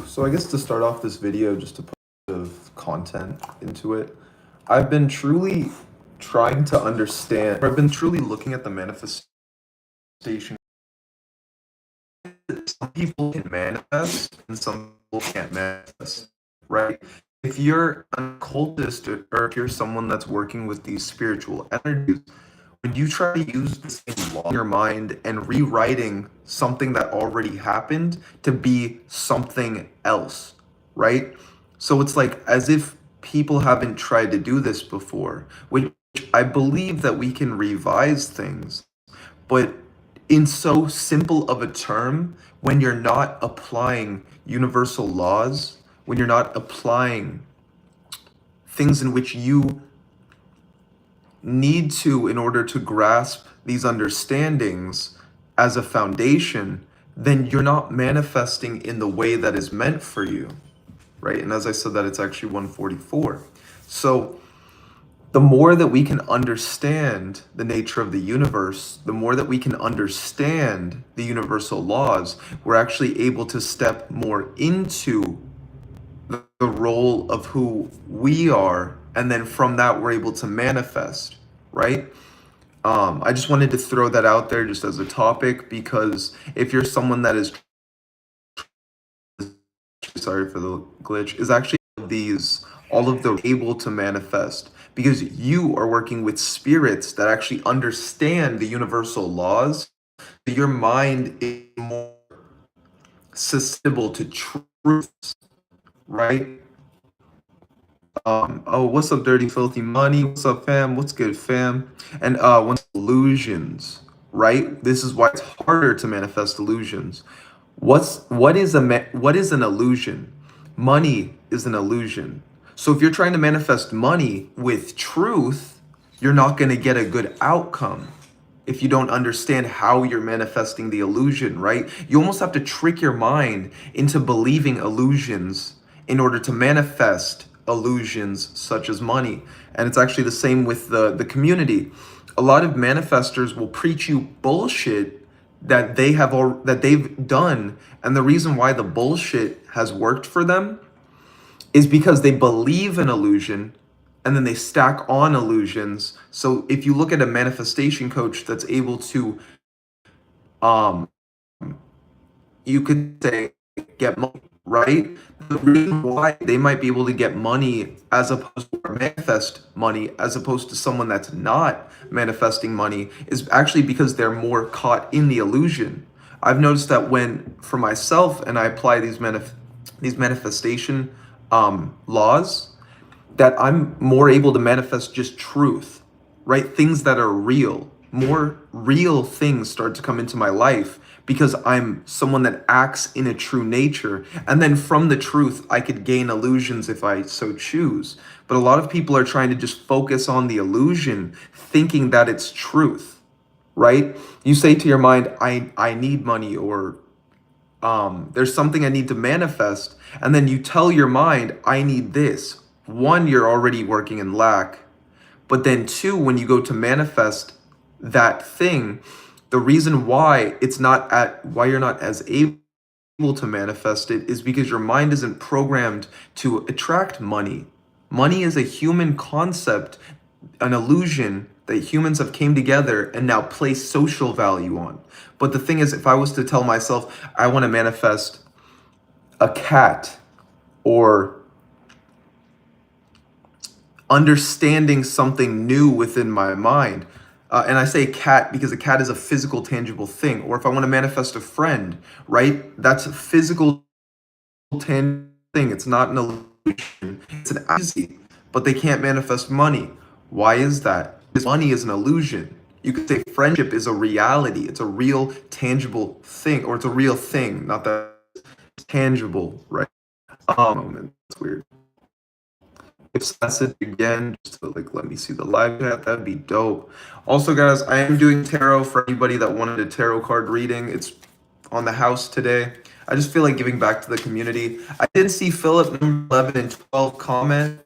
So I guess to start off this video, just to put a bit of content into it, I've been truly trying to understand, or I've been truly looking at the manifestation. Some people can manifest and some people can't manifest, right? If you're an occultist or if you're someone that's working with these spiritual energies, when you try to use the same law in your mind and rewriting something that already happened to be something else, right? So it's like as if people haven't tried to do this before, which I believe that we can revise things, but in so simple of a term, when you're not applying universal laws, when you're not applying things in which you need to in order to grasp these understandings as a foundation, then you're not manifesting in the way that is meant for you, right? And as I said, that it's actually 144. So the more that we can understand the nature of the universe, the more that we can understand the universal laws, we're actually able to step more into the role of who we are, and then from that we're able to manifest, right? I just wanted to throw that out there just as a topic, because if you're someone that is, sorry for the glitch, is actually these all of the able to manifest, because you are working with spirits that actually understand the universal laws. Your mind is more susceptible to truth, right? Oh, what's up, Dirty Filthy Money? What's up, fam? What's good, fam? And when illusions, right? This is why it's harder to manifest illusions. What is what is an illusion? Money is an illusion. So if you're trying to manifest money with truth, you're not going to get a good outcome if you don't understand how you're manifesting the illusion, right? You almost have to trick your mind into believing illusions in order to manifest illusions such as money. And it's actually the same with the community. A lot of manifestors will preach you bullshit that they've done, and the reason why the bullshit has worked for them is because they believe in illusion and then they stack on illusions. So if you look at a manifestation coach that's able to um you could say get money, right? The reason why they might be able to get money as opposed to, or manifest money as opposed to someone that's not manifesting money, is actually because they're more caught in the illusion. I've noticed that when, for myself, and I apply these manifestation laws, that I'm more able to manifest just truth, right? Things that are real. More real things start to come into my life because I'm someone that acts in a true nature. And then from the truth, I could gain illusions if I so choose. But a lot of people are trying to just focus on the illusion, thinking that it's truth, right? You say to your mind, I need money, or there's something I need to manifest. And then you tell your mind, I need this. One, you're already working in lack. But then two, when you go to manifest that thing, the reason why you're not as able to manifest it is because your mind isn't programmed to attract money. Money is a human concept, an illusion that humans have came together and now place social value on. But the thing is, if I was to tell myself I want to manifest a cat, or understanding something new within my mind, and I say cat because a cat is a physical, tangible thing. Or if I want to manifest a friend, right? That's a physical, tangible thing. It's not an illusion. It's an easy, but they can't manifest money. Why is that? Because money is an illusion. You could say friendship is a reality. It's a real, tangible thing, or it's a real thing. Not that it's tangible, right? It's weird. If that's it again, just to let me see the live chat, that'd be dope. Also, guys, I am doing tarot for anybody that wanted a tarot card reading. It's on the house today. I just feel like giving back to the community. I did see Philip number 11 and 12 comment.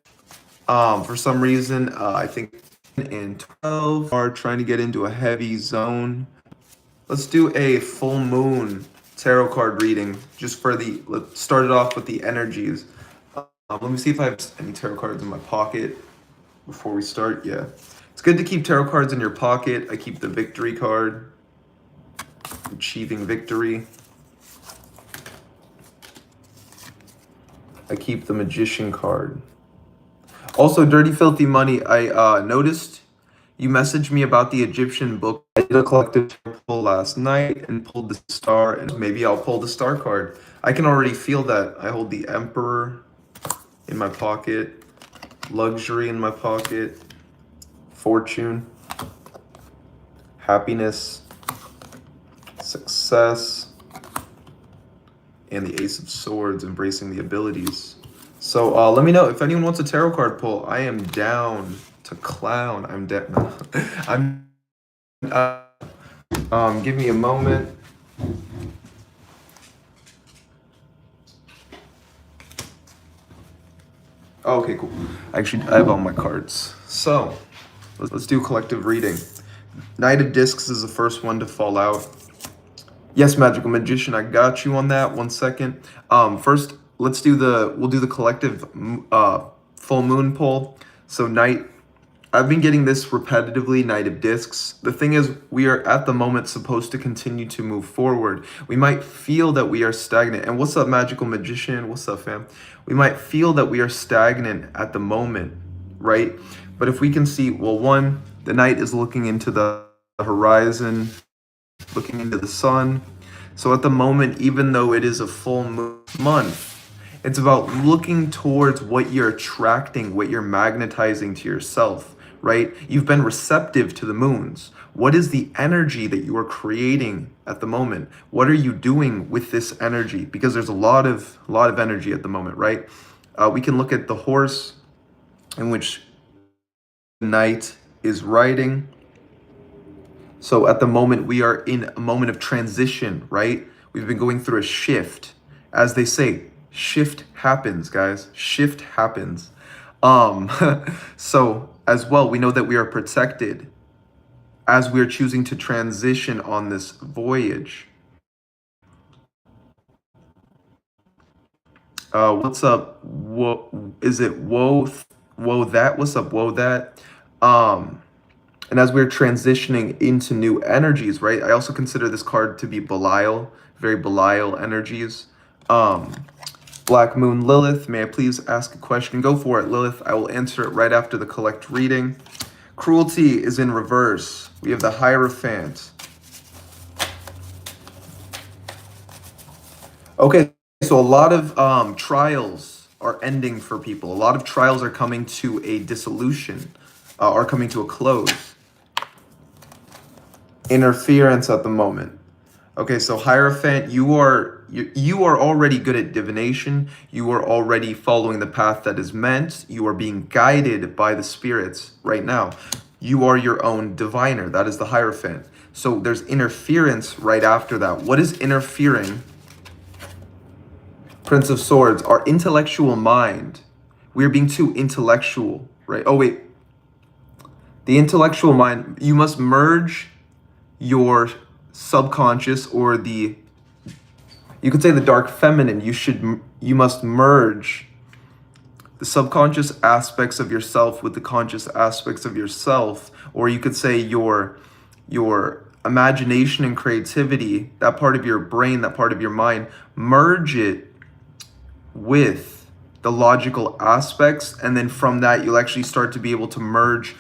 For some reason, I think 10 and 12 are trying to get into a heavy zone. Let's do a full moon tarot card reading, just for the, let's start it off with the energies. Let me see if I have any tarot cards in my pocket before we start. Yeah, it's good to keep tarot cards in your pocket. I keep the victory card, achieving victory. I keep the magician card. Also, Dirty Filthy Money, I noticed you messaged me about the Egyptian book. I did a collective pull last night and pulled the star, and maybe I'll pull the star card. I can already feel that. I hold the Emperor in my pocket, luxury in my pocket, fortune, happiness, success, and the Ace of Swords, embracing the abilities. So let me know if anyone wants a tarot card pull. I am down to clown. I'm down. Give me a moment. Oh, okay, cool. Actually, I have all my cards. So let's do a collective reading. Knight of Discs is the first one to fall out. Yes, Magical Magician, I got you on that. 1 second. First, we'll do the collective full moon pull. So Knight, I've been getting this repetitively, Knight of Discs. The thing is, we are at the moment supposed to continue to move forward. We might feel that we are stagnant. And what's up, Magical Magician? What's up, fam? We might feel that we are stagnant at the moment, right? But if we can see, well, one, the Knight is looking into the horizon, looking into the sun. So at the moment, even though it is a full moon month, it's about looking towards what you're attracting, what you're magnetizing to yourself, right? You've been receptive to the moons. What is the energy that you are creating at the moment? What are you doing with this energy? Because there's a lot of energy at the moment, right? We can look at the horse in which the Knight is riding. So at the moment, we are in a moment of transition, right? We've been going through a shift. As they say, shift happens, guys. Shift happens. So as well, we know that we are protected as we are choosing to transition on this voyage. What's up? Is it whoa that? What's up, whoa that? And as we're transitioning into new energies, right? I also consider this card to be Belial, very Belial energies. Black Moon Lilith, may I please ask a question? Go for it, Lilith. I will answer it right after the collect reading. Cruelty is in reverse. We have the Hierophant. Okay, so a lot of trials are ending for people. A lot of trials are coming to a dissolution, are coming to a close. Interference at the moment. Okay, so Hierophant, you are already good at divination. You are already following the path that is meant. You are being guided by the spirits right now. You are your own diviner. That is the Hierophant. So there's interference right after that. What is interfering? Prince of Swords, our intellectual mind. We are being too intellectual, right? Oh, wait. The intellectual mind, you must merge your subconscious, or you could say the dark feminine. You must merge the subconscious aspects of yourself with the conscious aspects of yourself, or you could say your imagination and creativity, that part of your brain, that part of your mind, merge it with the logical aspects, and then from that you'll actually start to be able to merge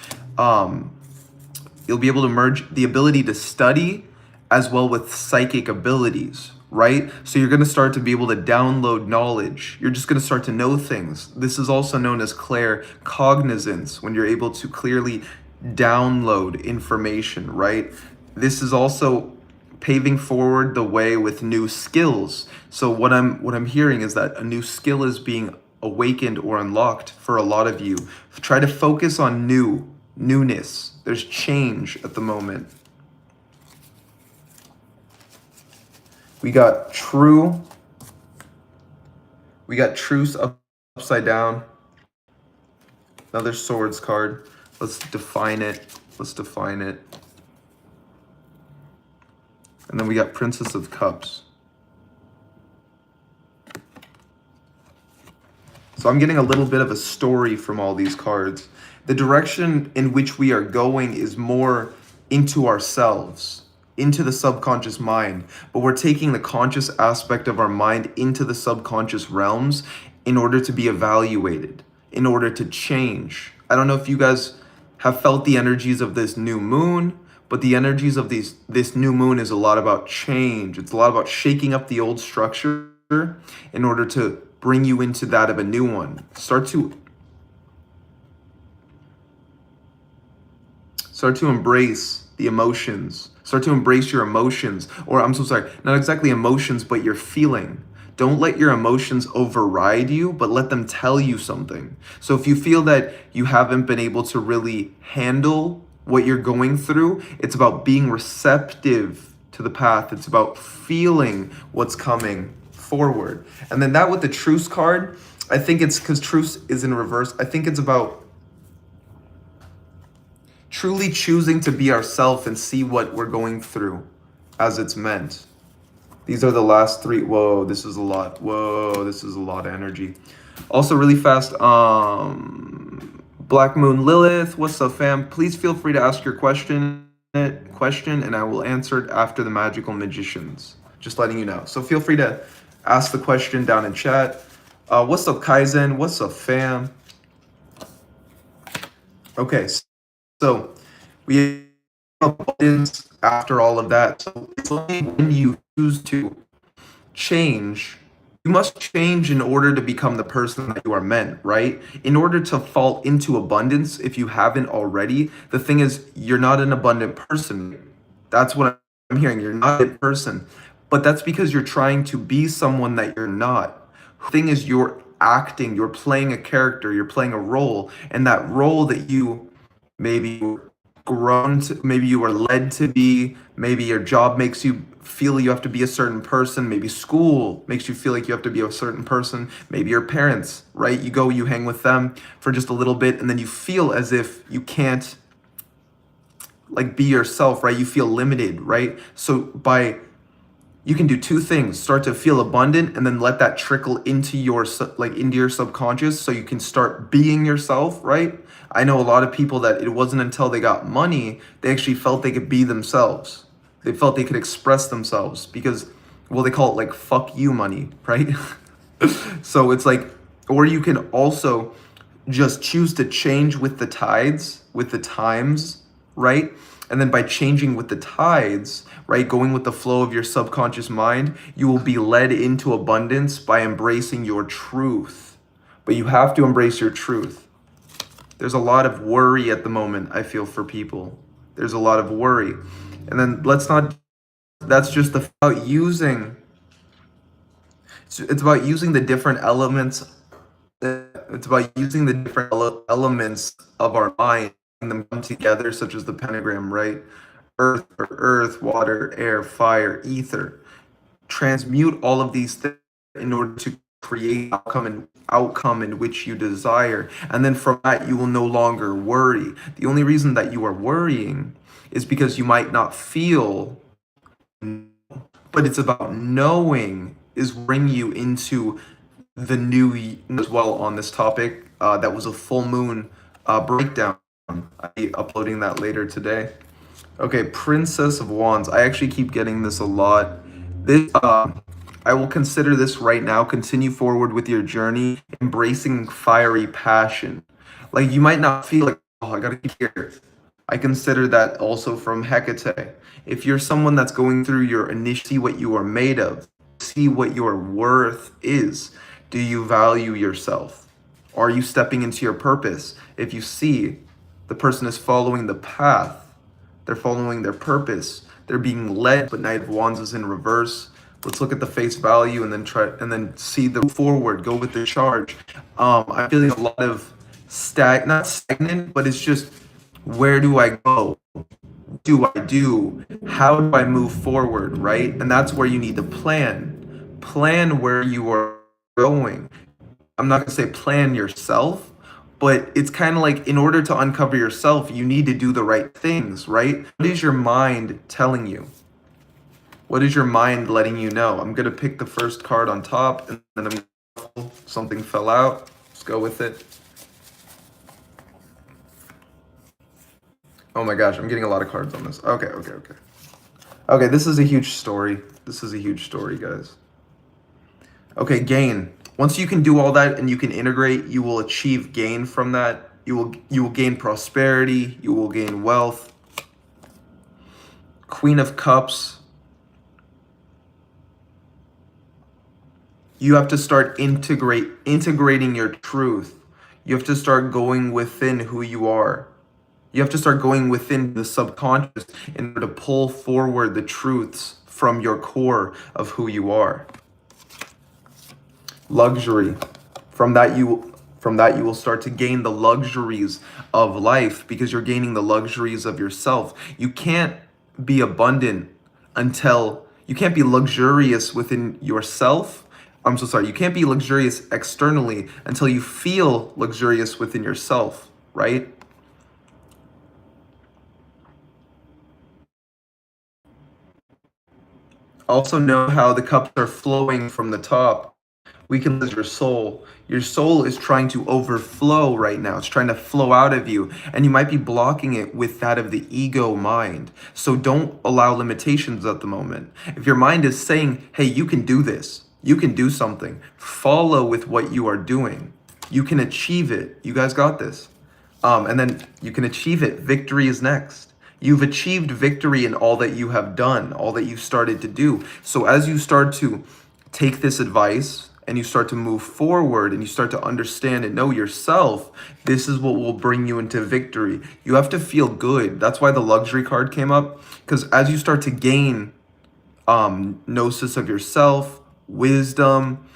you'll be able to merge the ability to study as well with psychic abilities, right? So you're going to start to be able to download knowledge. You're just going to start to know things. This is also known as claircognizance, when you're able to clearly download information, right? This is also paving forward the way with new skills. So what I'm hearing is that a new skill is being awakened or unlocked for a lot of you. Try to focus on newness. There's change at the moment. We got truth upside down. Another swords card. Let's define it. And then we got Princess of Cups. So I'm getting a little bit of a story from all these cards. The direction in which we are going is more into ourselves, into the subconscious mind, but we're taking the conscious aspect of our mind into the subconscious realms in order to be evaluated, in order to change. I don't know if you guys have felt the energies of this new moon, but the energies of this new moon is a lot about change. It's a lot about shaking up the old structure in order to bring you into that of a new one. Start to embrace the emotions. Start to embrace your emotions. Or I'm so sorry, not exactly emotions, but your feeling. Don't let your emotions override you, but let them tell you something. So if you feel that you haven't been able to really handle what you're going through, it's about being receptive to the path. It's about feeling what's coming forward. And then that with the truce card, I think it's because truce is in reverse. I think it's about truly choosing to be ourselves and see what we're going through as it's meant. These are the last three. Whoa, this is a lot. Whoa, this is a lot of energy. Also, really fast, Black Moon Lilith, what's up, fam? Please feel free to ask your question, and I will answer it after the Magical Magicians. Just letting you know. So feel free to ask the question down in chat. What's up, Kaizen? What's up, fam? Okay, so we have abundance after all of that. So it's only when you choose to change, you must change in order to become the person that you are meant, right? In order to fall into abundance, if you haven't already, the thing is, you're not an abundant person. That's what I'm hearing. You're not a person. But that's because you're trying to be someone that you're not. The thing is, you're acting, you're playing a character, you're playing a role, and that role that you maybe grown to, maybe you were led to be, maybe your job makes you feel you have to be a certain person, maybe school makes you feel like you have to be a certain person, maybe your parents, right? You go, you hang with them for just a little bit, and then you feel as if you can't like be yourself, right? You feel limited, right? So you can do two things: start to feel abundant, and then let that trickle into your into your subconscious, so you can start being yourself, right? I know a lot of people that it wasn't until they got money they actually felt they could be themselves. They felt they could express themselves because, well, they call it like fuck you money, right? So it's like, or you can also just choose to change with the tides, with the times, right? And then by changing with the tides, right, going with the flow of your subconscious mind, you will be led into abundance by embracing your truth. But you have to embrace your truth. There's a lot of worry at the moment, I feel, for people. There's a lot of worry. And then that's just about using, it's about using the different elements. It's about using the different elements of our mind and them come together, such as the pentagram, right? Earth, water, air, fire, ether. Transmute all of these things in order to create outcome in which you desire. And then from that, you will no longer worry. The only reason that you are worrying is because you might not feel, but it's about knowing is bring you into the new as well on this topic. That was a full moon breakdown. I'll be uploading that later today. Okay, Princess of Wands. I actually keep getting this a lot. This I will consider this right now. Continue forward with your journey, embracing fiery passion. Like you might not feel like, oh, I gotta keep here. I consider that also from Hecate. If you're someone that's going through your initial, see what you are made of, see what your worth is. Do you value yourself? Are you stepping into your purpose? If you see the person is following the path, they're following their purpose, they're being led, but Knight of Wands is in reverse. Let's look at the face value and then see the forward, go with the charge. I'm feeling a lot of not stagnant, but it's just, where do I go? What do I do? How do I move forward, right? And that's where you need to plan where you are going. I'm not gonna say plan yourself, but it's kind of like, in order to uncover yourself, you need to do the right things, right? What is your mind telling you? What is your mind letting you know? I'm gonna pick the first card on top, and then something fell out. Let's go with it. Oh my gosh, I'm getting a lot of cards on this. Okay. Okay, this is a huge story. This is a huge story, guys. Okay, gain. Once you can do all that and you can integrate, you will achieve gain from that. You will gain prosperity, you will gain wealth. Queen of Cups. You have to start integrating your truth. You have to start going within who you are. You have to start going within the subconscious in order to pull forward the truths from your core of who you are. Luxury. From that you will start to gain the luxuries of life because you're gaining the luxuries of yourself. You can't be abundant until you can't be luxurious within yourself. I'm so sorry. You can't be luxurious externally until you feel luxurious within yourself, right? Also know how the cups are flowing from the top. We can lose your soul. Your soul is trying to overflow right now. It's trying to flow out of you, and you might be blocking it with that of the ego mind. So don't allow limitations at the moment. If your mind is saying, hey, you can do this, you can do something, follow with what you are doing. You can achieve it. You guys got this. And then you can achieve it. Victory is next. You've achieved victory in all that you have done, all that you've started to do. So as you start to take this advice and you start to move forward and you start to understand and know yourself, this is what will bring you into victory. You have to feel good. That's why the luxury card came up, because as you start to gain gnosis of yourself, wisdom,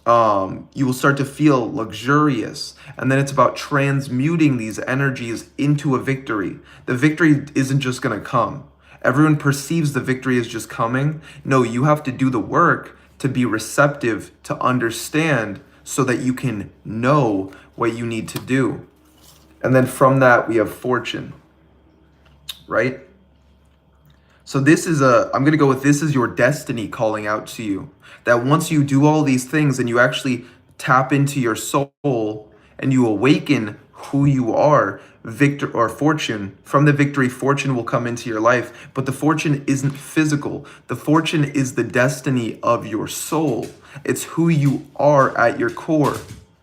you will start to feel luxurious. And then it's about transmuting these energies into a victory. The victory isn't just going to come. Everyone perceives the victory as just coming. No, you have to do the work to be receptive, to understand, so that you can know what you need to do. And then from that, we have fortune, right? So this is I'm going to go with this is your destiny calling out to you. That once you do all these things and you actually tap into your soul and you awaken who you are, victor or fortune, from the victory, fortune will come into your life. But the fortune isn't physical. The fortune is the destiny of your soul. It's who you are at your core.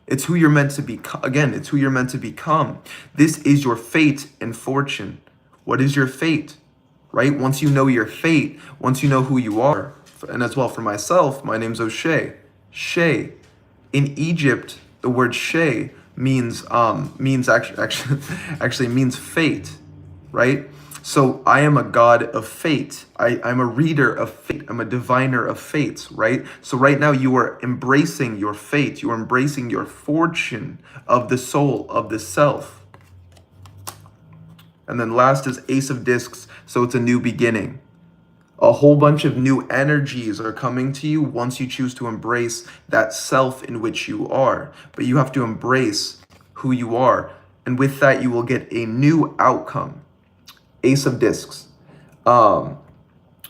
It's who you're meant to be. Again, it's who you're meant to become. This is your fate and fortune. What is your fate? Right? Once you know your fate, once you know who you are, and as well for myself, my name's O'Shea. Shay. In Egypt, the word Shay means actually means fate, right? So I am a god of fate. I'm a reader of fate. I'm a diviner of fates, right? So right now you are embracing your fate. You are embracing your fortune of the soul, of the self. And then last is Ace of Discs. So it's a new beginning. A whole bunch of new energies are coming to you once you choose to embrace that self in which you are. But you have to embrace who you are. And with that, you will get a new outcome. Ace of Discs.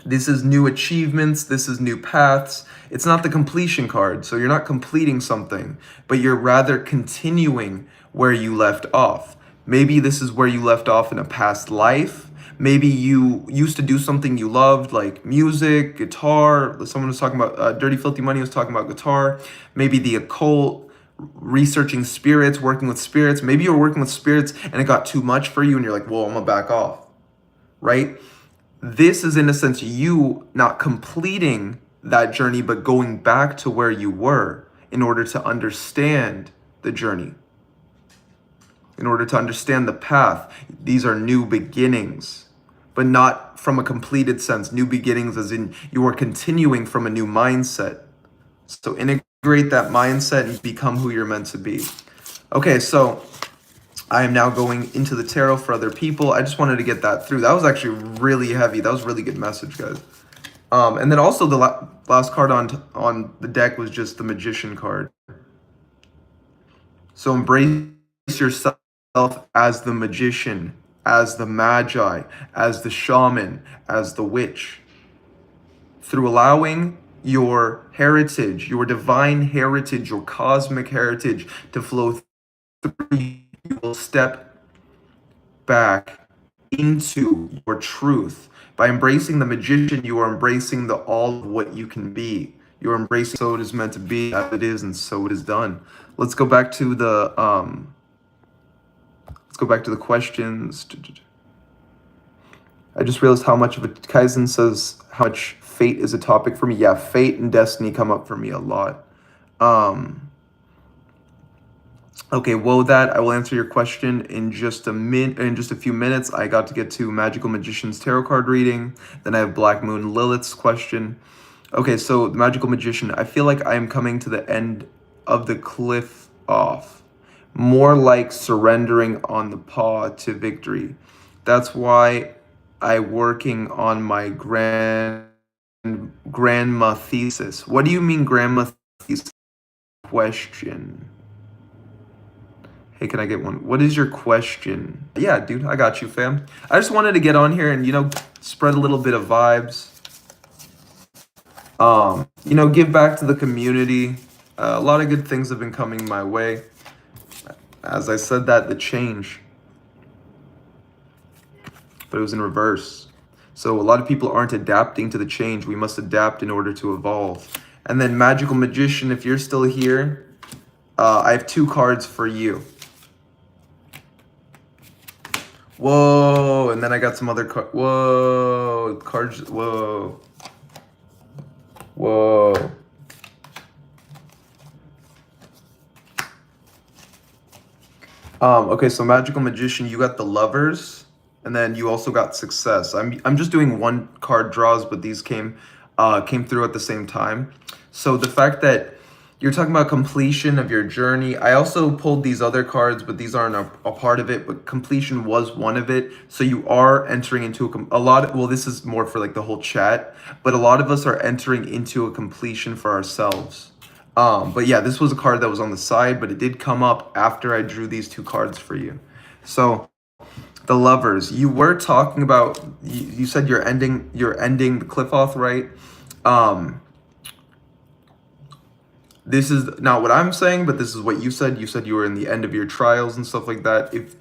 This is new achievements. This is new paths. It's not the completion card. So you're not completing something, but you're rather continuing where you left off. Maybe this is where you left off in a past life. Maybe you used to do something you loved, like music, guitar. Someone was talking about, Dirty Filthy Money was talking about guitar. Maybe the occult, researching spirits, working with spirits. Maybe you were working with spirits and it got too much for you and you're like, whoa, I'm gonna back off, right? This is in a sense you not completing that journey, but going back to where you were in order to understand the journey. In order to understand the path. These are new beginnings, but not from a completed sense. New beginnings as in you are continuing from a new mindset. So integrate that mindset and become who you're meant to be. Okay, so I am now going into the tarot for other people. I just wanted to get that through. That was actually really heavy. That was a really good message, guys. And then also the last card on the deck was just the Magician card. So embrace yourself as the magician, as the magi, as the shaman, as the witch. Through allowing your heritage, your divine heritage, your cosmic heritage to flow 3, you will step back into your truth. By embracing the magician, you are embracing the all of what you can be. You're embracing so it is meant to be, as it is, and so it is done. Let's go back to the questions. I just realized how much of a Kaizen says how much fate is a topic for me. Yeah, fate and destiny come up for me a lot. Okay, well, that I will answer your question in just a few minutes. I got to get to Magical Magician's tarot card reading. Then I have Black Moon Lilith's question. Okay, so the Magical Magician. I feel like I am coming to the end of the cliff off, more like surrendering on the paw to victory. That's why I working on my grandma thesis. What do you mean grandma thesis? Question. Hey, can I get one? What is your question? Yeah, dude, I got you, fam. I just wanted to get on here and, spread a little bit of vibes. Give back to the community. A lot of good things have been coming my way. As I said that, the change. But it was in reverse. So a lot of people aren't adapting to the change. We must adapt in order to evolve. And then Magical Magician, if you're still here, I have 2 cards for you. Whoa, and then I got some other cards. Whoa, cards. Whoa. Whoa. Okay, so Magical Magician, you got the Lovers, and then you also got Success. I'm just doing 1 card draws, but these came through at the same time. So the fact that you're talking about completion of your journey. I also pulled these other cards, but these aren't a part of it, but completion was one of it. So you are entering into a lot, well, this is more for like the whole chat, but a lot of us are entering into a completion for ourselves. But yeah, this was a card that was on the side, but it did come up after I drew these 2 cards for you. So the Lovers, you were talking about, you said you're ending the qliphoth, right? This is not what I'm saying, but this is what you said. You said you were in the end of your trials and stuff like that. If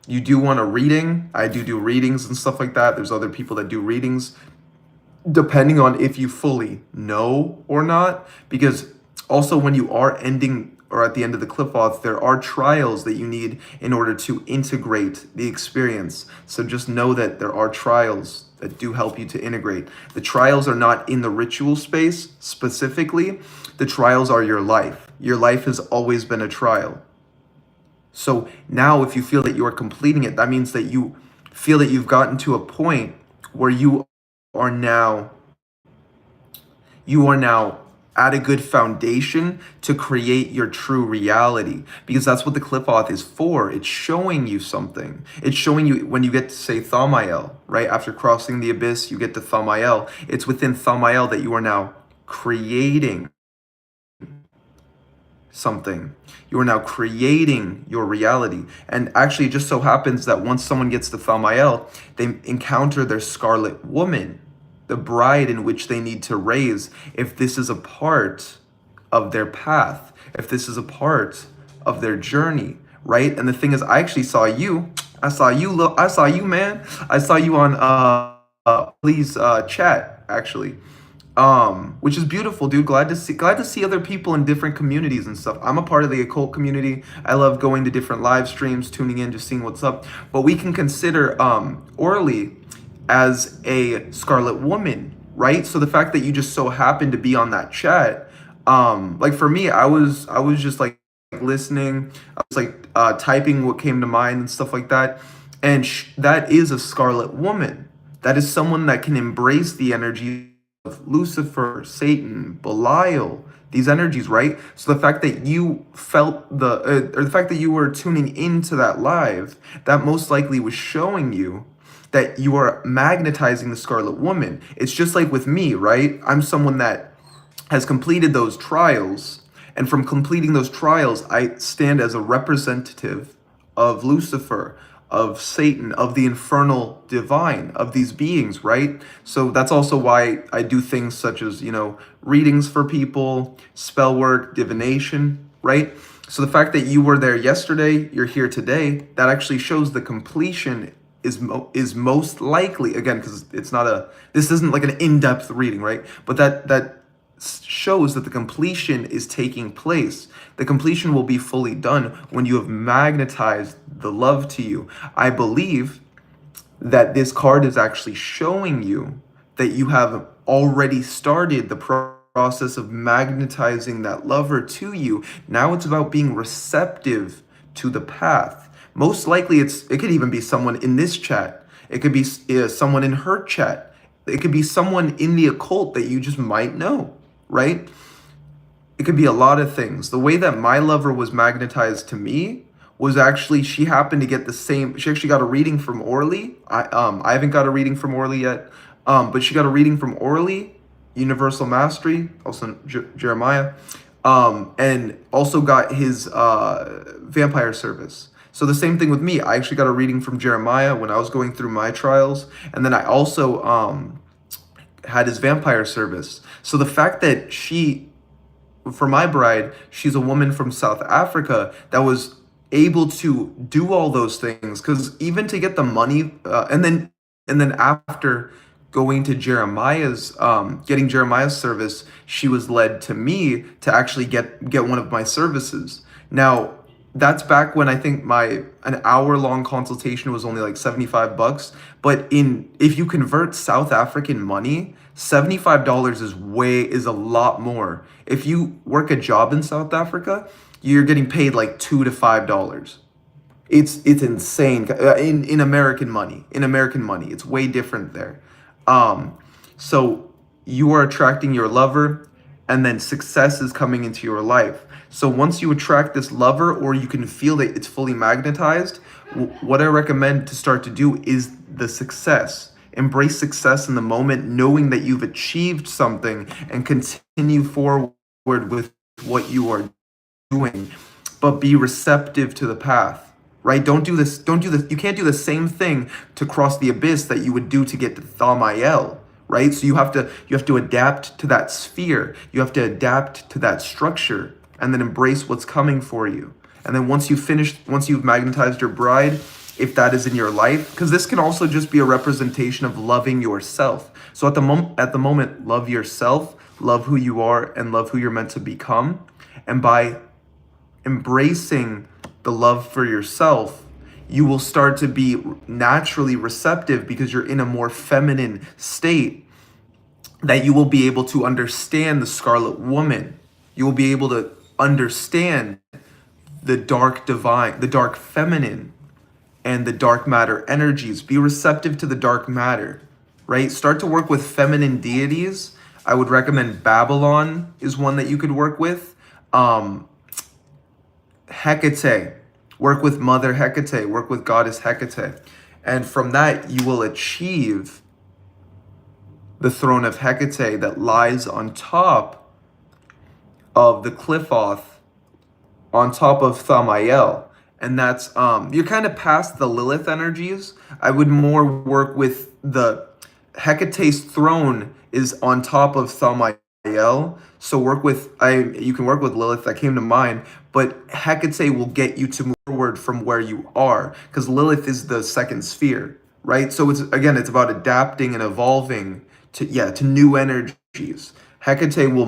you do want a reading, I do readings and stuff like that. There's other people that do readings, depending on if you fully know or not. Because also when you are ending or at the end of the qliphoth, there are trials that you need in order to integrate the experience. So just know that there are trials that do help you to integrate. The trials are not in the ritual space specifically. The trials are your life. Your life has always been a trial. So now if you feel that you are completing it, that means that you feel that you've gotten to a point where you are now at a good foundation to create your true reality, because that's what the qliphoth is for. It's showing you something. It's showing you when you get to say Thamael, right? After crossing the abyss, you get to Thamael. It's within Thamael that you are now creating something. You are now creating your reality. And actually, it just so happens that once someone gets to Thamael, they encounter their scarlet woman, the bride in which they need to raise, if this is a part of their path, if this is a part of their journey, right? And the thing is, I actually saw you. I saw you, man. I saw you on Lee's chat, actually. Which is beautiful, dude. Glad to see other people in different communities and stuff. I'm a part of the occult community. I love going to different live streams, tuning in, just seeing what's up. But we can consider Orly as a scarlet woman, right? So the fact that you just so happened to be on that chat, like for me, I was just like listening. I was like typing what came to mind and stuff like that. And that is a scarlet woman. That is someone that can embrace the energy of Lucifer, Satan, Belial, these energies, right? So the fact that you felt or the fact that you were tuning into that live, that most likely was showing you that you are magnetizing the scarlet woman. It's just like with me, right? I'm someone that has completed those trials, and from completing those trials, I stand as a representative of Lucifer, of Satan, of the infernal divine, of these beings, right? So that's also why I do things such as, readings for people, spell work, divination, right? So the fact that you were there yesterday, you're here today, that actually shows the completion is most likely, again, because it's not a, this isn't like an in-depth reading, right? But that shows that the completion is taking place. The completion will be fully done when you have magnetized the love to you. I believe that this card is actually showing you that you have already started the process of magnetizing that lover to you. Now it's about being receptive to the path. Most likely it could even be someone in this chat. It could be someone in her chat. It could be someone in the occult that you just might know, right? It could be a lot of things. The way that my lover was magnetized to me was actually, she happened to get the same, she actually got a reading from Orly. I haven't got a reading from Orly yet, but she got a reading from Orly, Universal Mastery, also Jeremiah, and also got his vampire service. So the same thing with me. I actually got a reading from Jeremiah when I was going through my trials, and then I also had his vampire service. So the fact that for my bride, she's a woman from South Africa that was able to do all those things, because even to get the money, and then after going to Jeremiah's, getting Jeremiah's service, she was led to me to actually get one of my services. Now, that's back when I think an hour-long consultation was only like $75. But if you convert South African money, $75 is a lot more. If you work a job in South Africa, you're getting paid like $2 to $5. It's insane in American money. In American money, it's way different there. So you are attracting your lover, and then success is coming into your life. So once you attract this lover, or you can feel that it's fully magnetized, what I recommend to start to do is the success. Embrace success in the moment, knowing that you've achieved something, and continue forward with what you are doing. But be receptive to the path, right? Don't do this. You can't do the same thing to cross the abyss that you would do to get to Thamael, right? So you have to adapt to that sphere. You have to adapt to that structure, and then embrace what's coming for you. And then once you've magnetized your bride, if that is in your life, because this can also just be a representation of loving yourself. So at the moment, love yourself, love who you are, and love who you're meant to become. And by embracing the love for yourself, you will start to be naturally receptive, because you're in a more feminine state, that you will be able to understand the Scarlet Woman. You will be able to understand the dark divine, the dark feminine, and the dark matter energies. Be receptive to the dark matter, right? Start to work with feminine deities. I would recommend Babylon is one that you could work with. Hecate, work with Mother Hecate, work with Goddess Hecate. And from that, you will achieve the throne of Hecate that lies on top of the qliphoth, on top of Thamael. And that's, you're kind of past the Lilith energies. I would more work with the Hecate's throne is on top of Thamael. So you can work with Lilith, that came to mind, but Hecate will get you to move forward from where you are, because Lilith is the second sphere, right? So it's about adapting and evolving to new energies. Hecate will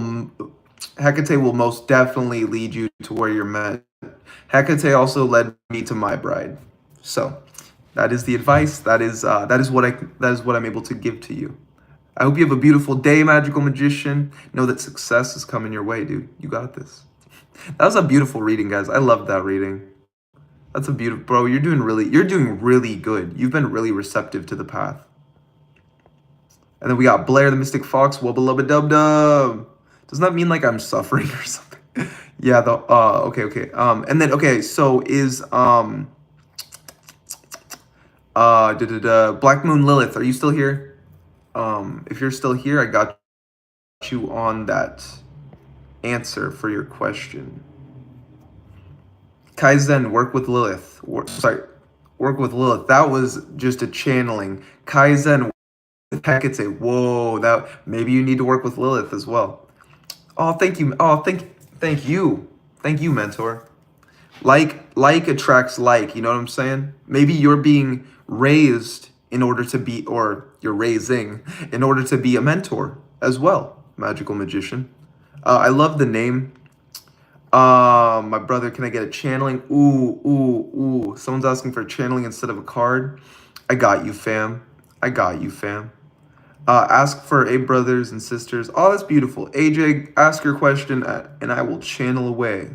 most definitely lead you to where you're meant. Hecate also led me to my bride. So that is the advice. That is what I'm able to give to you. I hope you have a beautiful day, magical magician. Know that success is coming your way, dude. You got this. That was a beautiful reading, guys. I loved that reading. That's a beautiful, bro. You're doing really good. You've been really receptive to the path. And then we got Blair the Mystic Fox. Wubba lubba dub dub. Doesn't that mean like I'm suffering or something? Yeah. Okay. And then So is Black Moon Lilith. Are you still here? If you're still here, I got you on that answer for your question. Kaizen, work with Lilith. Work with Lilith. That was just a channeling. Kaizen with Hecate. Whoa, that maybe you need to work with Lilith as well. Oh, thank you. Oh, thank you Thank you, mentor. Like attracts like, you know what I'm saying? Maybe you're being raised in order to be, or you're raising in order to be a mentor as well, magical magician. I love the name. My brother, can I get a channeling? Ooh. Someone's asking for channeling instead of a card. I got you, fam. I got you, fam. Ask for eight brothers and sisters. Oh, that's beautiful. AJ, ask your question and I will channel away.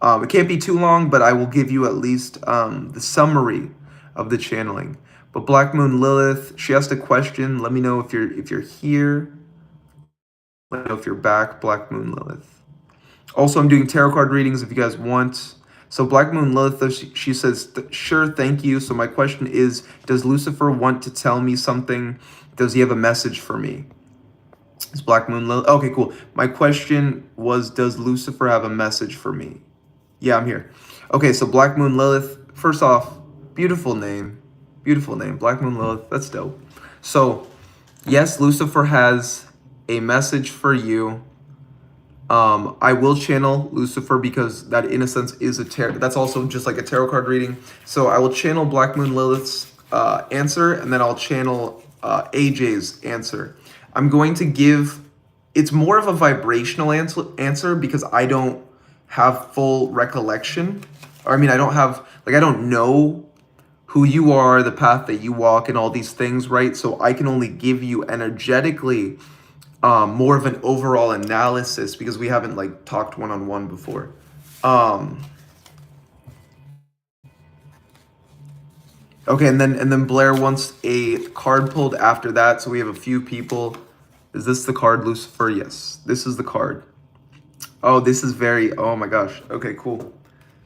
It can't be too long, but I will give you at least the summary of the channeling. But Black Moon Lilith, she asked a question. Let me know if you're here. Let me know if you're back, Black Moon Lilith. Also, I'm doing tarot card readings if you guys want. So Black Moon Lilith, she says, sure, thank you. So my question is, does Lucifer want to tell me something? Does he have a message for me? It's Black Moon Lilith. Okay, cool. My question was, does Lucifer have a message for me? Yeah, I'm here. Okay, so Black Moon Lilith, first off, beautiful name. Beautiful name, Black Moon Lilith. That's dope. So, yes, Lucifer has a message for you. I will channel Lucifer because that, in a sense, is a tarot. That's also just like a tarot card reading. So I will channel Black Moon Lilith's answer, and then I'll channel AJ's answer. I'm going to give. It's more of a vibrational answer because I don't have full recollection. Or I mean, I don't know who you are, the path that you walk, and all these things, right? So I can only give you energetically more of an overall analysis because we haven't like talked one-on-one before. Okay, and then Blair wants a card pulled after that. So we have a few people. Is this the card, Lucifer? Yes, this is the card. Oh, this is very, oh my gosh. Okay, cool.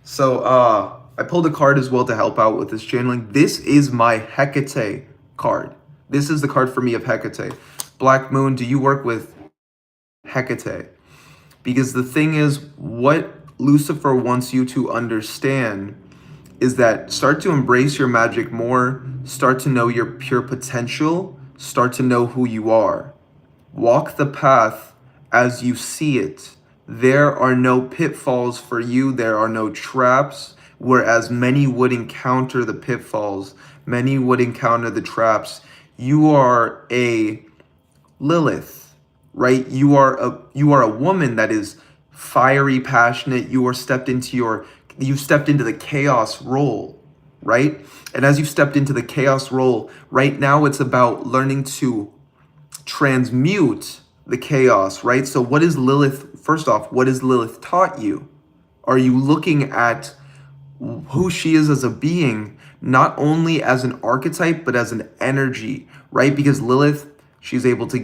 So I pulled a card as well to help out with this channeling. This is my Hecate card. This is the card for me of Hecate. Black Moon, do you work with Hecate? Because the thing is, what Lucifer wants you to understand is that start to embrace your magic more, start to know your pure potential, start to know who you are. Walk the path as you see it. There are no pitfalls for you, there are no traps, whereas many would encounter the pitfalls, many would encounter the traps. You are a Lilith, right? You are a woman that is fiery, passionate. You've stepped into the chaos role, right? And as you've stepped into the chaos role, right now it's about learning to transmute the chaos, right? So what is Lilith, first off, what has Lilith taught you? Are you looking at who she is as a being, not only as an archetype, but as an energy, right? Because Lilith, she's able to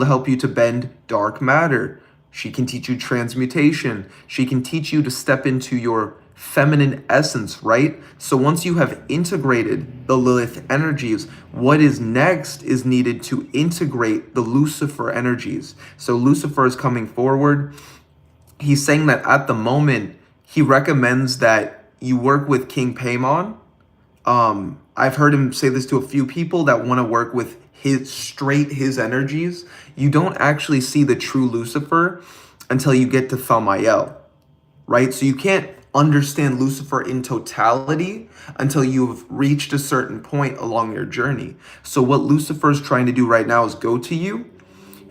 help you to bend dark matter. She can teach you transmutation. She can teach you to step into your feminine essence, right? So once you have integrated the Lilith energies, what is next is needed to integrate the Lucifer energies. So Lucifer is coming forward. He's saying that at the moment, he recommends that you work with King Paimon. I've heard him say this to a few people that want to work with his energies. You don't actually see the true Lucifer until you get to Thamael, right? So you can't understand Lucifer in totality until you've reached a certain point along your journey. So what Lucifer is trying to do right now is go to you,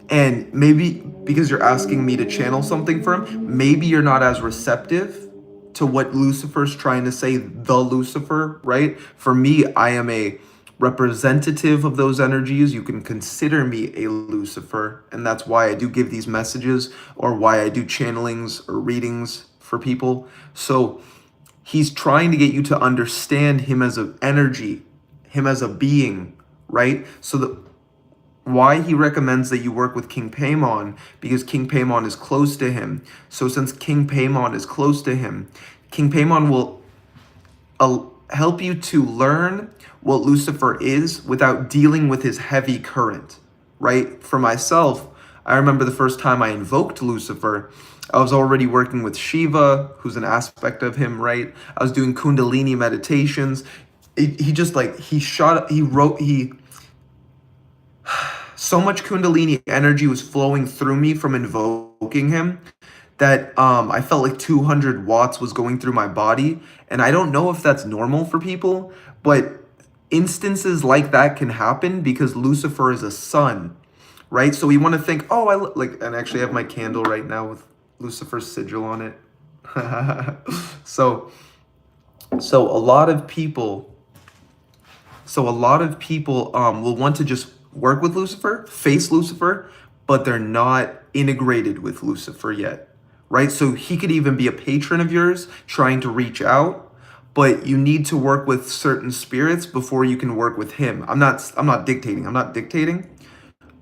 and maybe because you're asking me to channel something for him, maybe you're not as receptive to what Lucifer's trying to say, the Lucifer, right? For me, I am a representative of those energies. You can consider me a Lucifer, and that's why I do give these messages or why I do channelings or readings for people. So he's trying to get you to understand him as an energy, him as a being, right? So why he recommends that you work with King Paimon, because King Paimon is close to him. So since King Paimon is close to him, King Paimon will help you to learn what Lucifer is without dealing with his heavy current, right? For myself, I remember the first time I invoked Lucifer, I was already working with Shiva, who's an aspect of him, right? I was doing Kundalini meditations. So much Kundalini energy was flowing through me from invoking him that I felt like 200 watts was going through my body. And I don't know if that's normal for people, but instances like that can happen because Lucifer is a sun, right? So we want to think, oh, like, and actually I have my candle right now with Lucifer's sigil on it. so, so a lot of people, will want to just work with Lucifer, face Lucifer, but they're not integrated with Lucifer yet, right? So he could even be a patron of yours trying to reach out, but you need to work with certain spirits before you can work with him. I'm not dictating.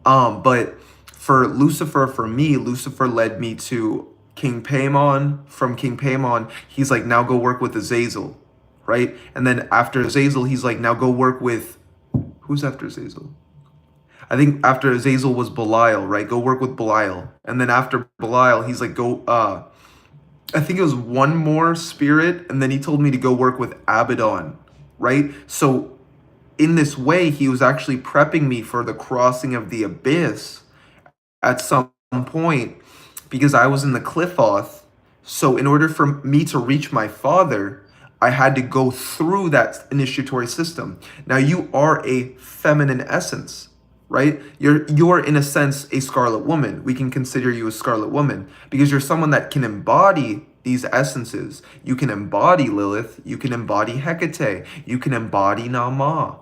But for Lucifer, for me, Lucifer led me to King Paimon. From King Paimon, he's like, now go work with Azazel, right? And then after Azazel, he's like, now go work with, who's after Azazel? I think after Azazel was Belial, right? Go work with Belial. And then after Belial, he's like, I think it was one more spirit, and then he told me to go work with Abaddon, right? So in this way, he was actually prepping me for the crossing of the abyss at some point because I was in the qliphoth. So in order for me to reach my father, I had to go through that initiatory system. Now you are a feminine essence, right? You're in a sense a scarlet woman. We can consider you a scarlet woman because you're someone that can embody these essences. You can embody Lilith, you can embody Hecate, you can embody Nama.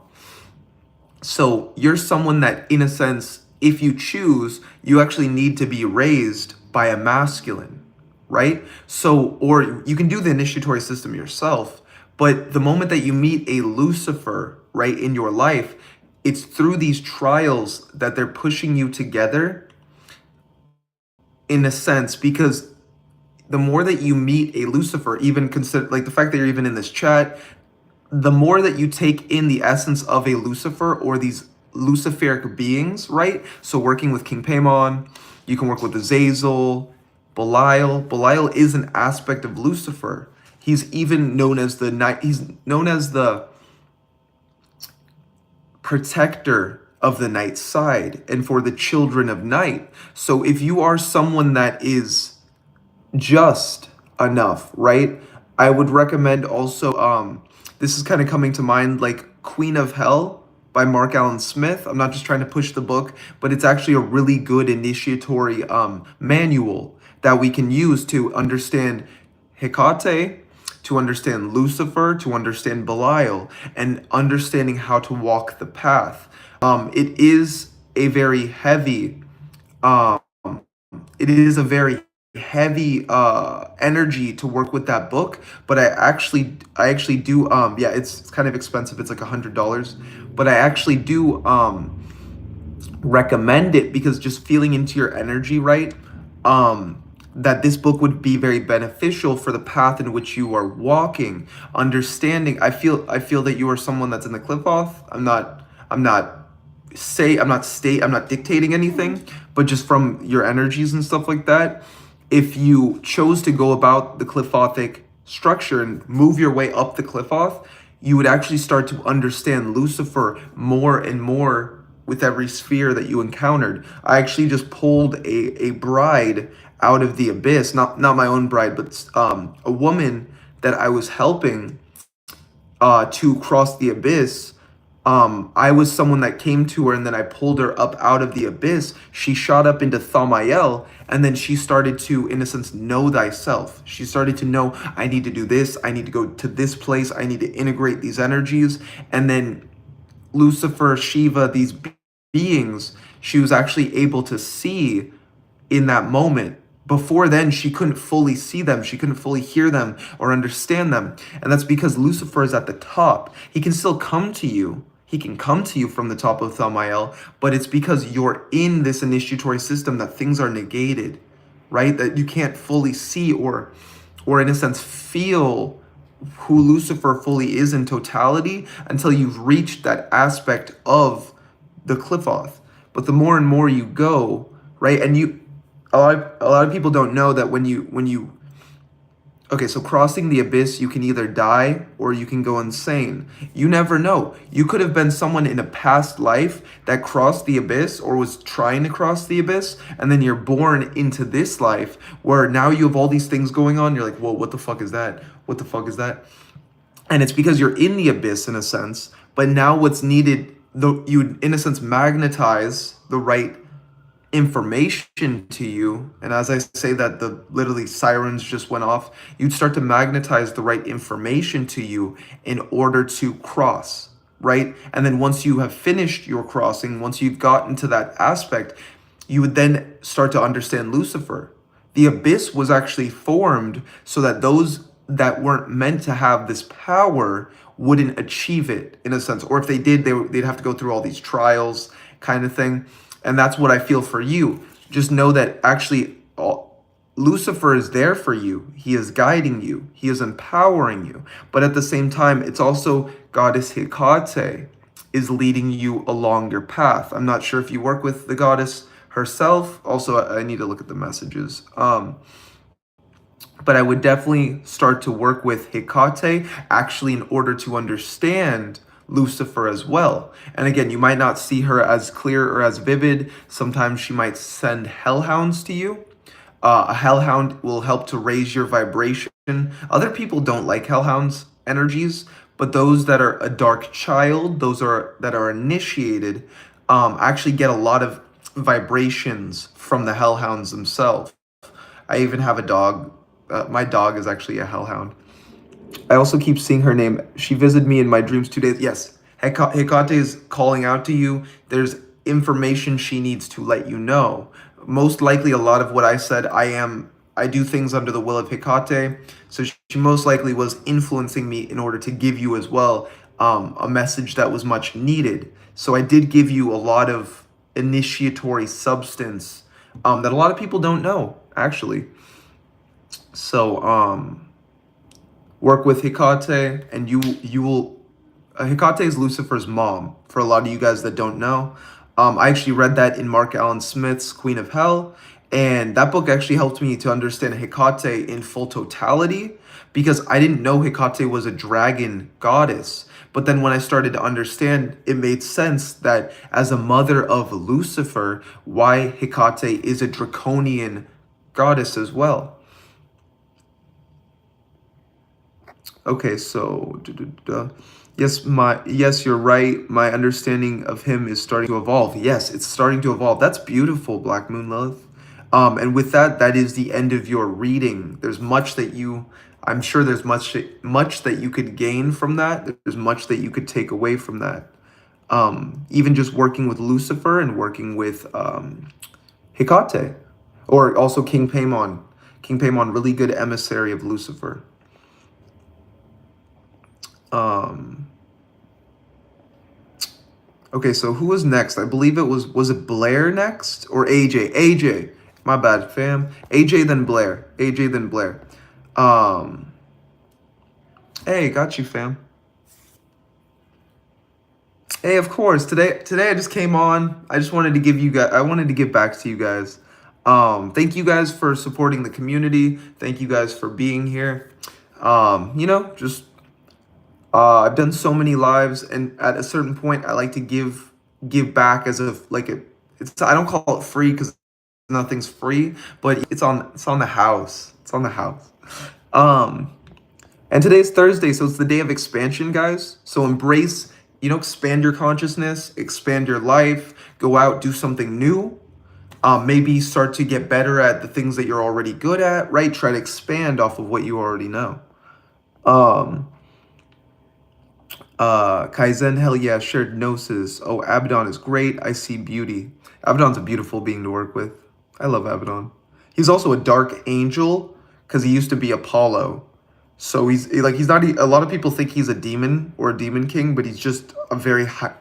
So you're someone that, in a sense, if you choose, you actually need to be raised by a masculine, right? So, or you can do the initiatory system yourself, but the moment that you meet a Lucifer, right, in your life, it's through these trials that they're pushing you together, in a sense, because the more that you meet a Lucifer, even consider like the fact that you're even in this chat, the more that you take in the essence of a Lucifer or these Luciferic beings, right? So working with King Paimon, you can work with Azazel, Belial. Belial is an aspect of Lucifer. He's even known as the night. He's known as the protector of the night side and for the children of night. So if you are someone that is just enough, right? I would recommend also, this is kind of coming to mind, like Queen of Hell by Mark Allen Smith. I'm not just trying to push the book, but it's actually a really good initiatory manual that we can use to understand Hecate, to understand Lucifer, to understand Belial, and understanding how to walk the path. It is a very heavy, it is a very heavy energy to work with that book, but I actually do yeah, it's kind of expensive. It's like $100, but I actually do recommend it because just feeling into your energy, right? That this book would be very beneficial for the path in which you are walking. Understanding, I feel that you are someone that's in the qliphoth. I'm not dictating anything, but just from your energies and stuff like that, if you chose to go about the qliphothic structure and move your way up the qliphoth, you would actually start to understand Lucifer more and more with every sphere that you encountered. I actually just pulled a bride out of the abyss, not my own bride, but a woman that I was helping to cross the abyss. I was someone that came to her and then I pulled her up out of the abyss. She shot up into Thamael and then she started to, in a sense, know thyself. She started to know, I need to do this. I need to go to this place. I need to integrate these energies. And then Lucifer, Shiva, these beings, she was actually able to see in that moment. Before then, she couldn't fully see them. She couldn't fully hear them or understand them. And that's because Lucifer is at the top. He can still come to you. He can come to you from the top of Thamael, but it's because you're in this initiatory system that things are negated, right? That you can't fully see or in a sense feel who Lucifer fully is in totality until you've reached that aspect of the qliphoth. But the more and more you go, right, and a lot of people don't know that when you Okay, so crossing the abyss, you can either die or you can go insane. You never know. You could have been someone in a past life that crossed the abyss or was trying to cross the abyss, and then you're born into this life where now you have all these things going on. You're like, whoa, what the fuck is that? What the fuck is that? And it's because you're in the abyss in a sense, but now what's needed, you in a sense magnetize the right information to you. And as I say that, the literally sirens just went off. You'd start to magnetize the right information to you in order to cross, right? And then once you have finished your crossing, once you've gotten to that aspect, you would then start to understand Lucifer. The abyss was actually formed so that those that weren't meant to have this power wouldn't achieve it in a sense, or if they did, they'd have to go through all these trials kind of thing. And that's what I feel for you. Just know that actually Lucifer is there for you. He is guiding you. He is empowering you. But at the same time, it's also goddess Hecate is leading you along your path. I'm not sure if you work with the goddess herself. Also, I need to look at the messages. But I would definitely start to work with Hecate actually in order to understand Lucifer as well. And again, you might not see her as clear or as vivid. Sometimes she might send hellhounds to you. A hellhound will help to raise your vibration. Other people don't like hellhounds energies, but those that are a dark child, that are initiated, actually get a lot of vibrations from the hellhounds themselves. I even have a dog. My dog is actually a hellhound. I also keep seeing her name. She visited me in my dreams 2 days. Yes, Hecate is calling out to you. There's information she needs to let you know. Most likely, a lot of what I said, I do things under the will of Hecate. So she most likely was influencing me in order to give you as well a message that was much needed. So I did give you a lot of initiatory substance that a lot of people don't know, actually. So work with Hecate, and you will. Hecate is Lucifer's mom. For a lot of you guys that don't know, I actually read that in Mark Allen Smith's Queen of Hell, and that book actually helped me to understand Hecate in full totality because I didn't know Hecate was a dragon goddess. But then when I started to understand, it made sense that as a mother of Lucifer, why Hecate is a draconian goddess as well. Okay, so yes, you're right. My understanding of him is starting to evolve. Yes, it's starting to evolve. That's beautiful, Black Moon Lilith. And with that, that is the end of your reading. There's much that I'm sure there's much that you could gain from that. There's much that you could take away from that. Even just working with Lucifer and working with Hecate, or also King Paimon. King Paimon, really good emissary of Lucifer. Okay, so who was next? I believe was it Blair next or AJ? AJ, my bad, fam. AJ then Blair. AJ then Blair. Hey, got you, fam. Hey, of course. Today I just came on. I just wanted to give you guys. I wanted to give back to you guys. Thank you guys for supporting the community. Thank you guys for being here. Just I've done so many lives, and at a certain point, I like to give back as if like it's. I don't call it free because nothing's free, but it's on the house. It's on the house. And today's Thursday, so it's the day of expansion, guys. So embrace, expand your consciousness, expand your life, go out, do something new. Maybe start to get better at the things that you're already good at, right? Try to expand off of what you already know. Kaizen, hell yeah, shared gnosis. Oh, Abaddon is great. I see beauty. Abaddon's a beautiful being to work with. I love Abaddon. He's also a dark angel because he used to be Apollo. So he's not. A lot of people think he's a demon or a demon king, but he's just a very high.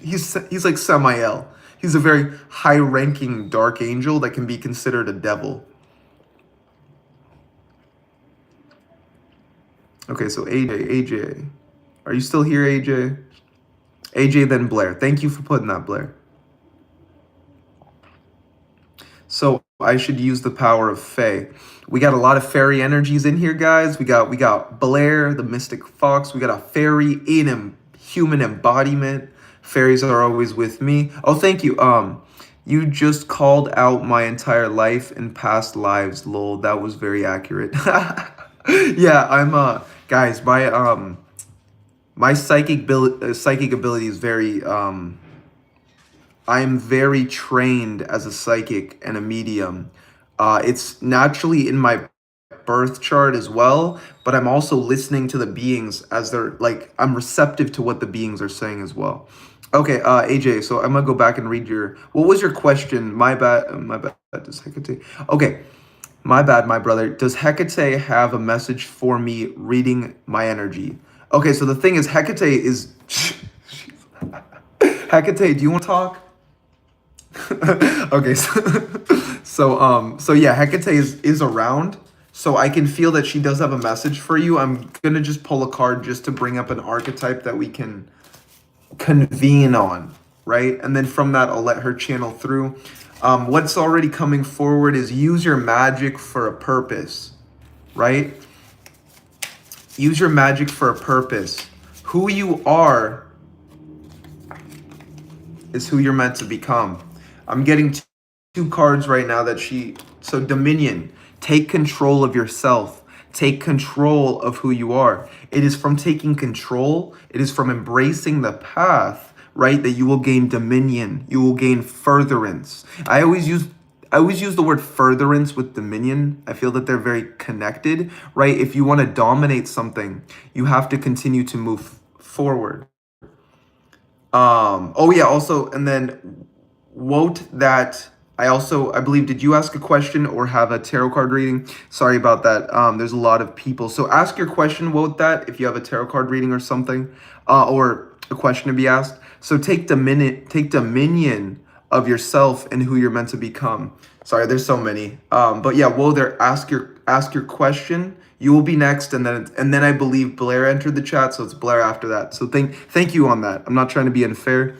He's like Samael. He's a very high-ranking dark angel that can be considered a devil. Okay, so AJ. Are you still here, AJ? AJ, then Blair. Thank you for putting that, Blair. So I should use the power of Fae. We got a lot of fairy energies in here, guys. We got Blair, the Mystic Fox. We got a fairy in human embodiment. Fairies are always with me. Oh, thank you. You just called out my entire life and past lives, lol. That was very accurate. Yeah, I'm guys, my psychic ability is very I am very trained as a psychic and a medium. It's naturally in my birth chart as well, but I'm also listening to the beings as they're like, I'm receptive to what the beings are saying as well. Okay, AJ, so I'm gonna go back and read what was your question? My bad, does Hecate, okay, my bad, my brother. Does Hecate have a message for me reading my energy? Okay, so the thing is, Hecate is, Hecate, do you want to talk? Okay, so yeah, Hecate is around, so I can feel that she does have a message for you. I'm gonna just pull a card just to bring up an archetype that we can convene on, right? And then from that, I'll let her channel through. What's already coming forward is use your magic for a purpose, right? Use your magic for a purpose. Who you are is who you're meant to become. I'm getting two cards right now so Dominion, take control of yourself. Take control of who you are. It is from taking control, it is from embracing the path, right, that you will gain dominion. You will gain furtherance. I always use the word furtherance with dominion. I feel that they're very connected, right? If you want to dominate something, you have to continue to move forward. Oh yeah, also, and then Wote that I believe, did you ask a question or have a tarot card reading? Sorry about that. There's a lot of people. So ask your question, Wote that, if you have a tarot card reading or something, or a question to be asked. So take dominion of yourself and who you're meant to become. Sorry, there's so many. But yeah, Wote there, ask your question. You will be next, and then I believe Blair entered the chat, so it's Blair after that. So thank you on that. I'm not trying to be unfair.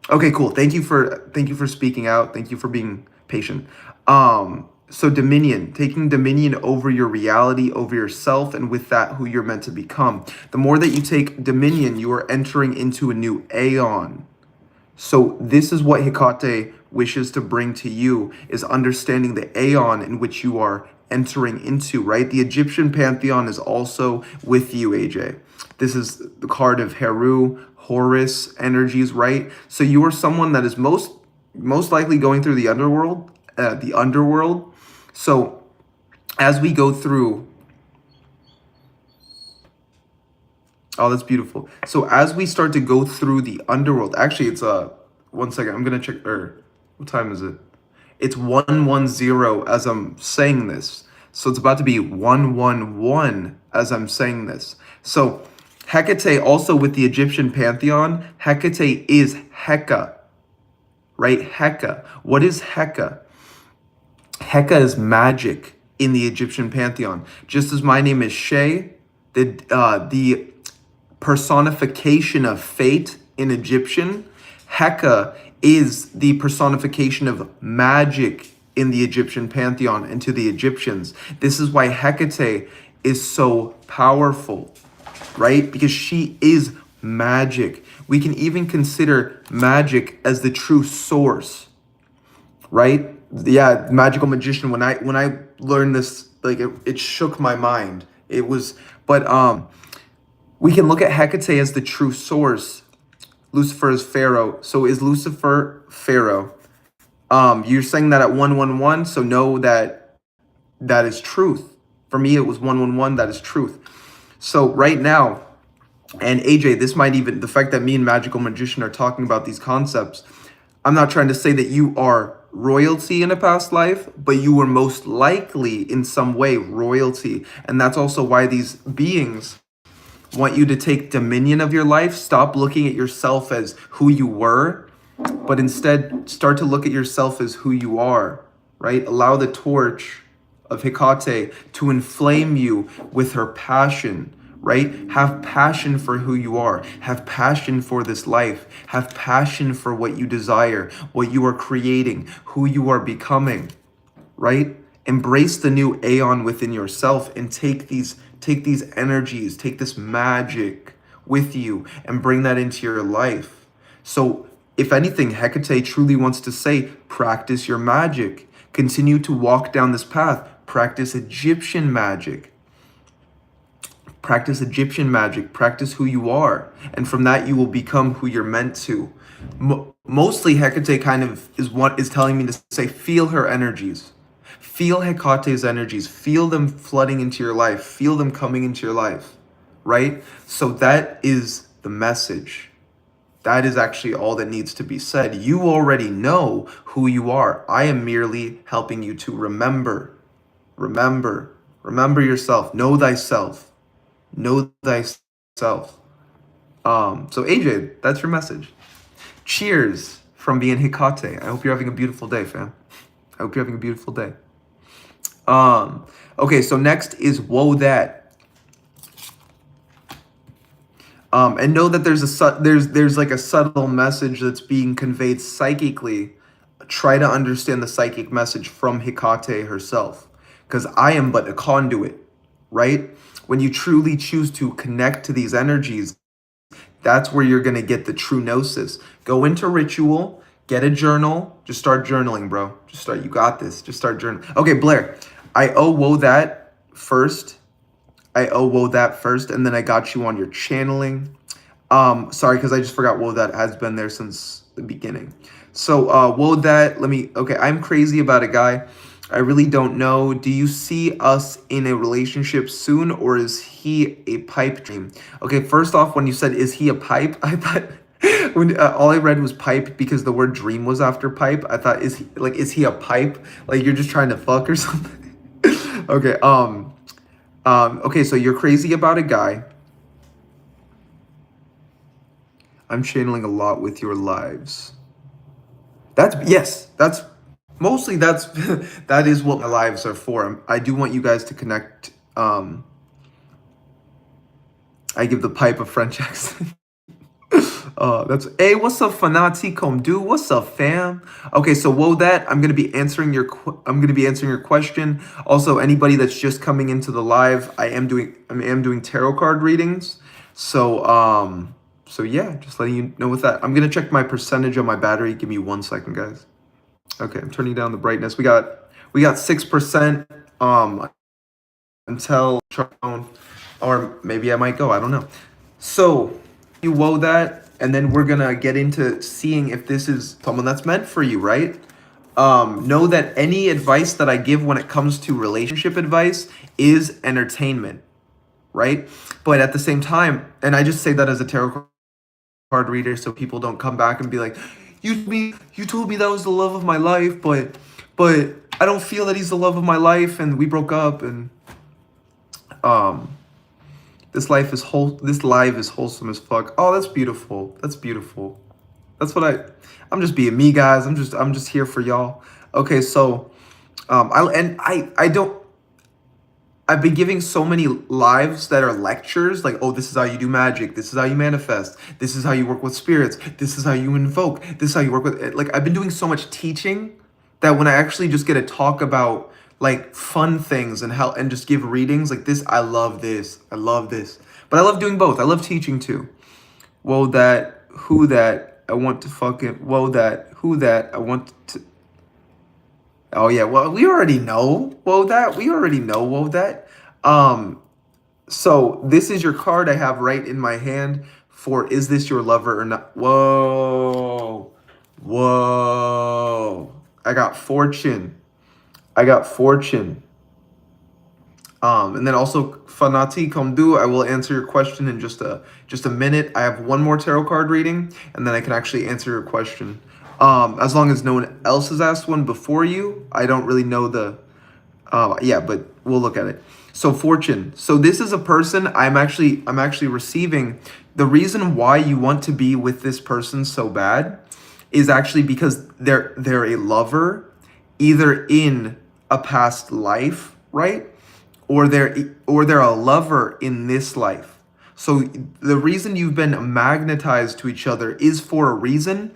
Okay, cool. Thank you for speaking out. Thank you for being patient. So dominion, taking dominion over your reality, over yourself, and with that, who you're meant to become. The more that you take dominion, you are entering into a new aeon. So this is what Hecate wishes to bring to you, is understanding the aeon in which you are entering into, right? The Egyptian pantheon is also with you, AJ. This is the card of Heru, Horus energies, right? So you are someone that is most likely going through the underworld, So as we go through, oh, that's beautiful. So as we start to go through the underworld, actually, it's 1 second. I'm gonna check. What time is it? It's 110 as I'm saying this. So it's about to be 111 as I'm saying this. So Hecate, also with the Egyptian pantheon, Hecate is Heka, right? Heka. What is Heka? Heka is magic in the Egyptian pantheon. Just as my name is Shay, the personification of fate in Egyptian, Heka is the personification of magic in the Egyptian pantheon and to the Egyptians. This is why Hecate is so powerful, right? Because she is magic. We can even consider magic as the true source, right? Yeah, magical magician. When I learned this, like it shook my mind. But we can look at Hecate as the true source. Lucifer is Pharaoh. So is Lucifer Pharaoh? You're saying that at 111, so know that is truth. For me, it was 111, that is truth. So right now, and AJ, the fact that me and Magical Magician are talking about these concepts, I'm not trying to say that you are royalty in a past life, but you were most likely in some way royalty. And that's also why these beings want you to take dominion of your life. Stop looking at yourself as who you were, but instead start to look at yourself as who you are, right? Allow the torch of Hecate to inflame you with her passion, right? Have passion for who you are. Have passion for this life. Have passion for what you desire, what you are creating, who you are becoming, right? Embrace the new aeon within yourself and take these energies, take this magic with you and bring that into your life. So if anything, Hecate truly wants to say, practice your magic. Continue to walk down this path. Practice Egyptian magic. Practice Egyptian magic. Practice who you are. And from that, you will become who you're meant to. Mostly, Hecate kind of is what is telling me to say, feel her energies. Feel Hecate's energies. Feel them flooding into your life. Feel them coming into your life, right? So that is the message. That is actually all that needs to be said. You already know who you are. I am merely helping you to remember. Remember yourself. Know thyself. Know thyself. So AJ, that's your message. Cheers from being Hecate. I hope you're having a beautiful day, fam. I hope you're having a beautiful day. Okay, so next is woe that. And know that there's like a subtle message that's being conveyed psychically. Try to understand the psychic message from Hecate herself, because I am but a conduit, right? When you truly choose to connect to these energies, that's where you're gonna get the true gnosis. Go into ritual, get a journal, just start journaling, bro. You got this. Just start journaling. Okay, Blair, I owe woe that first. And then I got you on your channeling. Sorry, because I just forgot woe that has been there since the beginning. So woe that, okay, I'm crazy about a guy. I really don't know. Do you see us in a relationship soon, or is he a pipe dream? Okay, first off, when you said, is he a pipe? I thought, when all I read was pipe because the word dream was after pipe. I thought, is he a pipe? Like you're just trying to fuck or something? Okay, okay, so you're crazy about a guy. I'm channeling a lot with your lives. That's mostly that is what my lives are for. I do want you guys to connect. I give the pipe a French accent. That's hey, what's up, Fanatico, dude? What's up, fam? Okay, so woe that I'm gonna be answering your question. Also, anybody that's just coming into the live, I am doing tarot card readings. So yeah, just letting you know with that. I'm gonna check my percentage on my battery. Give me 1 second, guys. Okay, I'm turning down the brightness. We got 6%. Until or maybe I might go. I don't know. So you woe that, and then we're gonna get into seeing if this is someone that's meant for you, right? Know that any advice that I give when it comes to relationship advice is entertainment, right? But at the same time, and I just say that as a tarot card reader, so people don't come back and be like, you told me that was the love of my life, but I don't feel that he's the love of my life, and we broke up, and this life is wholesome as fuck. Oh, that's beautiful. That's what I'm just being me, guys. I'm just here for y'all. Okay, so I've been giving so many lives that are lectures, like, oh, this is how you do magic, this is how you manifest, this is how you work with spirits, this is how you invoke, this is how you work with, like, I've been doing so much teaching that when I actually just get to talk about like fun things and just give readings like this, I love this. But I love doing both. I love teaching too. Whoa that, who that, I want to fucking, whoa that, who that, I want to. Oh yeah, well, we already know whoa that. So this is your card I have right in my hand for is this your lover or not? Whoa. I got fortune. And then also Fanati Komdu, I will answer your question in just a minute. I have one more tarot card reading, and then I can actually answer your question. As long as no one else has asked one before you, I don't really know but we'll look at it. So fortune. So this is a person I'm actually receiving. The reason why you want to be with this person so bad is actually because they're a lover, either in a past life, right? Or they're a lover in this life. So the reason you've been magnetized to each other is for a reason.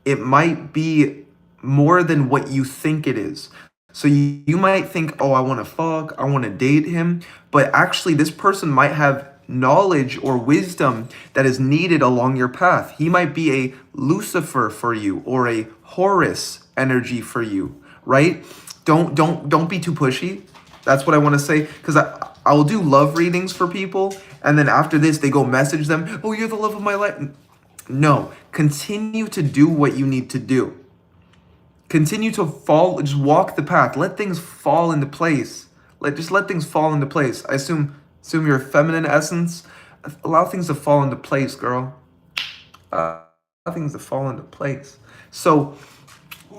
It might be more than what you think it is. So you might think, oh, I want to fuck, I want to date him, but actually this person might have knowledge or wisdom that is needed along your path. He might be a Lucifer for you or a Horus energy for you, right? Don't be too pushy. That's what I want to say, because I will do love readings for people, and then after this they go message them, oh, you're the love of my life. No, continue to do what you need to do. Continue to fall, just walk the path. Let things fall into place. Let things fall into place. I assume you're a feminine essence. Allow things to fall into place, girl. Allow things to fall into place. So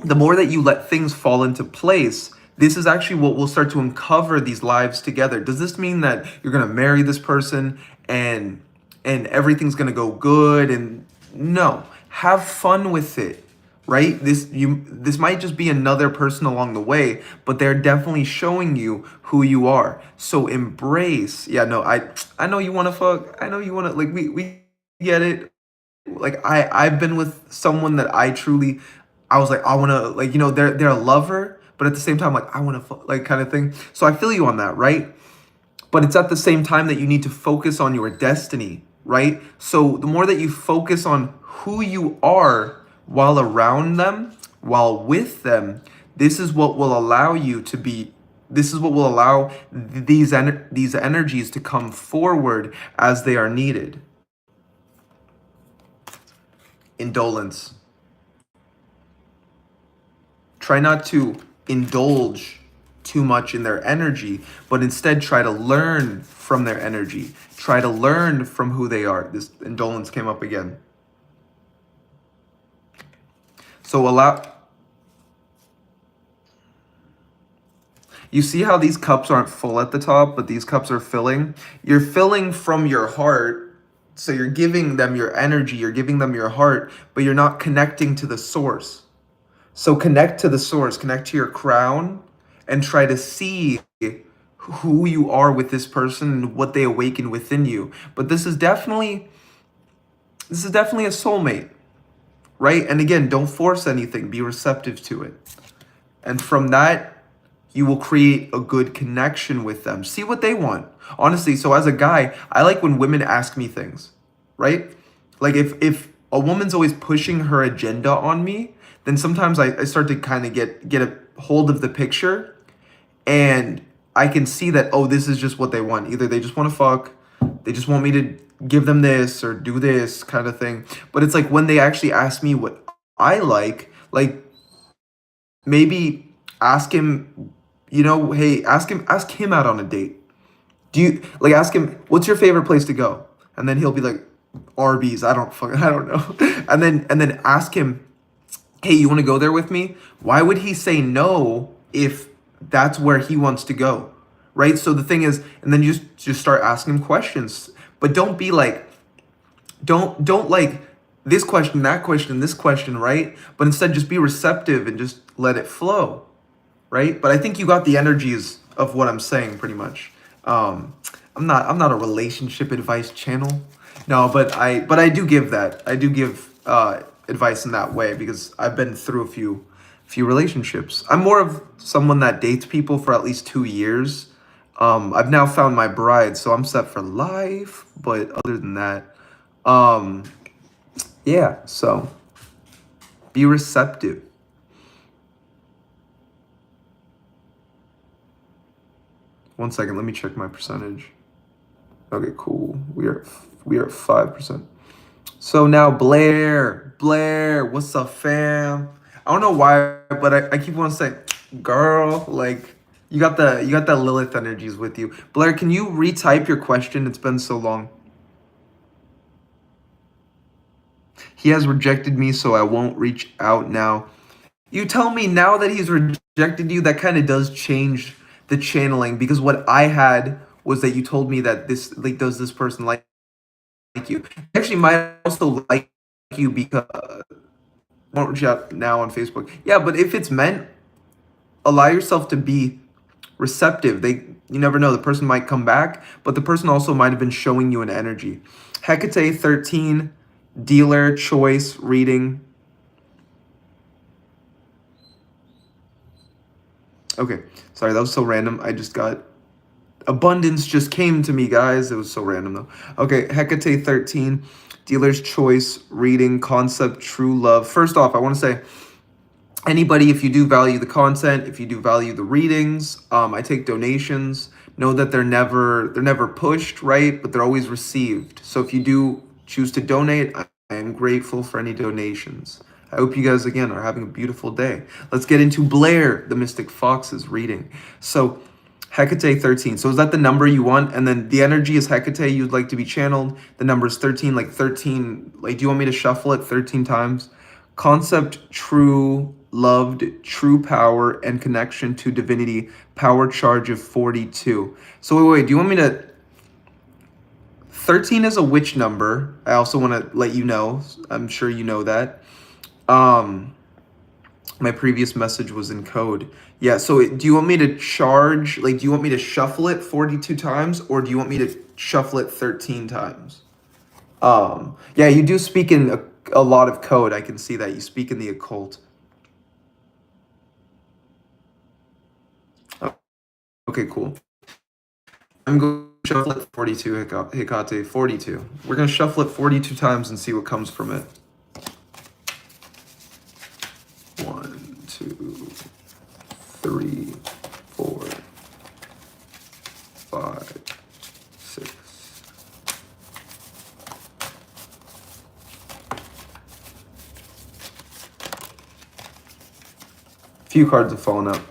the more that you let things fall into place, this is actually what will start to uncover these lives together. Does this mean that you're gonna marry this person and everything's gonna go good? And no, have fun with it, right? This might just be another person along the way, but they're definitely showing you who you are. So embrace. Yeah, no, I know you want to fuck. I know you want to, like, we get it. Like I've been with someone that I was like, I want to, like, they're a lover, but at the same time, like, I want to, like, kind of thing. So I feel you on that, right? But it's at the same time that you need to focus on your destiny, right? So the more that you focus on who you are while around them, while with them, this is what will allow you to be. This is what will allow these energies to come forward as they are needed. Indolence. Try not to indulge too much in their energy, but instead try to learn from their energy. Try to learn from who they are. This indolence came up again. So you see how these cups aren't full at the top, but these cups are filling? You're filling from your heart. So you're giving them your energy, you're giving them your heart, but you're not connecting to the source. So connect to the source, connect to your crown, and try to see who you are with this person and what they awaken within you. But this is definitely a soulmate, right? And again, don't force anything, be receptive to it. And from that, you will create a good connection with them. See what they want. Honestly, so as a guy, I like when women ask me things, right? Like if a woman's always pushing her agenda on me, then sometimes I start to kind of get a hold of the picture, and I can see that, oh, this is just what they want. Either they just want to fuck, they just want me to give them this or do this kind of thing. But it's like when they actually ask me what I like maybe ask him, hey, ask him out on a date. Do you like ask him what's your favorite place to go? And then he'll be like Arby's, I don't know. And then ask him, hey, you want to go there with me? Why would he say no if that's where he wants to go? Right? So the thing is, and then you just start asking him questions. But don't be like, don't like this question, that question, this question, right? But instead just be receptive and just let it flow, right? But I think you got the energies of what I'm saying pretty much. Um, I'm not a relationship advice channel. No, but I do give that. I do give advice in that way because I've been through a few relationships. I'm more of someone that dates people for at least 2 years. I've now found my bride, so I'm set for life. But other than that, um, yeah. So be receptive. One second, let me check my percentage. Okay, cool. We are at 5%. So now Blair, what's up, fam? I don't know why, but I keep wanting to say, girl, like you got that Lilith energies with you. Blair, can you retype your question? It's been so long. He has rejected me, so I won't reach out now. You tell me now that he's rejected you, that kind of does change the channeling, because what I had was that you told me that this, like, does this person like you? They actually might also like you because won't reach out now on Facebook. Yeah, but if it's meant, allow yourself to be receptive. You never know, the person might come back, but the person also might have been showing you an energy. Hecate 13, dealer, choice, reading. Okay, sorry, that was so random. I just got abundance just came to me, guys. It was so random though. Okay, Hecate 13, dealer's choice, reading, concept, true love. First off, I want to say anybody, if you do value the content, if you do value the readings, I take donations. Know that they're never pushed, right? But they're always received. So if you do choose to donate, I am grateful for any donations. I hope you guys again are having a beautiful day. Let's get into Blair, the Mystic Fox's reading. So Hecate 13. So is that the number you want? And then the energy is Hecate, you'd like to be channeled. The number is 13, like 13. Like, do you want me to shuffle it 13 times? Concept, true, loved, true power, and connection to divinity, power charge of 42. So wait, do you want me to 13 is a witch number. I also want to let you know. I'm sure you know that. Um my previous message was in code. Yeah, so do you want me to charge, like, do you want me to shuffle it 42 times or do you want me to shuffle it 13 times? Yeah, you do speak in a lot of code. I can see that you speak in the occult. Okay, cool. I'm going to shuffle it 42, Hecate, 42. We're going to shuffle it 42 times and see what comes from it. 1, 2, 3, 4, 5, 6. Few cards have fallen out.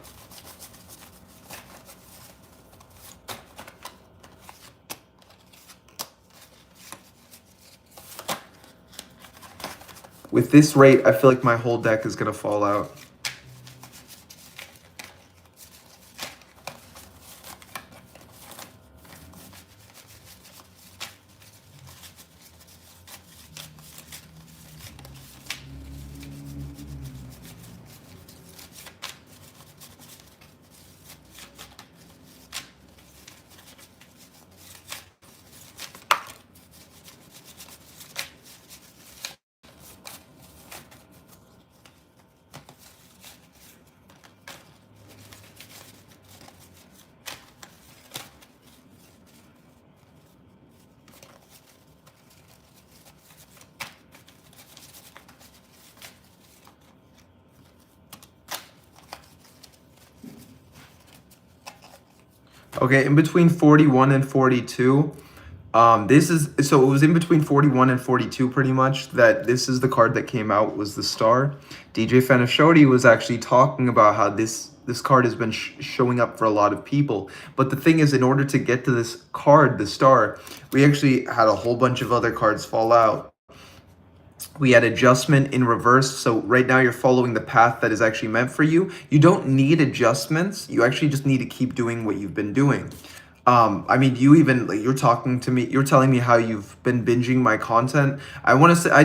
With this rate, I feel like my whole deck is going to fall out. Okay, in between 41 and 42. This is so it was in between 41 and 42 pretty much that this is the card that came out was the star. DJ Fanashodi was actually talking about how this card has been showing up for a lot of people. But the thing is, in order to get to this card, the star, we actually had a whole bunch of other cards fall out. We had adjustment in reverse. So right now you're following the path that is actually meant for you. You don't need adjustments. You actually just need to keep doing what you've been doing. I mean, you even like, you're talking to me, you're telling me how you've been binging my content. I want to say, I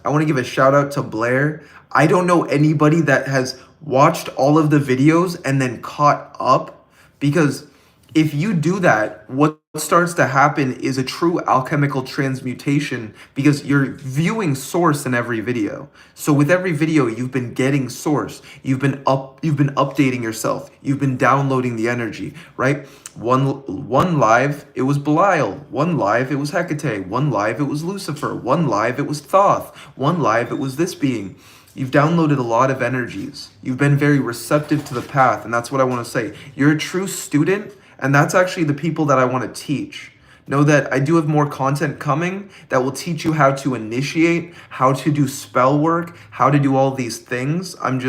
want to give a shout out to Blair. I don't know anybody that has watched all of the videos and then caught up, because if you do that, what starts to happen is a true alchemical transmutation, because you're viewing source in every video. So with every video, you've been getting source. You've been updating yourself. You've been downloading the energy, right? One live, it was Belial. One live, it was Hecate. One live, it was Lucifer. One live, it was Thoth. One live, it was this being. You've downloaded a lot of energies. You've been very receptive to the path, and that's what I want to say. You're a true student, and that's actually the people that I want to teach. Know that I do have more content coming that will teach you how to initiate, how to do spell work, how to do all these things. I'm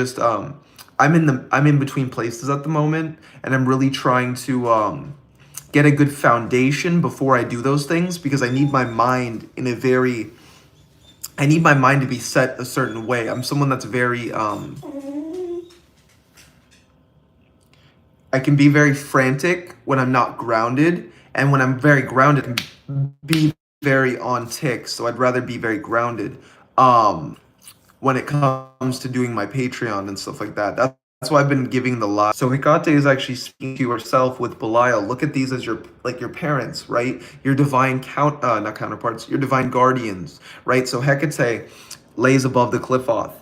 in between places at the moment, and I'm really trying to get a good foundation before I do those things, because I need my mind to be set a certain way. I'm someone that's very I can be very frantic when I'm not grounded, and when I'm very grounded, I can be very on tick. So I'd rather be very grounded when it comes to doing my Patreon and stuff like that. That's why I've been giving the live. So Hecate is actually speaking to herself with Belial. Look at these as your parents, right? Your divine not counterparts, your divine guardians, right? So Hecate lays above the qliphoth.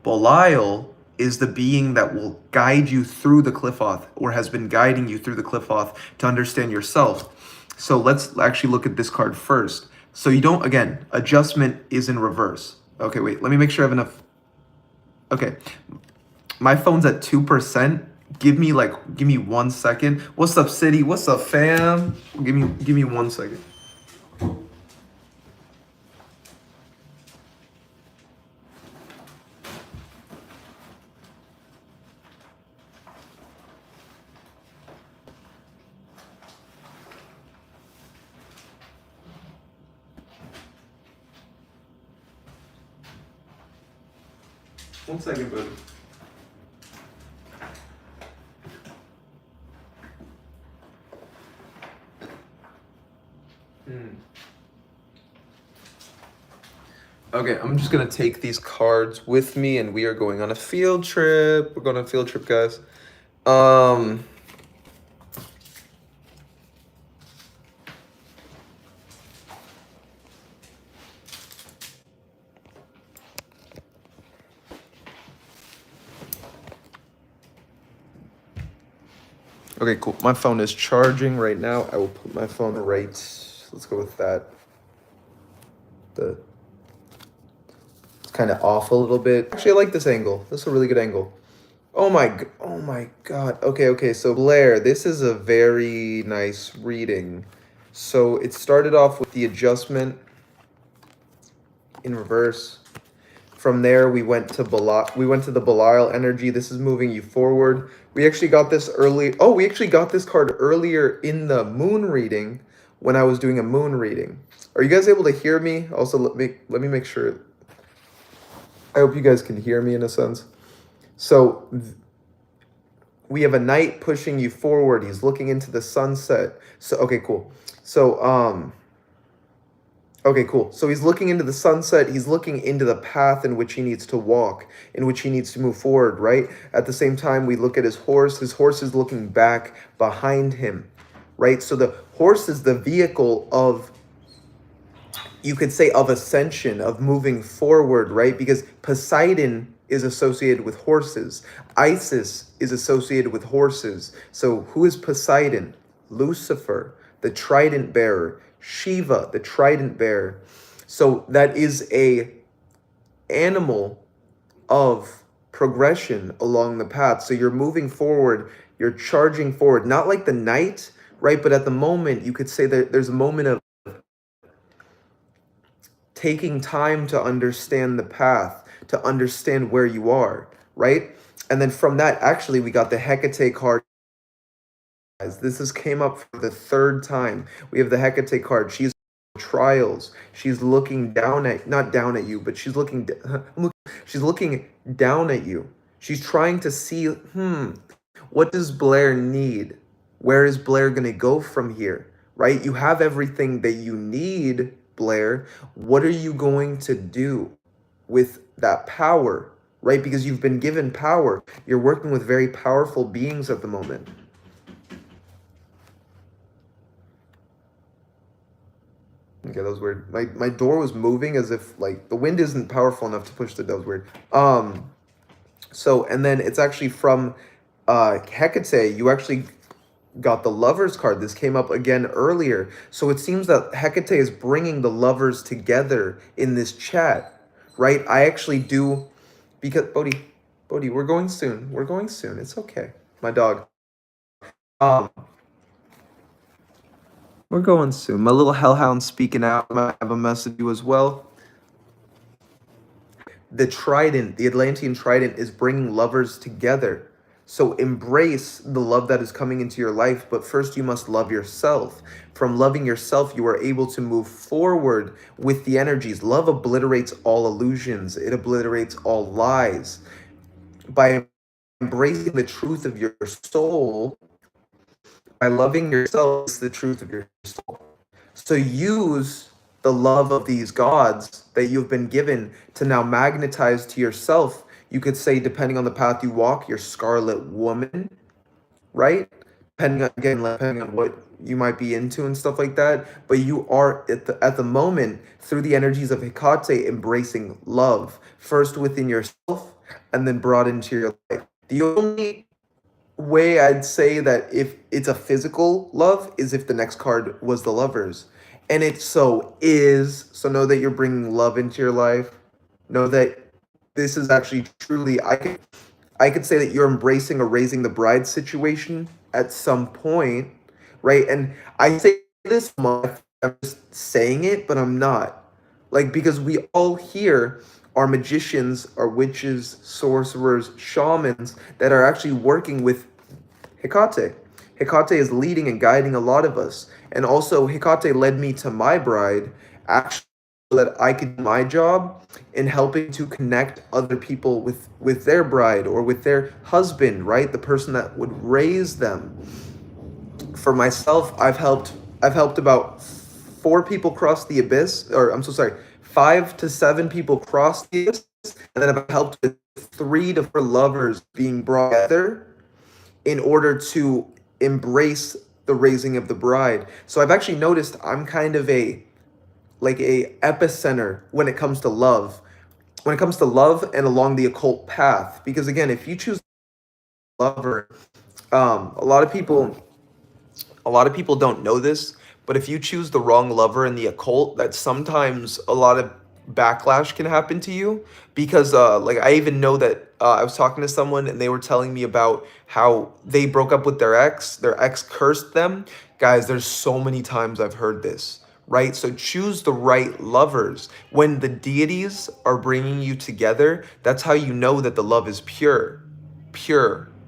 Belial is the being that will guide you through the qliphoth, or has been guiding you through the qliphoth to understand yourself. So let's actually look at this card first. So you don't, again, adjustment is in reverse. Okay, wait, let me make sure I have enough. Okay, my phone's at 2%. Give me 1 second. What's up, city? What's up, fam? Give me 1 second. One second, buddy. Okay, I'm just gonna take these cards with me, and we are going on a field trip. We're going on a field trip, guys. Okay, cool. My phone is charging right now. I will put my phone right. Let's go with that. It's kind of off a little bit. Actually, I like this angle. This is a really good angle. Oh my god. Okay. So Blair, this is a very nice reading. So it started off with the adjustment in reverse. From there, we went to the Belial energy. This is moving you forward. We actually got this early. Oh, we actually got this card earlier in the moon reading when I was doing a moon reading. Are you guys able to hear me? Also, let me make sure. I hope you guys can hear me in a sense. So we have a knight pushing you forward. He's looking into the sunset. So okay, cool. So okay, cool. So he's looking into the sunset. He's looking into the path in which he needs to walk, in which he needs to move forward, right? At the same time, we look at his horse. His horse is looking back behind him, right? So the horse is the vehicle of, you could say, of ascension, of moving forward, right? Because Poseidon is associated with horses. Isis is associated with horses. So who is Poseidon? Lucifer, the trident bearer. Shiva, the trident bearer. So that is a animal of progression along the path. So you're moving forward, you're charging forward, not like the knight, right? But at the moment, you could say that there's a moment of taking time to understand the path, to understand where you are, right? And then from that, actually, we got the Hecate card. This has came up for the third time. We have the Hecate card. She's trials. She's looking down at, not down at you, but she's looking down at you. She's trying to see, what does Blair need? Where is Blair going to go from here? Right? You have everything that you need, Blair. What are you going to do with that power? Right? Because you've been given power. You're working with very powerful beings at the moment. Okay, that was weird. My door was moving as if, like, the wind isn't powerful enough to push the door. That was weird. So, and then it's actually from Hecate. You actually got the Lovers card. This came up again earlier. So it seems that Hecate is bringing the lovers together in this chat, right? I actually do, because Bodhi, we're going soon. We're going soon. It's okay. My dog. We're going soon. My little hellhound speaking out. I have a message to you as well. The trident, the Atlantean trident, is bringing lovers together. So embrace the love that is coming into your life, but first you must love yourself. From loving yourself, you are able to move forward with the energies. Love obliterates all illusions. It obliterates all lies. By embracing the truth of your soul, by loving yourself, is the truth of your soul. So use the love of these gods that you've been given to now magnetize to yourself. You could say, depending on the path you walk, your scarlet woman, right? Depending on what you might be into and stuff like that. But you are at the moment, through the energies of Hecate, embracing love first within yourself, and then brought into your life. The only way I'd say that if it's a physical love is if the next card was the lovers. And it so is. So know that you're bringing love into your life. Know that this is actually truly, I could say that you're embracing a raising the bride situation at some point, right? And I say this, I'm just saying it, but I'm not. Like, because we all here are magicians, are witches, sorcerers, shamans that are actually working with Hecate. Hecate is leading and guiding a lot of us. And also, Hecate led me to my bride, actually, so that I could do my job in helping to connect other people with their bride or with their husband, right? The person that would raise them. For myself, I've helped about 4 people cross the abyss, or I'm so sorry, 5 to 7 people cross the abyss, and then I've helped with 3 to 4 lovers being brought together in order to embrace the raising of the bride. So I've actually noticed I'm kind of a epicenter when it comes to love. When it comes to love and along the occult path. Because again, if you choose a lover, a lot of people don't know this, but if you choose the wrong lover in the occult, that sometimes a lot of backlash can happen to you. Because like I even know that I was talking to someone and they were telling me about how they broke up with their ex cursed them. Guys, there's so many times I've heard this, right? So choose the right lovers. When the deities are bringing you together, that's how you know that the love is pure,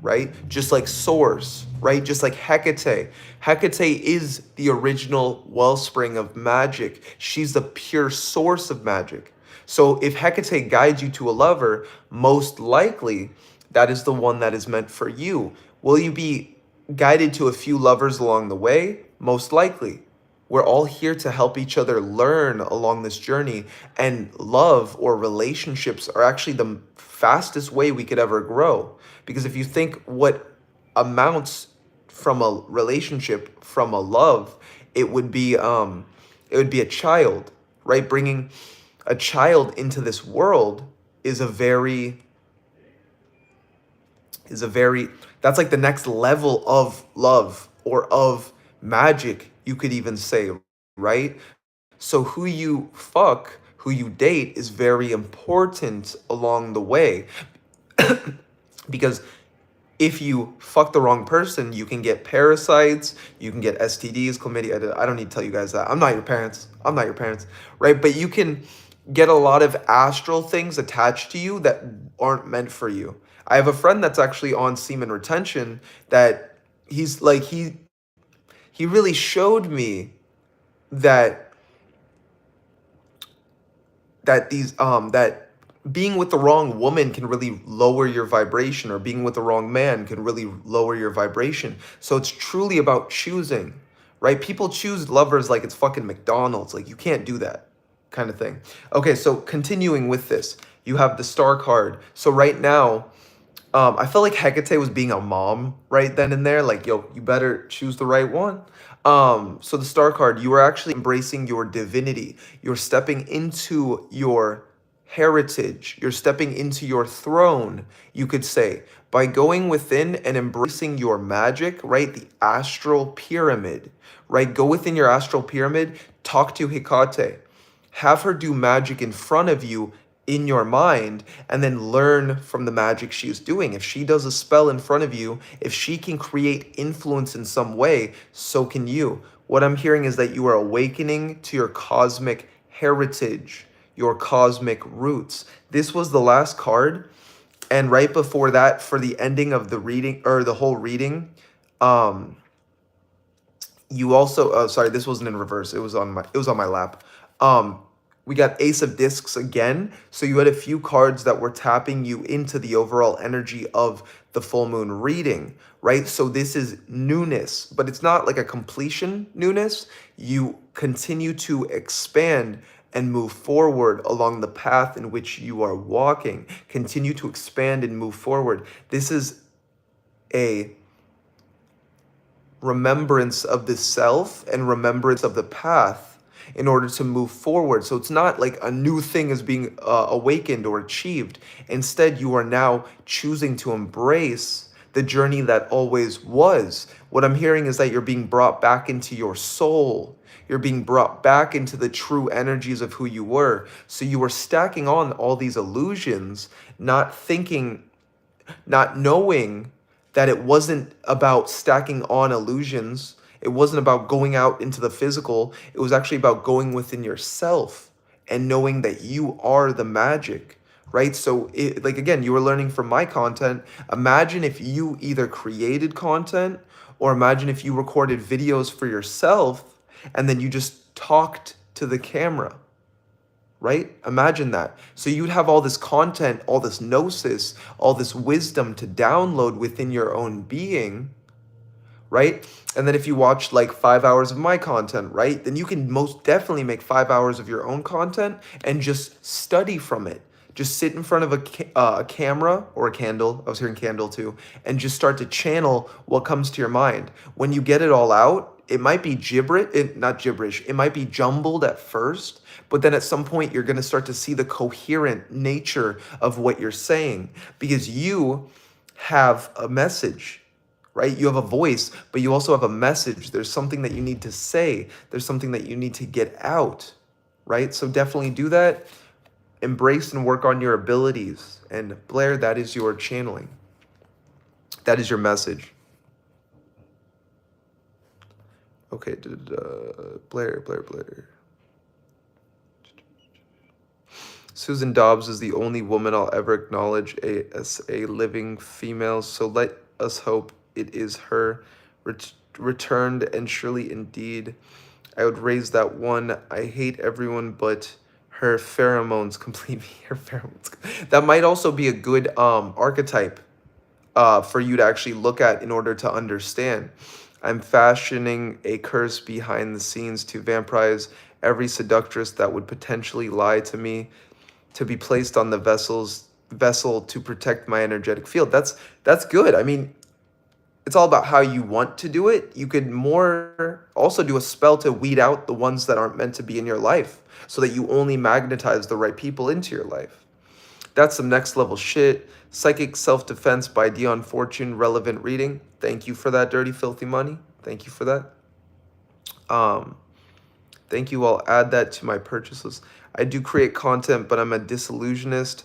right? Just like source, right? Just like Hecate. Hecate is the original wellspring of magic. She's the pure source of magic. So if Hecate guides you to a lover, most likely that is the one that is meant for you. Will you be guided to a few lovers along the way? Most likely. We're all here to help each other learn along this journey, and love or relationships are actually the fastest way we could ever grow. Because if you think what amounts from a relationship, from a love, it would be a child, right? Bringing a child into this world is a very that's like the next level of love or of magic, you could even say, right? So who you fuck, who you date is very important along the way. Because if you fuck the wrong person, you can get parasites, you can get STDs, chlamydia. I don't need to tell you guys that. I'm not your parents. I'm not your parents, right? But you can get a lot of astral things attached to you that aren't meant for you. I have a friend that's actually on semen retention that he's like he really showed me that that being with the wrong woman can really lower your vibration, or being with the wrong man can really lower your vibration. So it's truly about choosing, right? People choose lovers like it's fucking McDonald's. Like, you can't do that kind of thing. Okay, so continuing with this, you have the star card. So right now, I felt like Hecate was being a mom right then and there. Like, yo, you better choose the right one. So the star card, you are actually embracing your divinity. You're stepping into your heritage. You're stepping into your throne, you could say, by going within and embracing your magic, right? The astral pyramid, right? Go within your astral pyramid, talk to Hecate, have her do magic in front of you in your mind, and then learn from the magic she's doing. If she does a spell in front of you, if she can create influence in some way, so can you. What I'm hearing is that you are awakening to your cosmic heritage, your cosmic roots. This was the last card, and right before that, for the ending of the reading, or the whole reading, you also sorry, this wasn't in reverse, it was on my lap. um we got Ace of Discs again, so you had a few cards that were tapping you into the overall energy of the full moon reading, right? So this is newness, but it's not like a completion newness. You continue to expand and move forward along the path in which you are walking. Continue to expand and move forward. This is a remembrance of the self and remembrance of the path. in order to move forward. So it's not like a new thing is being awakened or achieved. Instead, you are now choosing to embrace the journey that always was. What I'm hearing is that you're being brought back into your soul. You're being brought back into the true energies of who you were. So you were stacking on all these illusions, not thinking, not knowing that it wasn't about stacking on illusions. It wasn't about going out into the physical. It was actually about going within yourself and knowing that you are the magic, right? So, like again, you were learning from my content. Imagine if you either created content or imagine if you recorded videos for yourself and then you just talked to the camera, right? Imagine that. So you'd have all this content, all this gnosis, all this wisdom to download within your own being, right? And then if you watch like 5 hours of my content, right, then you can most definitely make 5 hours of your own content and just study from it. Just sit in front of a camera or a candle. I was hearing candle too, and just start to channel what comes to your mind. When you get it all out, it might be not gibberish. It might be jumbled at first, but then at some point you're going to start to see the coherent nature of what you're saying because you have a message, right? You have a voice, but you also have a message. There's something that you need to say. There's something that you need to get out, right? So definitely do that. Embrace and work on your abilities. And Blair, that is your channeling. That is your message. Okay, Blair. Susan Dobbs is the only woman I'll ever acknowledge as a living female, so let us hope it is her returned, and surely indeed I would raise that one. I hate everyone but her pheromones complete me. Her pheromones. That might also be a good archetype for you to actually look at in order to understand. I'm fashioning a curse behind the scenes to vampirize every seductress that would potentially lie to me, to be placed on the vessel to protect my energetic field. That's good. I mean, it's all about how you want to do it. You could more also do a spell to weed out the ones that aren't meant to be in your life so that you only magnetize the right people into your life. That's some next level shit. Psychic Self-Defense by Dion Fortune, relevant reading. Thank you for that, Dirty Filthy Money. Thank you for that. Thank you. I'll add that to my purchase list. I do create content, but I'm a disillusionist.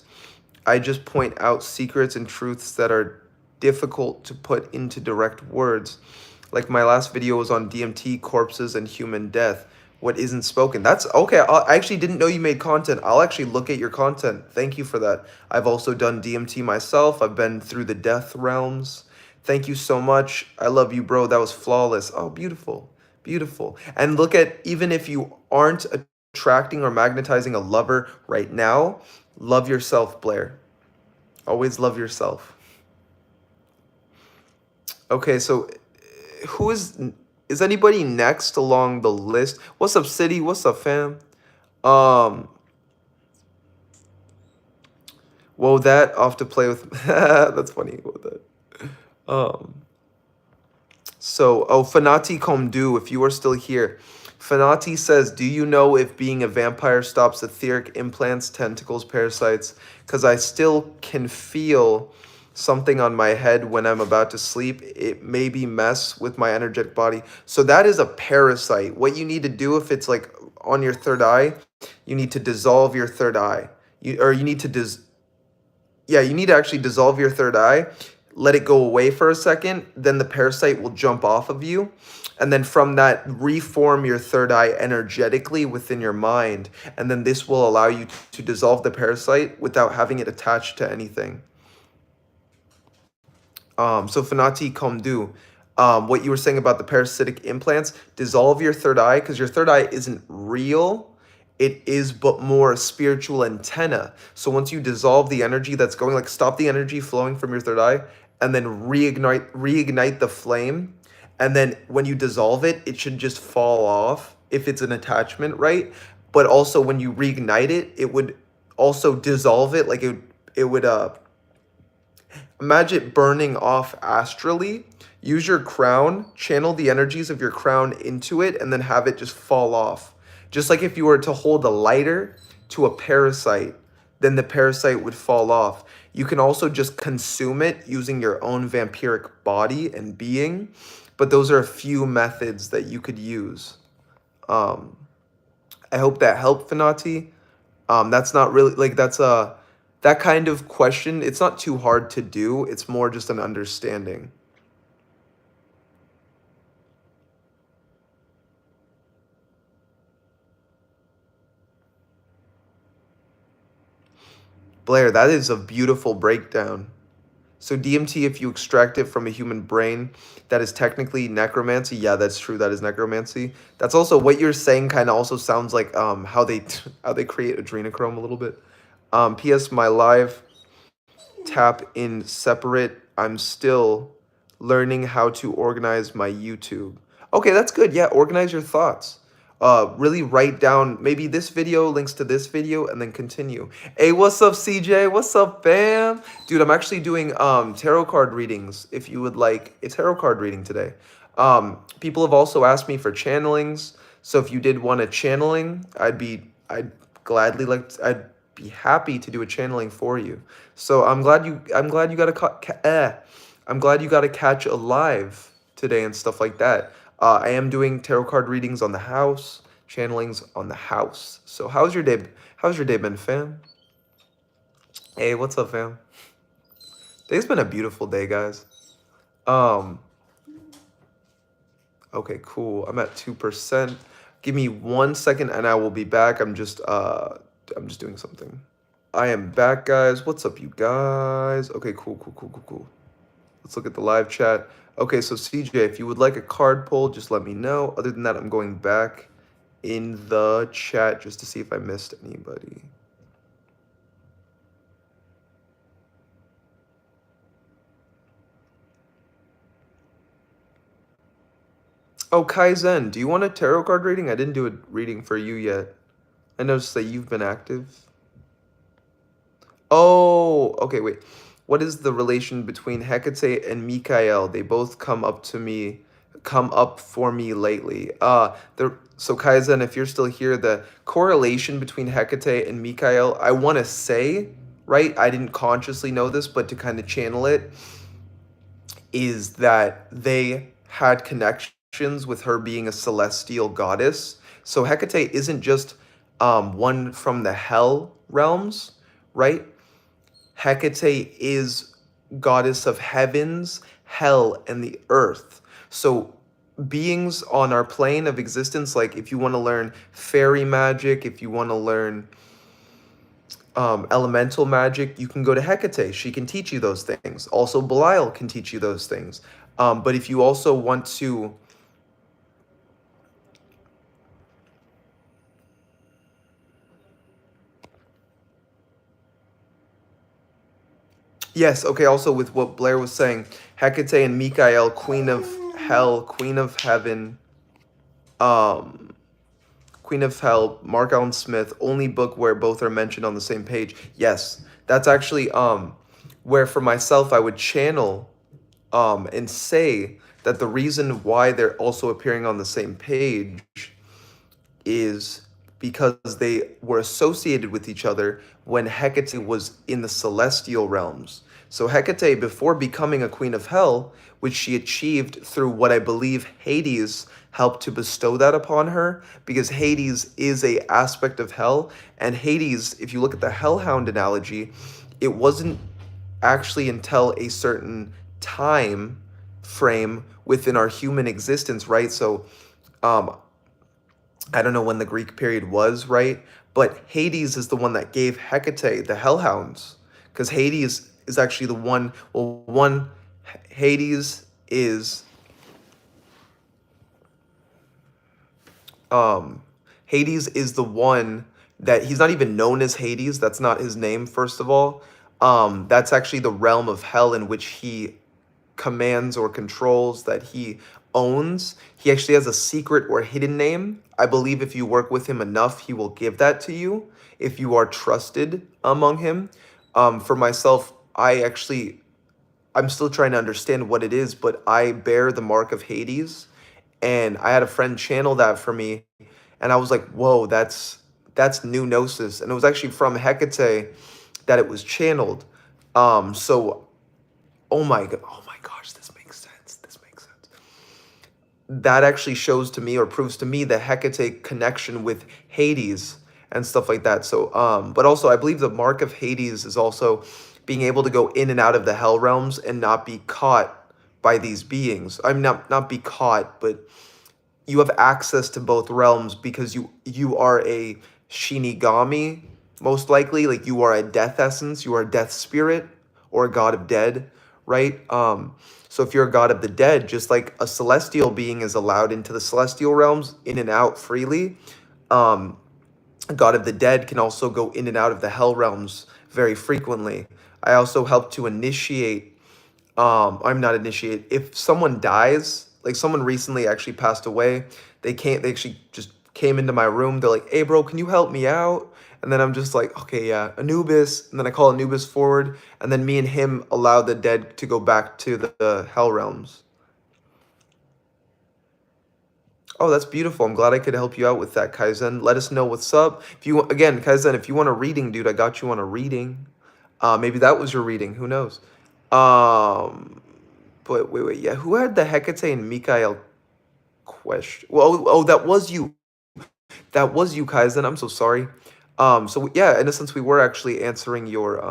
I just point out secrets and truths that are difficult to put into direct words. Like my last video was on DMT, corpses, and human death. What isn't spoken. That's okay. I actually didn't know you made content. I'll actually look at your content. Thank you for that. I've also done DMT myself. I've been through the death realms. Thank you so much. I love you, bro. That was flawless. Oh, beautiful. Beautiful. And look at, even if you aren't attracting or magnetizing a lover right now, love yourself, Blair. Always love yourself. Okay, so who is anybody next along the list? What's up, City? What's up, fam? Whoa, that off to play with. That's funny. Whoa, that. Fanati Komdu, if you are still here. Fanati says, do you know if being a vampire stops etheric implants, tentacles, parasites? Because I still can feel something on my head when I'm about to sleep. It maybe mess with my energetic body. So that is a parasite. What you need to do if it's like on your third eye, you need to dissolve your third eye. You need to actually dissolve your third eye, let it go away for a second, then the parasite will jump off of you. And then from that, reform your third eye energetically within your mind. And then this will allow you to dissolve the parasite without having it attached to anything. So Fanati Komdu, what you were saying about the parasitic implants, dissolve your third eye, because your third eye isn't real. It is but more a spiritual antenna. So once you dissolve the energy that's going, like stop the energy flowing from your third eye, and then reignite the flame. And then when you dissolve it, it should just fall off if it's an attachment, right? But also when you reignite it, it would also dissolve it. Like it would imagine it burning off astrally. Use your crown, channel the energies of your crown into it, and then have it just fall off. Just like if you were to hold a lighter to a parasite, then the parasite would fall off. You can also just consume it using your own vampiric body and being, but those are a few methods that you could use. Um, I hope that helped, Finati. That's not really like that's a that kind of question. It's not too hard to do. It's more just an understanding. Blair, that is a beautiful breakdown. So DMT, if you extract it from a human brain, that is technically necromancy. Yeah, that's true. That is necromancy. That's also what you're saying. Kind of also sounds like how they how they create adrenochrome a little bit. P.S. My live tap in separate. I'm still learning how to organize my YouTube. Okay, that's good. Yeah, organize your thoughts. Really write down maybe this video links to this video and then continue. Hey, what's up, CJ? What's up, fam? Dude, I'm actually doing tarot card readings. If you would like a tarot card reading today. People have also asked me for channelings. So if you did want a channeling, I'd gladly I'd be happy to do a channeling for you. So I'm glad you got I'm glad you got to catch a live today and stuff like that. I am doing tarot card readings on the house, channelings on the house. So how's your day? How's your day been, fam? Hey, what's up, fam? Today's been a beautiful day, guys. Um, okay, cool. I'm at 2%. Give me 1 second and I will be back. I'm just doing something. I am back, guys. What's up, you guys? Okay, cool. Let's look at the live chat. Okay, so CJ, if you would like a card pull, just let me know. Other than that, I'm going back in the chat just to see if I missed anybody. Oh, Kaizen, do you want a tarot card reading? I didn't do a reading for you yet. I noticed that you've been active. Oh, okay, wait. What is the relation between Hecate and Mikael? They both come up for me lately. So Kaizen, if you're still here, the correlation between Hecate and Mikael, I want to say, right? I didn't consciously know this, but to kind of channel it, is that they had connections with her being a celestial goddess. So Hecate isn't just one from the hell realms, right? Hecate is goddess of heavens, hell, and the earth. So beings on our plane of existence, like if you want to learn fairy magic, if you want to learn elemental magic, you can go to Hecate. She can teach you those things. Also, Belial can teach you those things. But if you also want to yes, okay, also with what Blair was saying, Hecate and Mikael, Queen of Hell, Queen of Heaven, um, Queen of Hell, Mark Allen Smith, only book where both are mentioned on the same page. Yes, that's actually where for myself I would channel and say that the reason why they're also appearing on the same page is because they were associated with each other when Hecate was in the celestial realms. So Hecate, before becoming a queen of hell, which she achieved through what I believe Hades helped to bestow that upon her, because Hades is a aspect of hell, and Hades, if you look at the hellhound analogy, it wasn't actually until a certain time frame within our human existence, right? So um, I don't know when the Greek period was, right? But Hades is the one that gave Hecate the hellhounds. Because Hades is actually the one, well, one, Hades is, um, Hades is the one that, he's not even known as Hades. That's not his name, first of all. That's actually the realm of hell in which he commands or controls, that he owns. He actually has a secret or hidden name. I believe if you work with him enough, he will give that to you if you are trusted among him. For myself, I'm still trying to understand what it is, but I bear the mark of Hades, and I had a friend channel that for me, And I was like, whoa, that's new gnosis. And it was actually from Hecate that it was channeled. So oh my gosh, this makes sense. This makes sense. That actually shows to me or proves to me the Hecate connection with Hades and stuff like that. So, but also I believe the mark of Hades is also being able to go in and out of the hell realms and not be caught by these beings. I'm not be caught, but you have access to both realms because you are a Shinigami, most likely. Like you are a death essence, you are a death spirit or a god of dead, right? So if you're a god of the dead, just like a celestial being is allowed into the celestial realms in and out freely, um, a god of the dead can also go in and out of the hell realms very frequently. I also help to initiate I'm not initiate. If someone dies, like someone recently actually passed away, they actually just came into my room. They're like, hey bro, can you help me out? And then I'm just like, okay, yeah, Anubis. And then I call Anubis forward. And then me and him allow the dead to go back to the hell realms. Oh, that's beautiful. I'm glad I could help you out with that, Kaizen. Let us know what's up. If you again, Kaizen, if you want a reading, dude, I got you on a reading. Maybe that was your reading. Who knows? Um, but wait, yeah. Who had the Hecate and Mikael question? Well, that was you. That was you, Kaizen. I'm so sorry. So yeah, in a sense, we were actually answering your.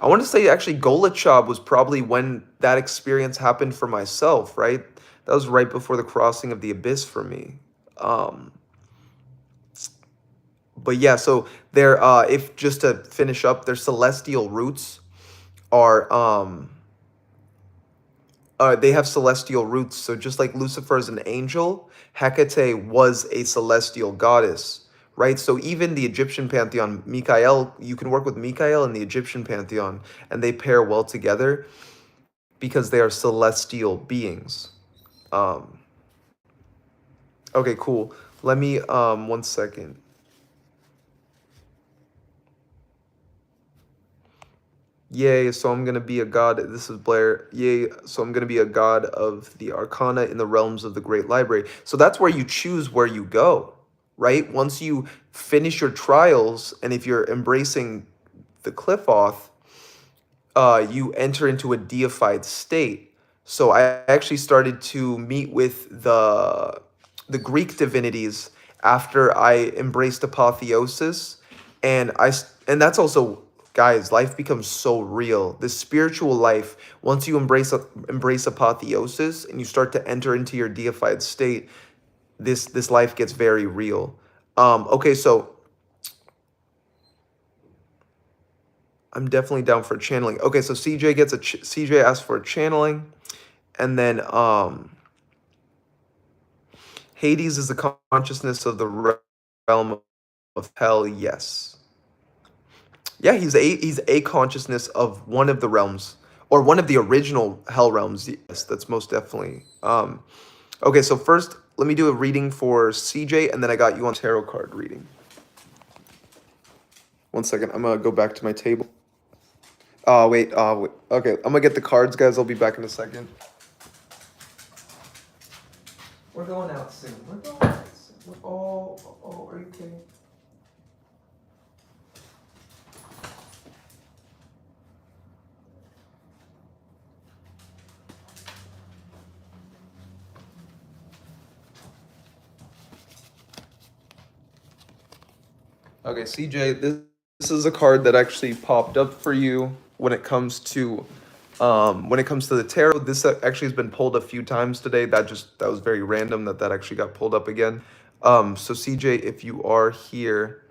I want to say actually, Goetia was probably when that experience happened for myself, right? That was right before the crossing of the abyss for me. Um, but yeah, so their if just to finish up, their celestial roots are they have celestial roots. So just like Lucifer is an angel, Hecate was a celestial goddess, right? So even the Egyptian pantheon, Mikael, you can work with Mikael in the Egyptian pantheon, and they pair well together because they are celestial beings. Um, okay, cool. Let me 1 second. Yay, so I'm gonna be a god. This is Blair. Yay, so I'm gonna be a god of the arcana in the realms of the Great Library. So that's where you choose where you go, right? Once you finish your trials, and if you're embracing the qliphoth, you enter into a deified state. So I actually started to meet with the Greek divinities after I embraced apotheosis, and and that's also, guys, life becomes so real. The spiritual life, once you embrace apotheosis and you start to enter into your deified state, this life gets very real. Okay, so I'm definitely down for channeling. Okay, so CJ gets CJ asked for a channeling, and then Hades is the consciousness of the realm of hell. Yes, yeah, he's a consciousness of one of the realms or one of the original hell realms. Yes, that's most definitely. Okay, so first let me do a reading for CJ, and then I got you on tarot card reading. 1 second, I'm gonna go back to my table. Wait. Okay, I'm gonna get the cards, guys. I'll be back in a second. We're going out soon. We're going out soon. Are you kidding? Okay, CJ, this is a card that actually popped up for you when it comes to the tarot. This actually has been pulled a few times today. That was very random that actually got pulled up again. So CJ, if you are here,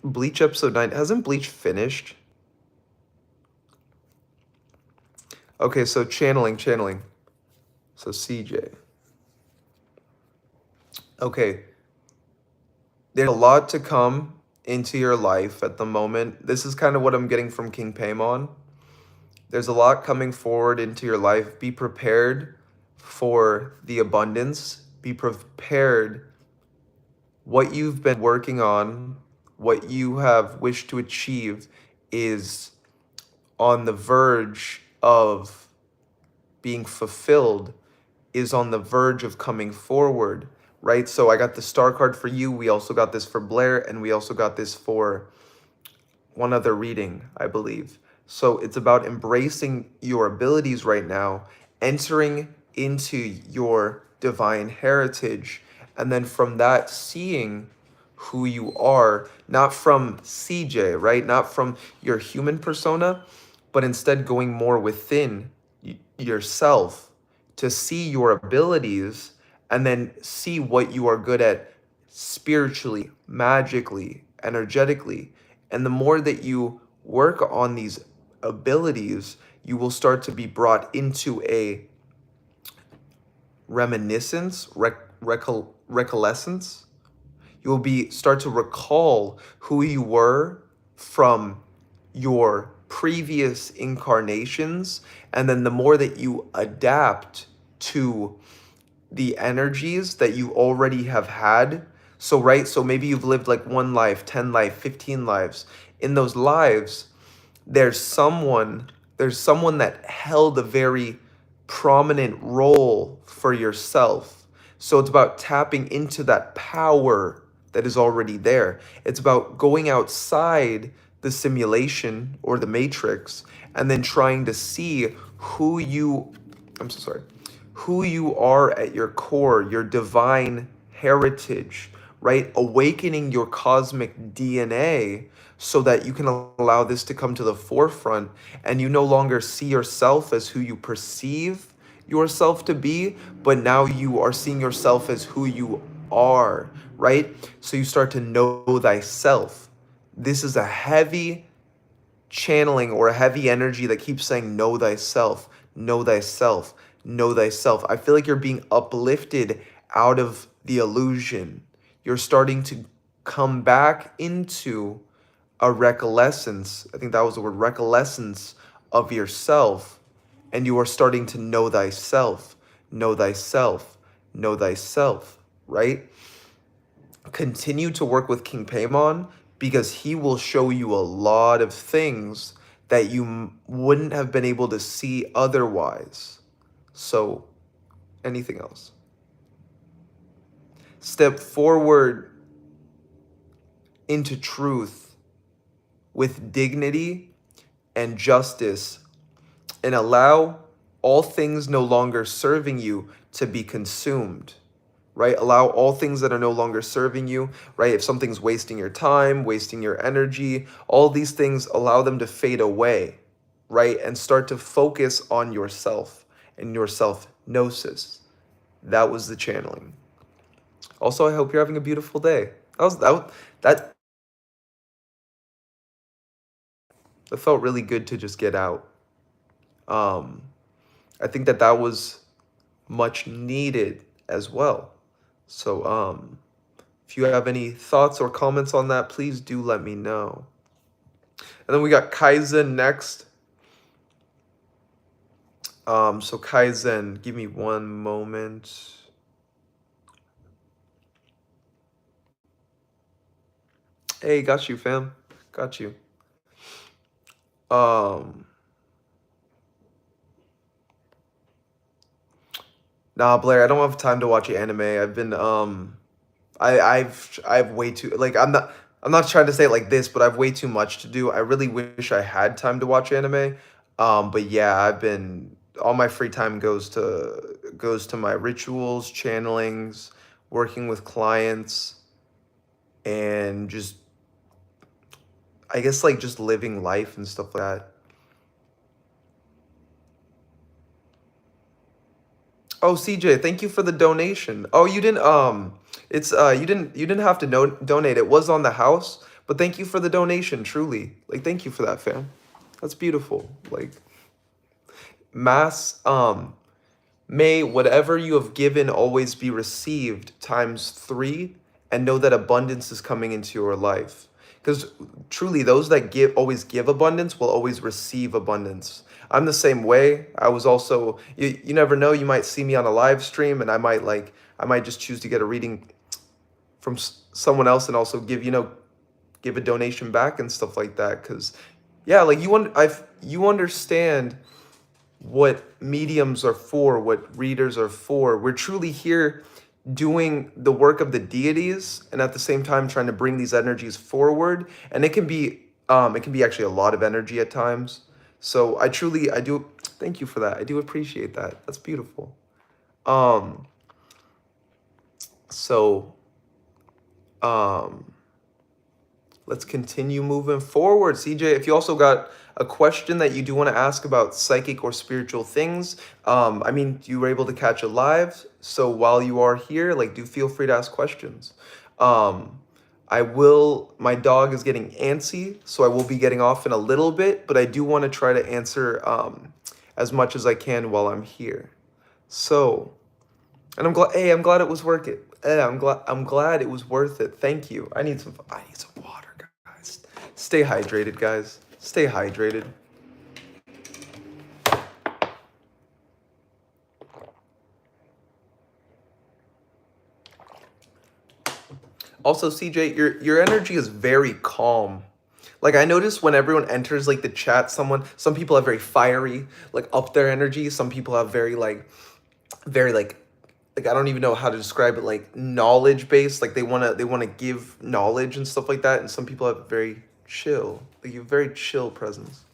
Bleach episode 9, hasn't Bleach finished? Okay, so channeling. So CJ. Okay, there's a lot to come into your life at the moment. This is kind of what I'm getting from King Paimon. There's a lot coming forward into your life. Be prepared for the abundance. Be prepared. What you've been working on, what you have wished to achieve is on the verge of being fulfilled. is on the verge of coming forward, right? So I got the star card for you. We also got this for Blair, and we also got this for one other reading, I believe. So it's about embracing your abilities right now, entering into your divine heritage, and then from that, seeing who you are, not from CJ, right? Not from your human persona, but instead going more within yourself to see your abilities and then see what you are good at spiritually, magically, energetically. And the more that you work on these abilities, you will start to be brought into a reminiscence, recolescence. You will be start to recall who you were from your previous incarnations, and then the more that you adapt to the energies that you already have had. So, right, so maybe you've lived like one life, 10 life, 15 lives. In those lives, there's someone that held a very prominent role for yourself. So it's about tapping into that power that is already there. It's about going outside the simulation or the matrix and then trying to see who you I'm so sorry who you are at your core, your divine heritage, right? Awakening your cosmic DNA so that you can allow this to come to the forefront and you no longer see yourself as who you perceive yourself to be, but now you are seeing yourself as who you are, right? So you start to know thyself. This is a heavy channeling or a heavy energy that keeps saying, know thyself, know thyself, know thyself. I feel like you're being uplifted out of the illusion. You're starting to come back into a recolescence. I think that was the word, recolescence of yourself. And you are starting to know thyself, know thyself, know thyself, right? Continue to work with King Paimon because he will show you a lot of things that you wouldn't have been able to see otherwise. So, anything else? Step forward into truth with dignity and justice and allow all things no longer serving you to be consumed. Right? Allow all things that are no longer serving you, right? If something's wasting your time, wasting your energy, all these things, allow them to fade away, right? And start to focus on yourself and your self-gnosis. That was the channeling. Also, I hope you're having a beautiful day. That felt really good to just get out. I think that was much needed as well. So, if you have any thoughts or comments on that, please do let me know. And then we got Kaizen next. So Kaizen, give me one moment. Hey, got you, fam. Got you. Nah, Blair, I don't have time to watch anime. I've been I've way too like I'm not trying to say it like this, but I've way too much to do. I really wish I had time to watch anime. But yeah, I've been all my free time goes to my rituals, channelings, working with clients, and just I guess like just living life and stuff like that. Oh, CJ, thank you for the donation. Oh, you didn't it's you didn't have to donate. It was on the house, but thank you for the donation, truly. Like thank you for that, fam. That's beautiful. Like mass may whatever you have given always be received times 3 and know that abundance is coming into your life. Because truly those that give always give abundance will always receive abundance. I'm the same way. I was also you never know, you might see me on a live stream and I might just choose to get a reading from someone else and also give a donation back and stuff like that cuz yeah, like you understand what mediums are for, what readers are for. We're truly here doing the work of the deities and at the same time trying to bring these energies forward. And it can be actually a lot of energy at times. So I do thank you for that. I do appreciate that. That's beautiful. Um so um let's continue moving forward. CJ, if you also got a question that you do want to ask about psychic or spiritual things, I mean, you were able to catch it live. So while you are here, like, do feel free to ask questions. Um, my dog is getting antsy, so I will be getting off in a little bit, but I do want to try to answer as much as I can while I'm here. So, and I'm glad it was worth it. I'm glad it was worth it. Thank you. I need some water, guys. Stay hydrated, guys. Stay hydrated. Also, CJ, your energy is very calm. Like, I notice when everyone enters like the chat, some people have very fiery, like, up their energy. Some people have very like I don't even know how to describe it, like, knowledge based, like they want to give knowledge and stuff like that, and some people have very chill, like, you have very chill presence.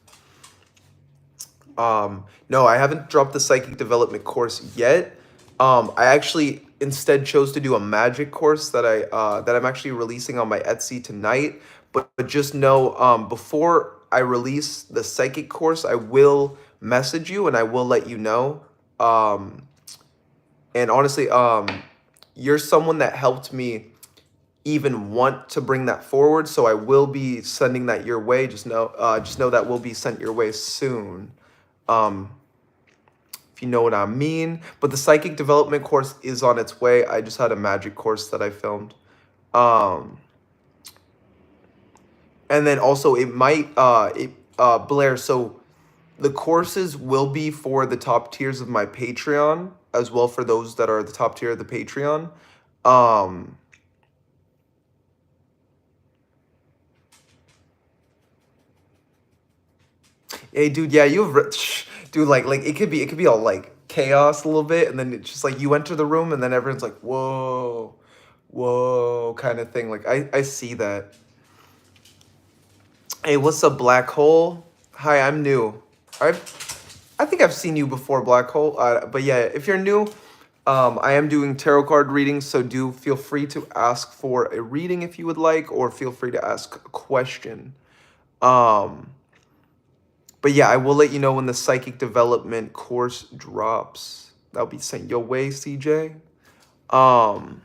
No, I haven't dropped the psychic development course yet. I actually instead chose to do a magic course that I'm actually releasing on my Etsy tonight. But just know, before I release the psychic course, I will message you and I will let you know. And honestly, you're someone that helped me even want to bring that forward, so I will be sending that your way. Just know that will be sent your way soon. Um, if you know what I mean. But the psychic development course is on its way. I just had a magic course that I filmed. Um, and then also Blair, so the courses will be for the top tiers of my Patreon, as well for those that are the top tier of the Patreon. Um, hey, dude, yeah, dude, like it could be all like chaos a little bit, and then it's just like you enter the room, and then everyone's like, whoa, whoa, kind of thing. Like, I see that. Hey, what's up, Black Hole? Hi, I'm new. I think I've seen you before, Black Hole. But yeah, if you're new, I am doing tarot card readings, so do feel free to ask for a reading if you would like, or feel free to ask a question. Um, but yeah, I will let you know when the psychic development course drops. That'll be sent your way, CJ. Um,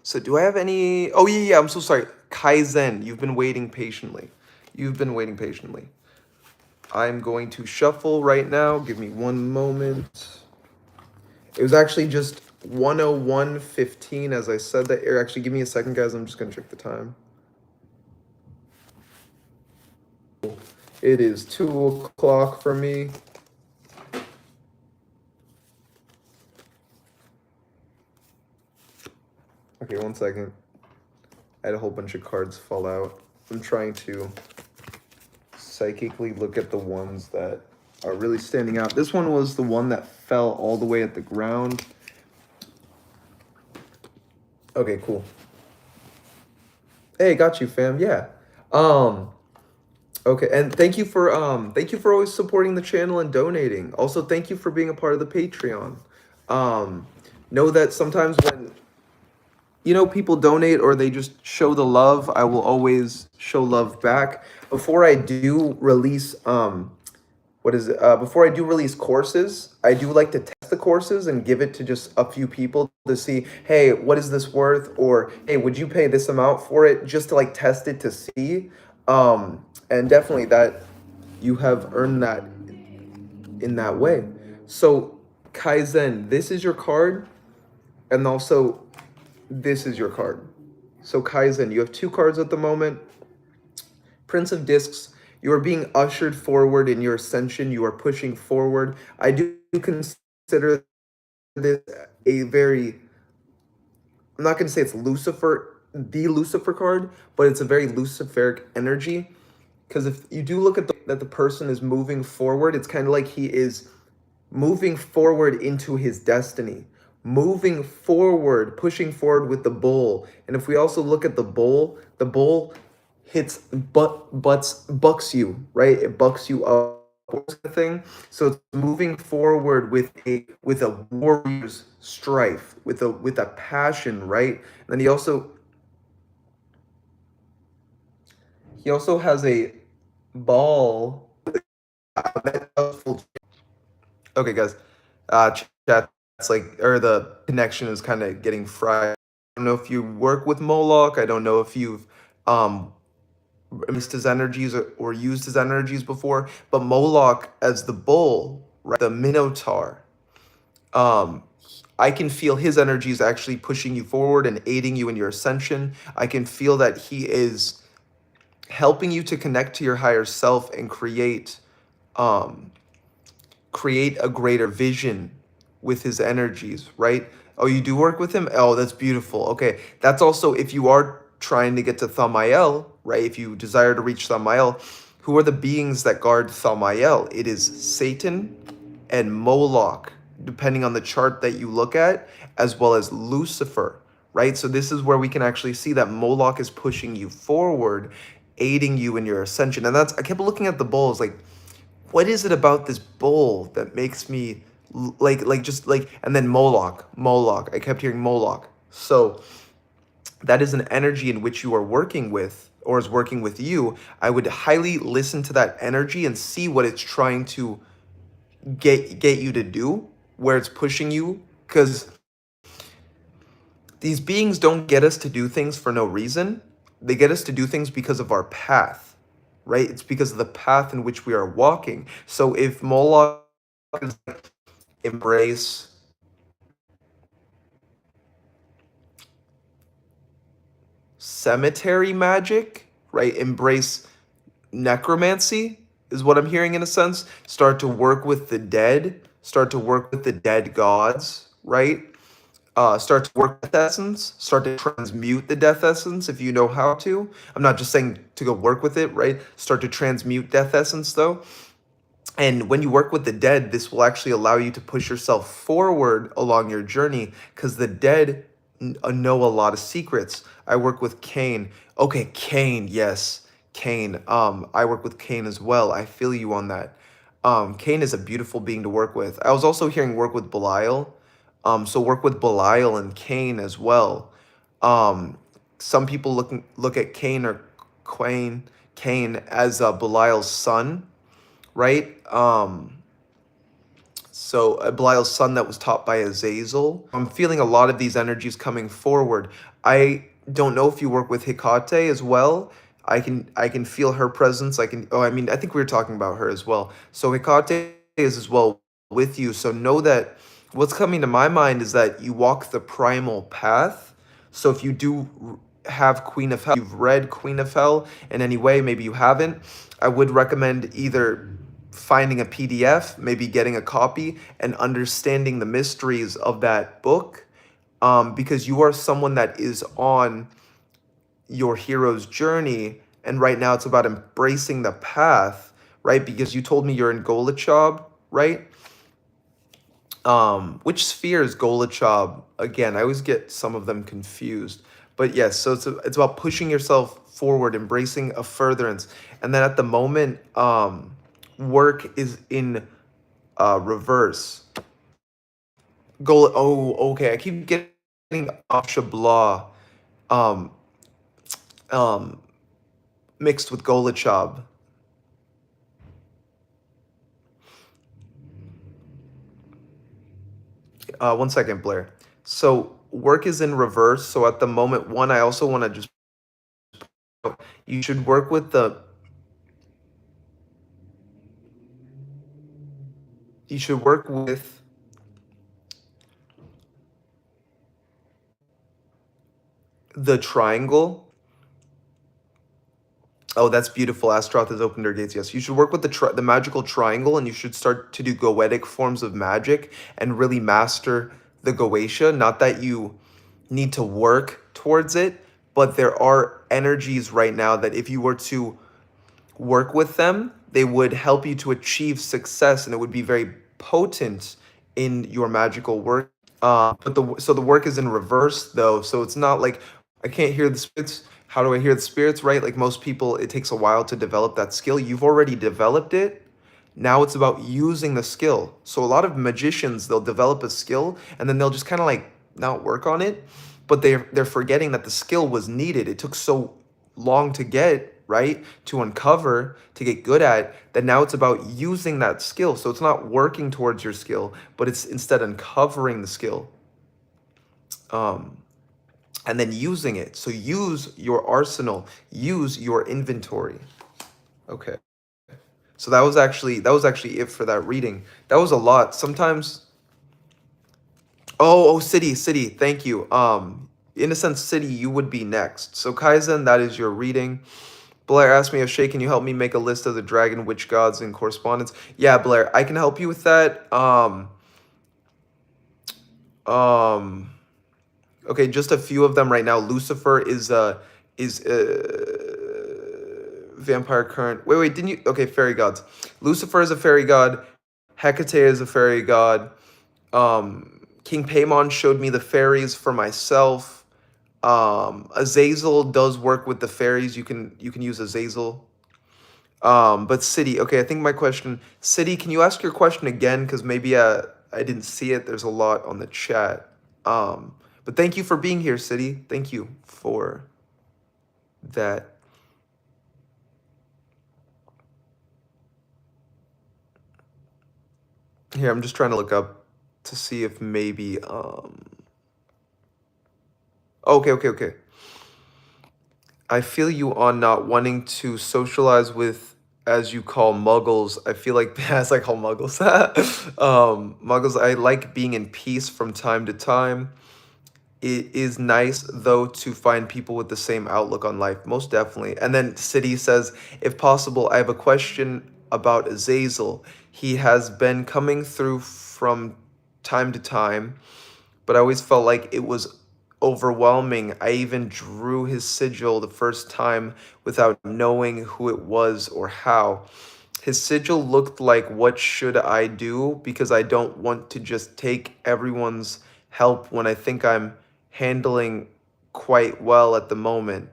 so do I have any? Oh yeah, I'm so sorry. Kaizen, you've been waiting patiently. You've been waiting patiently. I'm going to shuffle right now. Give me one moment. It was actually just 101:15 as I said that. Actually, give me a second, guys. I'm just going to check the time. It is 2 o'clock for me. Okay, 1 second. I had a whole bunch of cards fall out. I'm trying to psychically look at the ones that are really standing out. This one was the one that fell all the way at the ground. Okay, cool. Hey, got you, fam. Yeah. Okay, and thank you for always supporting the channel and donating. Also, thank you for being a part of the Patreon. Um, know that sometimes when people donate or they just show the love, I will always show love back. Before I do release before I do release courses, I do like to test the courses and give it to just a few people to see, hey, what is this worth? Or, hey, would you pay this amount for it? Just to, like, test it to see. And definitely that you have earned that in that way. So, Kaizen, this is your card, and also this is your card. So, Kaizen, you have 2 cards at the moment. Prince of Discs, you are being ushered forward in your ascension. You are pushing forward. I do consider this a very, I'm not going to say it's the Lucifer card, but it's a very Luciferic energy. Because if you do look at that the person is moving forward, it's kind of like he is moving forward into his destiny, moving forward, pushing forward with the bull. And if we also look at the bull hits bucks you, right? It bucks you up thing. So it's moving forward with a warrior's strife, with a passion, right? And then he also has a ball. Okay, guys. Chat's like, or the connection is kind of getting fried. I don't know if you work with Moloch. I don't know if you've um missed his energies or used his energies before. But Moloch as the bull, right, the Minotaur, um, I can feel his energies actually pushing you forward and aiding you in your ascension. I can feel that he is helping you to connect to your higher self and um create a greater vision with his energies, right? Oh, you do work with him? Oh, that's beautiful. Okay. That's also if you are trying to get to Thamael, right? If you desire to reach Thamael, who are the beings that guard Thamael? It is Satan and Moloch, depending on the chart that you look at, as well as Lucifer, right? So this is where we can actually see that Moloch is pushing you forward, aiding you in your ascension. And I kept looking at the bulls like, what is it about this bull that makes me just like, and then Moloch. I kept hearing Moloch. So that is an energy in which you are working with or is working with you. I would highly listen to that energy and see what it's trying to get you to do, where it's pushing you, because these beings don't get us to do things for no reason. They get us to do things because of our path, right? It's because of the path in which we are walking. So if Moloch is like, embrace cemetery magic, right? Embrace necromancy is what I'm hearing in a sense. Start to work with the dead, start to work with the dead gods, right? Start to work with essence, start to transmute the death essence if you know how to. I'm not just saying to go work with it, right? Start to transmute death essence though. And when you work with the dead, this will actually allow you to push yourself forward along your journey because the dead know a lot of secrets. I work with Cain. Okay, Cain, yes, Cain. I work with Cain as well. I feel you on that. Cain is a beautiful being to work with. I was also hearing work with Belial. So work with Belial and Cain as well. Some people look at Cain as Belial's son, right? So Belial's son that was taught by Azazel. I'm feeling a lot of these energies coming forward. I don't know if you work with Hecate as well. I can feel her presence. I think we were talking about her as well. So Hecate is as well with you. So know that what's coming to my mind is that you walk the primal path. So if you do have Queen of Hell, you've read Queen of Hell in any way, maybe you haven't, I would recommend either finding a PDF, maybe getting a copy, and understanding the mysteries of that book, because you are someone that is on your hero's journey, and right now it's about embracing the path, right? Because you told me you're in Golachab, right? Which sphere is Golachab? Again, I always get some of them confused. But yes, so it's about pushing yourself forward, embracing a furtherance. And then at the moment, work is in reverse. Okay. I keep getting Ashabla um, um, mixed with Golachab. One second, Blair. So work is in reverse. So at the moment, one, I also want to just, you should work with you should work with the triangle. Oh, that's beautiful. Astroth has opened her gates. Yes, you should work with the magical triangle, and you should start to do goetic forms of magic and really master the Goetia. Not that you need to work towards it, but there are energies right now that if you were to work with them, they would help you to achieve success, and it would be very potent in your magical work. But the work is in reverse though, so it's not like I can't hear the spirits. How do I hear the spirits? Right? Like most people, it takes a while to develop that skill. You've already developed it. Now it's about using the skill. So a lot of magicians, they'll develop a skill and then they'll just kind of like not work on it, but they're forgetting that the skill was needed. It took so long to get, right? To uncover, to get good at, that now it's about using that skill. So it's not working towards your skill, but it's instead uncovering the skill. Um and then using it. So use your arsenal, use your inventory. Okay. So that was actually it for that reading. That was a lot. Sometimes city, thank you. In a sense, city, you would be next. So Kaizen, that is your reading. Blair asked me, Shay, can you help me make a list of the dragon witch gods in correspondence? Yeah, Blair, I can help you with that. Um okay, just a few of them right now. Lucifer is vampire current. Wait, didn't you? Okay, fairy gods. Lucifer is a fairy god. Hecate is a fairy god. King Paimon showed me the fairies for myself. Azazel does work with the fairies. You can use Azazel. But City, okay, I think my question, City, can you ask your question again? Because maybe I didn't see it. There's a lot on the chat. But thank you for being here, City. Thank you for that. Here, I'm just trying to look up to see if maybe okay. I feel you on not wanting to socialize with, as you call muggles. I feel like as I call muggles. Muggles, I like being in peace from time to time. It is nice though to find people with the same outlook on life, most definitely. And then City says, if possible, I have a question about Azazel. He has been coming through from time to time, but I always felt like it was overwhelming. I even drew his sigil the first time without knowing who it was or how. His sigil looked like, what should I do? Because I don't want to just take everyone's help when I think I'm handling quite well at the moment.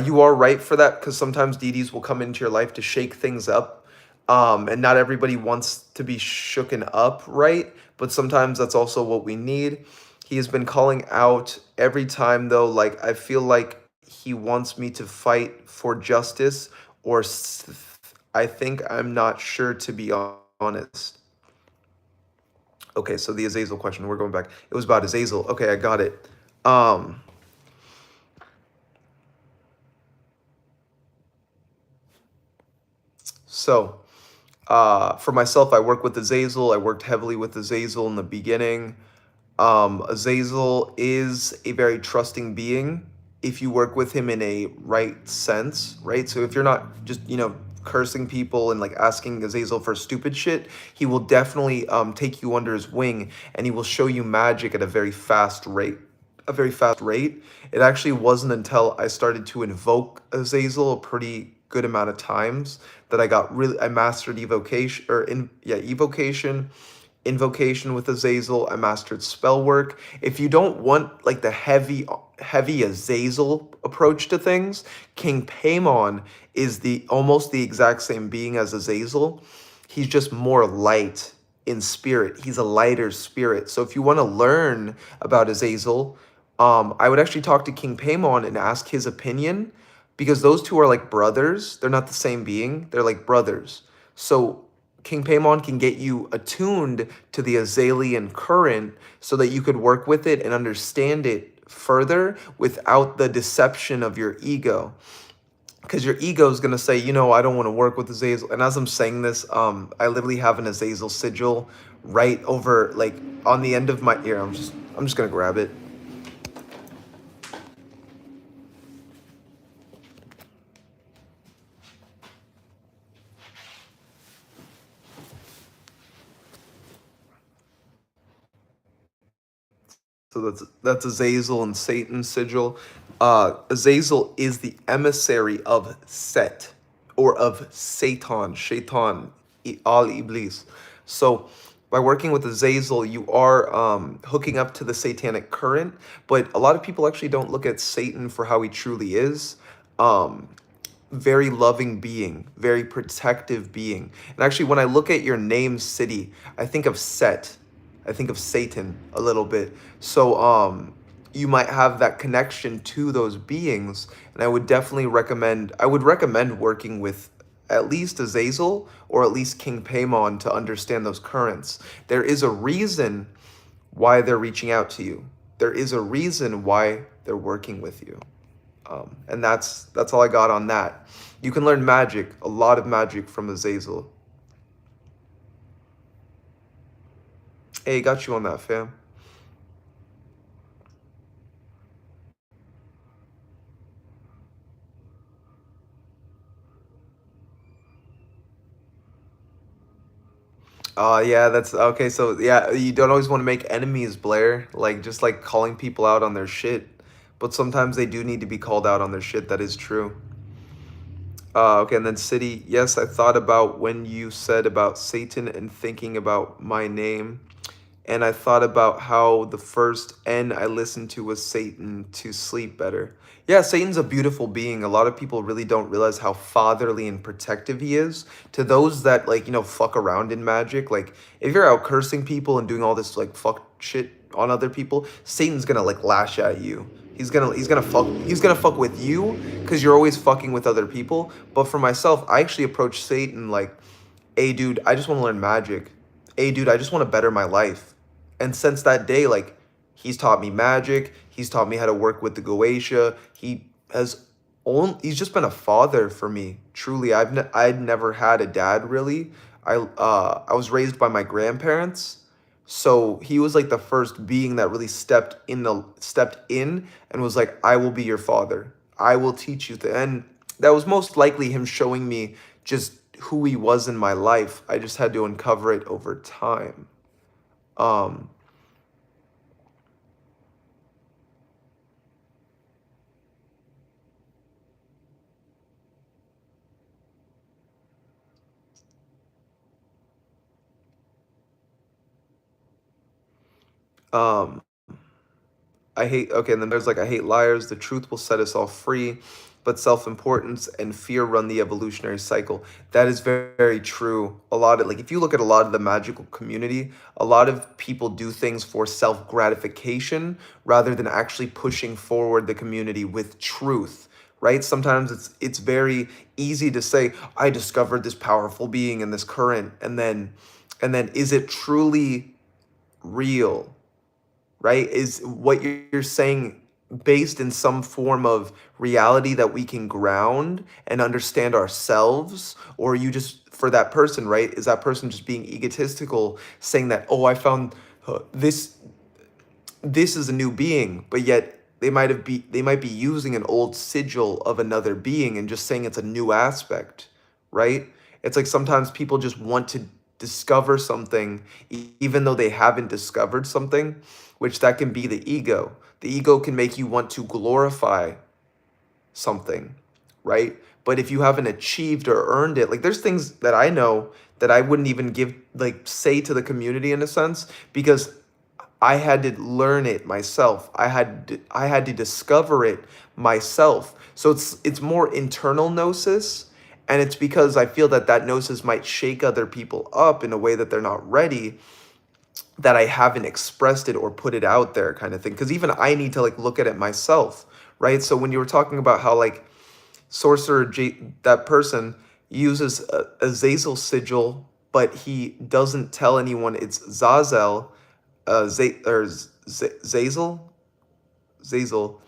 You are right for that, because sometimes deities will come into your life to shake things up. And not everybody wants to be shooken up, right? But sometimes that's also what we need. He has been calling out every time, though. Like, I feel like he wants me to fight for justice, or I think I'm not sure, to be honest. Okay, so the Azazel question, we're going back. It was about Azazel. Okay, I got it. Um, so, for myself, I work with Azazel. I worked heavily with Azazel in the beginning. Azazel is a very trusting being if you work with him in a right sense, right? So if you're not just, cursing people and like asking Azazel for stupid shit, he will definitely take you under his wing, and he will show you magic at a very fast rate. A very fast rate. It actually wasn't until I started to invoke Azazel a pretty good amount of times that I mastered evocation, evocation, invocation with Azazel. I mastered spellwork. If you don't want like the heavy Azazel approach to things, King Paimon is the almost the exact same being as Azazel. He's just more light in spirit. He's a lighter spirit. So if you want to learn about Azazel, I would actually talk to King Paimon and ask his opinion, because those two are like brothers. They're not the same being. They're like brothers. So King Paimon can get you attuned to the Azalian current so that you could work with it and understand it further without the deception of your ego. Because your ego is going to say, I don't want to work with Azazel. And as I'm saying this, I literally have an Azazel sigil right over, like, on the end of my ear. I'm just going to grab it. So that's Azazel and Satan's sigil. Azazel is the emissary of Set, or of Satan, Shaitan, al Iblis. So by working with Azazel, you are hooking up to the satanic current, but a lot of people actually don't look at Satan for how he truly is. Um, Very loving being, very protective being. And actually, when I look at your name city, I think of Set. I think of Satan a little bit. So you might have that connection to those beings. And I would recommend working with at least Azazel or at least King Paimon to understand those currents. There is a reason why they're reaching out to you. There is a reason why they're working with you. And that's all I got on that. You can learn magic, a lot of magic from Azazel. Hey, got you on that, fam. Yeah, that's okay. So yeah, you don't always want to make enemies, Blair. Like just like calling people out on their shit. But sometimes they do need to be called out on their shit. That is true. Okay, and then City. Yes, I thought about when you said about Satan and thinking about my name. And I thought about how the first N I listened to was Satan to sleep better. Yeah, Satan's a beautiful being. A lot of people really don't realize how fatherly and protective he is. To those that like, fuck around in magic, like if you're out cursing people and doing all this like fuck shit on other people, Satan's gonna like lash at you. He's gonna fuck with you because you're always fucking with other people. But for myself, I actually approach Satan like, hey dude, I just want to learn magic. Hey dude, I just want to better my life. And since that day, like he's taught me magic, he's taught me how to work with the Goetia. He's just been a father for me. Truly, I'd never had a dad really. I was raised by my grandparents. So he was like the first being that really stepped in and was like, I will be your father. I will teach you and that was most likely him showing me just who he was in my life. I just had to uncover it over time. Um, um, okay, and then there's like, I hate liars. The truth will set us all free, but self importance and fear run the evolutionary cycle. That is very, very true. A lot of, like, if you look at a lot of the magical community, a lot of people do things for self gratification rather than actually pushing forward the community with truth. Right? Sometimes it's very easy to say, I discovered this powerful being in this current, and then is it truly real? Right? Is what you're saying based in some form of reality that we can ground and understand ourselves? Or are you just, for that person, right? Is that person just being egotistical, saying that, oh, I found this is a new being, but yet they might be using an old sigil of another being and just saying it's a new aspect, right? It's like sometimes people just want to discover something even though they haven't discovered something, which that can be the ego. The ego can make you want to glorify something, right? But if you haven't achieved or earned it, like there's things that I know that I wouldn't even say to the community in a sense because I had to learn it myself. I had to discover it myself. So it's more internal gnosis, and it's because I feel that that gnosis might shake other people up in a way that they're not ready, that I haven't expressed it or put it out there kind of thing. Because even I need to like look at it myself, right? So when you were talking about how like that person uses a Zazel sigil, but he doesn't tell anyone it's Zazel, Zazel, Zazel.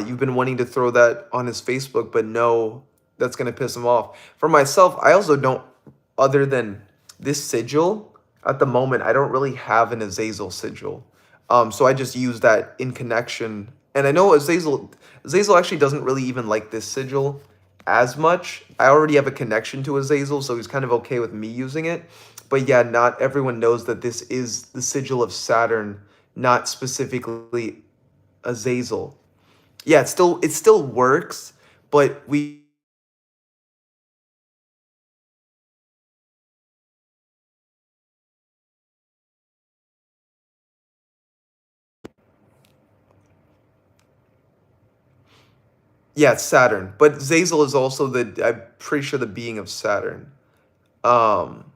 You've been wanting to throw that on his Facebook, but no, that's gonna piss him off. For myself, I also don't, other than this sigil, at the moment, I don't really have an Azazel sigil. So I just use that in connection. And I know Azazel actually doesn't really even like this sigil as much. I already have a connection to Azazel, so he's kind of okay with me using it. But yeah, not everyone knows that this is the sigil of Saturn, not specifically Azazel. Yeah, it still works, but we Yeah, it's Saturn. But Zazel is also I'm pretty sure the being of Saturn. Um,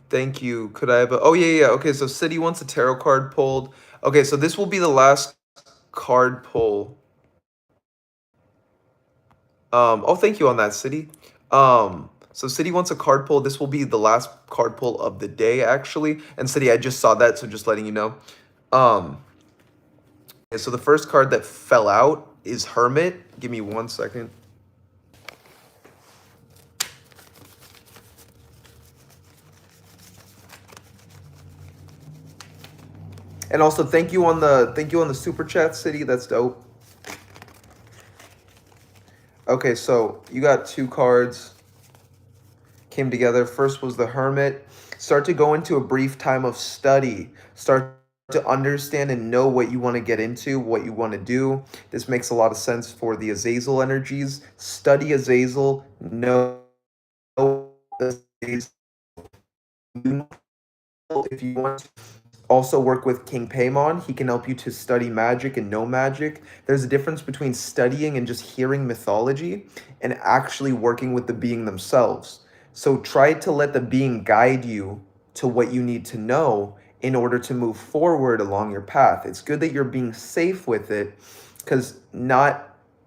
Thank you. Could I have a? Oh yeah, yeah. Okay, so City wants a tarot card pulled. Okay, so this will be the last card pull. Oh, thank you on that, City. So City wants a card pull. This will be the last card pull of the day, actually. And City, I just saw that, so just letting you know. Um, okay, so the first card that fell out is Hermit. Give me 1 second. And also thank you on the super chat, City. That's dope. Okay, so you got two cards came together. First was the Hermit. Start to go into a brief time of study. Start to understand and know what you want to get into, what you want to do. This makes a lot of sense for the Azazel energies. Study Azazel, know Azazel if you want. Also work with King Paimon. He can help you to study magic and know magic. There's a difference between studying and just hearing mythology and actually working with the being themselves. So try to let the being guide you to what you need to know in order to move forward along your path. It's good that you're being safe with it because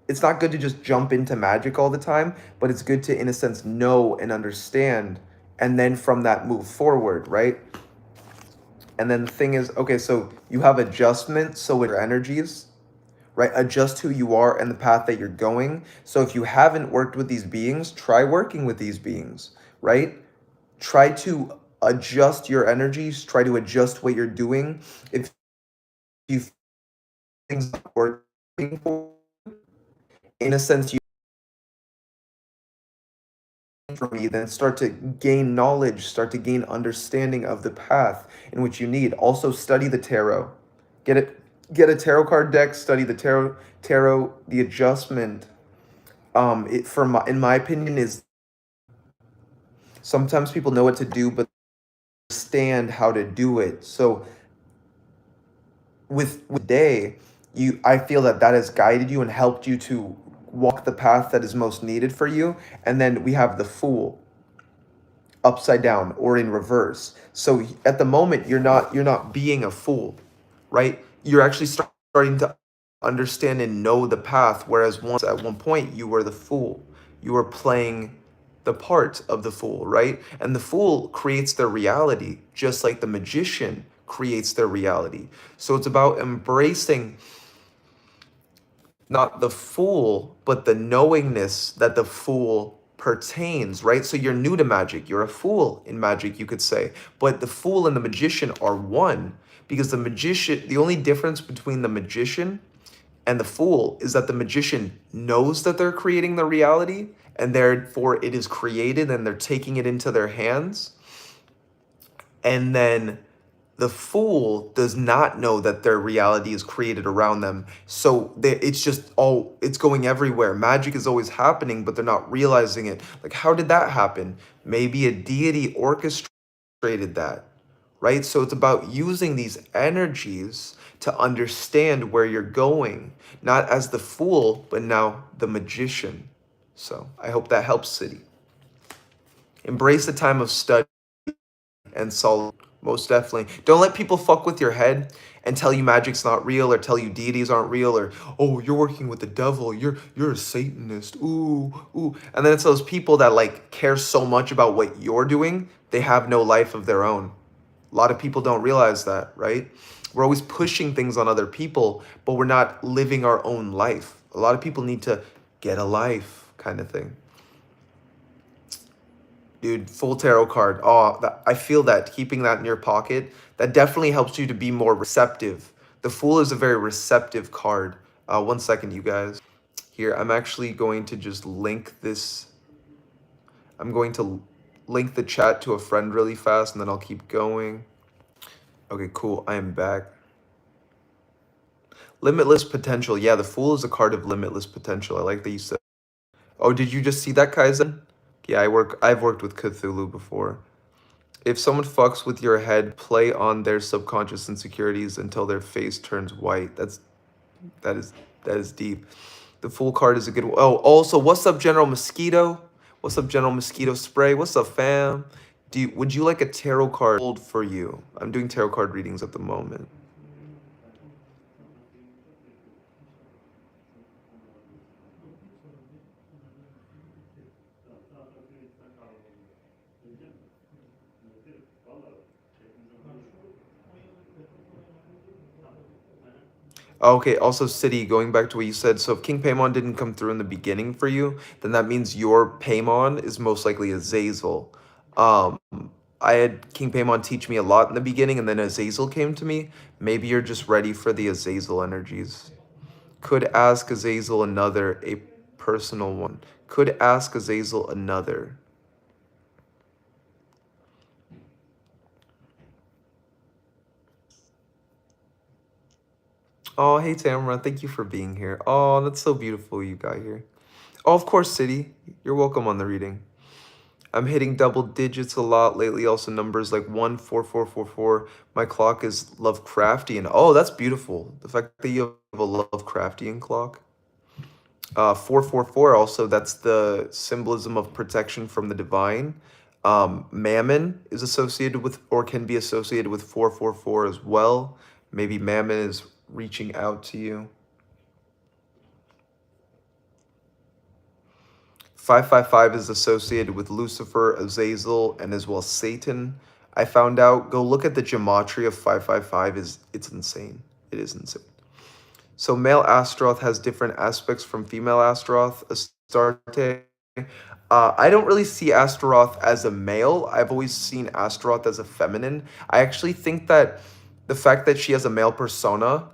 it's not good to just jump into magic all the time, but it's good to in a sense know and understand and then from that move forward, right? And then the thing is, okay, so you have adjustment, so with your energies, right? Adjust who you are and the path that you're going. So if you haven't worked with these beings, try working with these beings, right? Try to adjust your energies, try to adjust what you're doing. If you things not working for, in a sense, you for me, then start to gain knowledge, start to gain understanding of the path in which you need. Also study the tarot. Get it get a tarot card deck, study the tarot, the adjustment. It for my in my opinion is sometimes people know what to do, but understand how to do it. So with day, I feel that that has guided you and helped you to walk the path that is most needed for you. And then we have the Fool upside down or in reverse. So at the moment you're not being a fool, right? You're actually starting to understand and know the path, whereas once at one point you were the fool. You were playing the part of the fool, right? And the fool creates their reality just like the magician creates their reality. So it's about embracing not the fool, but the knowingness that the fool pertains, right? So you're new to magic. You're a fool in magic, you could say. But the fool and the magician are one because the magician, the only difference between the magician and the fool is that the magician knows that they're creating the reality and therefore it is created and they're taking it into their hands. And then the fool does not know that their reality is created around them. So it's just all, it's going everywhere. Magic is always happening, but they're not realizing it. Like, how did that happen? Maybe a deity orchestrated that, right? So it's about using these energies to understand where you're going, not as the fool, but now the magician. So I hope that helps, City. Embrace the time of study and solid. Most definitely. Don't let people fuck with your head and tell you magic's not real or tell you deities aren't real or oh you're working with the devil. You're a Satanist. Ooh, ooh. And then it's those people that like care so much about what you're doing, they have no life of their own. A lot of people don't realize that, right? We're always pushing things on other people, but we're not living our own life. A lot of people need to get a life kind of thing. Dude, full tarot card. Oh, I feel that keeping that in your pocket, that definitely helps you to be more receptive. The Fool is a very receptive card. 1 second, you guys. Here, I'm actually going to just link this. I'm going to link the chat to a friend really fast, and then I'll keep going. Okay, cool. I am back. Limitless potential. Yeah, the Fool is a card of limitless potential. I like that you said. Oh, did you just see that, Kaizen? Yeah, I've worked with Cthulhu before. If someone fucks with your head, play on their subconscious insecurities until their face turns white. That is that is deep. The Fool card is a good one. Oh, also, what's up, General Mosquito? What's up, General Mosquito Spray? What's up, fam? Would you like a tarot card pulled for you? I'm doing tarot card readings at the moment. Okay, also City, going back to what you said, so if King Paimon didn't come through in the beginning for you, then that means your Paimon is most likely Azazel. Um, I had King Paimon teach me a lot in the beginning, and then Azazel came to me. Maybe you're just ready for the Azazel energies. Could ask Azazel another, a personal one. Could ask Azazel another. Oh, hey Tamara, thank you for being here. Oh, that's so beautiful you got here. Oh, of course, City. You're welcome on the reading. I'm hitting double digits a lot lately. Also, numbers like 14444. My clock is Lovecraftian. Oh, that's beautiful. The fact that you have a Lovecraftian clock. 444. Also, that's the symbolism of protection from the divine. Mammon is associated with, or can be associated with 444 as well. Maybe Mammon is reaching out to you. 555 is associated with Lucifer, Azazel, and as well Satan. I found out, go look at the gematria of 555, it's insane. It is insane. So male Astaroth has different aspects from female Astaroth. Astarte. I don't really see Astaroth as a male. I've always seen Astaroth as a feminine. I actually think that the fact that she has a male persona,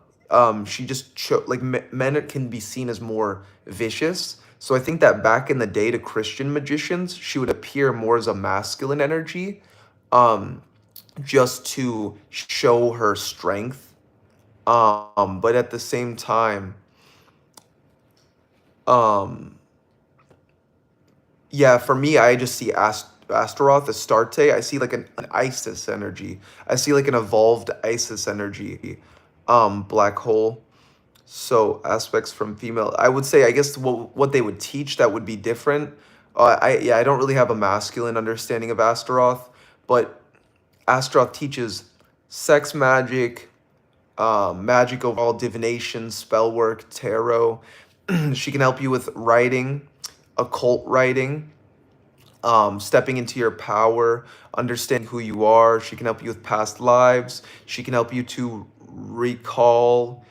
she just like men can be seen as more vicious. So I think that back in the day to Christian magicians, she would appear more as a masculine energy, um, just to show her strength. But at the same time, um, yeah, for me, I just see Astaroth, Astarte. I see like an Isis energy. I see like an evolved Isis energy, black hole. So aspects from female, I would say, I guess what they would teach that would be different. I don't really have a masculine understanding of Astaroth, but Astaroth teaches sex magic, magic overall, divination, spellwork, tarot. She can help you with writing, occult writing, stepping into your power, understanding who you are. She can help you with past lives. She can help you to recall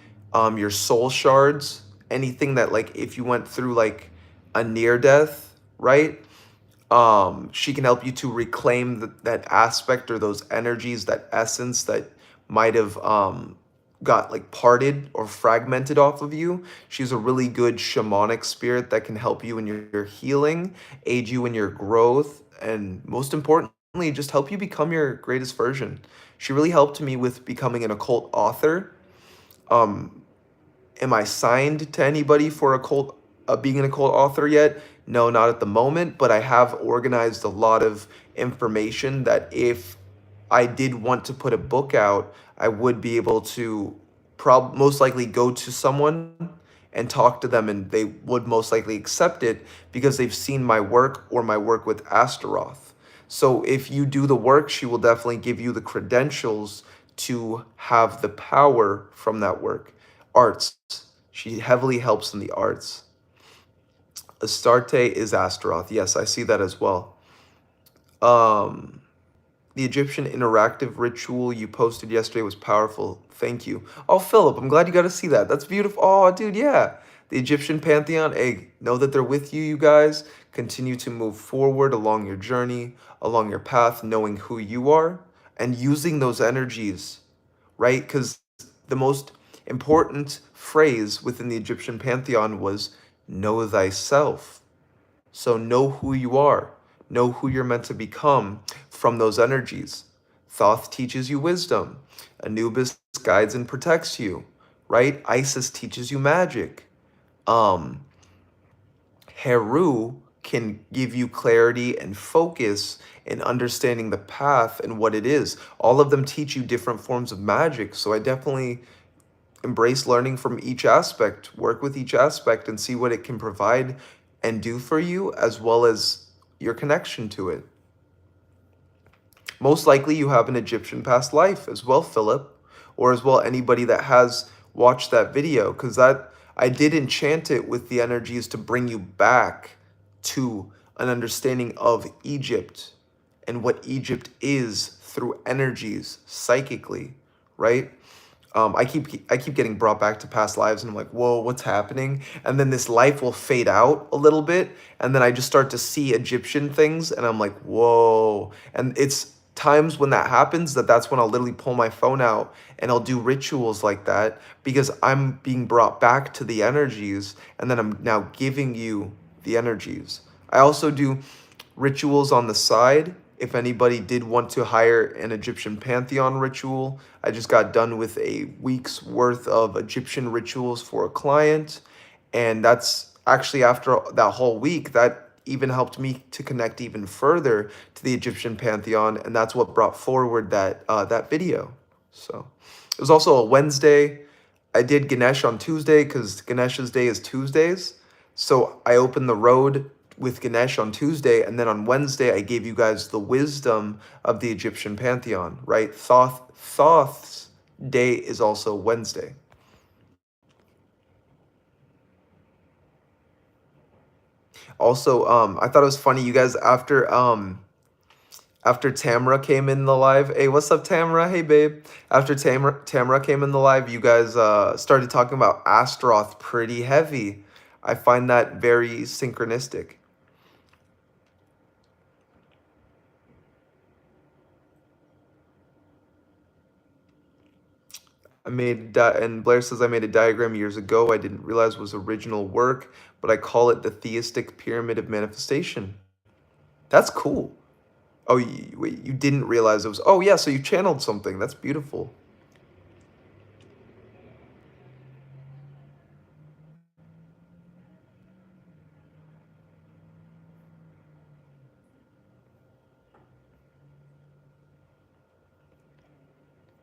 your soul shards. Anything that, like, if you went through like a near death, right? She can help you to reclaim that aspect or those energies, that essence that might have got like parted or fragmented off of you. She's a really good shamanic spirit that can help you in your healing, aid you in your growth, and most importantly, just help you become your greatest version. She really helped me with becoming an occult author. Um, Am I signed to anybody for being an occult author yet? No, not at the moment, but I have organized a lot of information that if I did want to put a book out, I would be able to most likely go to someone and talk to them, and they would most likely accept it because they've seen my work or my work with Astaroth. So if you do the work, she will definitely give you the credentials to have the power from that work. Arts. She heavily helps in the arts. Astarte is Astaroth. Yes, I see that as well. Um, the Egyptian interactive ritual you posted yesterday was powerful. Thank you. Oh, Philip, I'm glad you got to see that. That's beautiful. Oh, dude, yeah. The Egyptian pantheon, hey, know that they're with you, you guys. Continue to move forward along your journey, along your path, knowing who you are and using those energies, right? Because the most important phrase within the Egyptian pantheon was know thyself. So know who you are, know who you're meant to become from those energies. Thoth teaches you wisdom. Anubis guides and protects you, right? Isis teaches you magic. Um, Heru can give you clarity and focus in understanding the path and what it is. All of them teach you different forms of magic. So I definitely embrace learning from each aspect, work with each aspect, and see what it can provide and do for you, as well as your connection to it. Most likely you have an Egyptian past life as well, Philip, or as well anybody that has watched that video, because that I did enchant it with the energies to bring you back to an understanding of Egypt and what Egypt is through energies psychically, right? I keep getting brought back to past lives, and I'm like, whoa, what's happening? And then this life will fade out a little bit, and then I just start to see Egyptian things, and I'm like, whoa. And it's times when that happens that's when I'll literally pull my phone out and I'll do rituals like that, because I'm being brought back to the energies, and then I'm now giving you the energies. I also do rituals on the side. If anybody did want to hire an Egyptian pantheon ritual, I just got done with a week's worth of Egyptian rituals for a client. And that's actually, after that whole week, that even helped me to connect even further to the Egyptian pantheon. And that's what brought forward that video. So it was also a Wednesday. I did Ganesh on Tuesday because Ganesh's day is Tuesdays. So I opened the road with Ganesh on Tuesday, and then on Wednesday I gave you guys the wisdom of the Egyptian pantheon, right? Thoth's day is also Wednesday. Also, I thought it was funny, you guys, after Tamra came in the live. Hey, what's up, Tamra? Hey, babe. After Tamra came in the live, you guys started talking about Astaroth pretty heavy. I find that very synchronistic. And Blair says, I made a diagram years ago I didn't realize was original work, but I call it the theistic pyramid of manifestation. That's cool. Oh, wait, you didn't realize it was, oh yeah, so you channeled something. That's beautiful.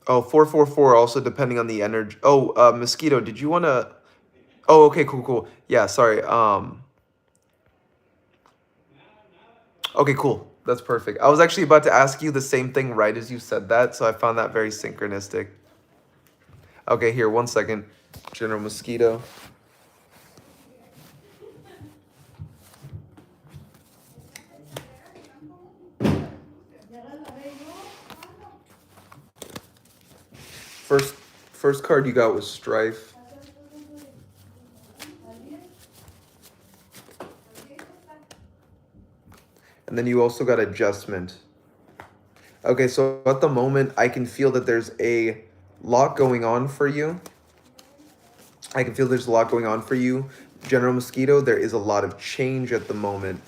Oh, 444 also depending on the energy. Oh, Mosquito, did you want to, oh, okay, cool. Yeah, sorry. Okay, cool. That's perfect. I was actually about to ask you the same thing right as you said that, so I found that very synchronistic. Okay, here, 1 second. General Mosquito. First card you got was Strife. And then you also got Adjustment. Okay, so at the moment, I can feel that there's a lot going on for you. General Mosquito. There is a lot of change at the moment.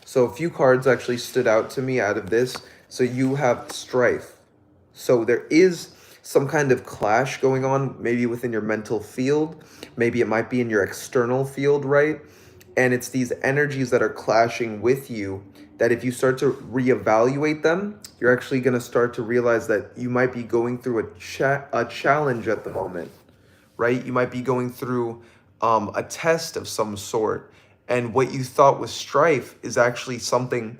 So a few cards actually stood out to me out of this. So you have Strife. So there is some kind of clash going on, maybe within your mental field. Maybe it might be in your external field, right? And it's these energies that are clashing with you that if you start to reevaluate them, you're actually going to start to realize that you might be going through a challenge at the moment, right? You might be going through a test of some sort. And what you thought was strife is actually something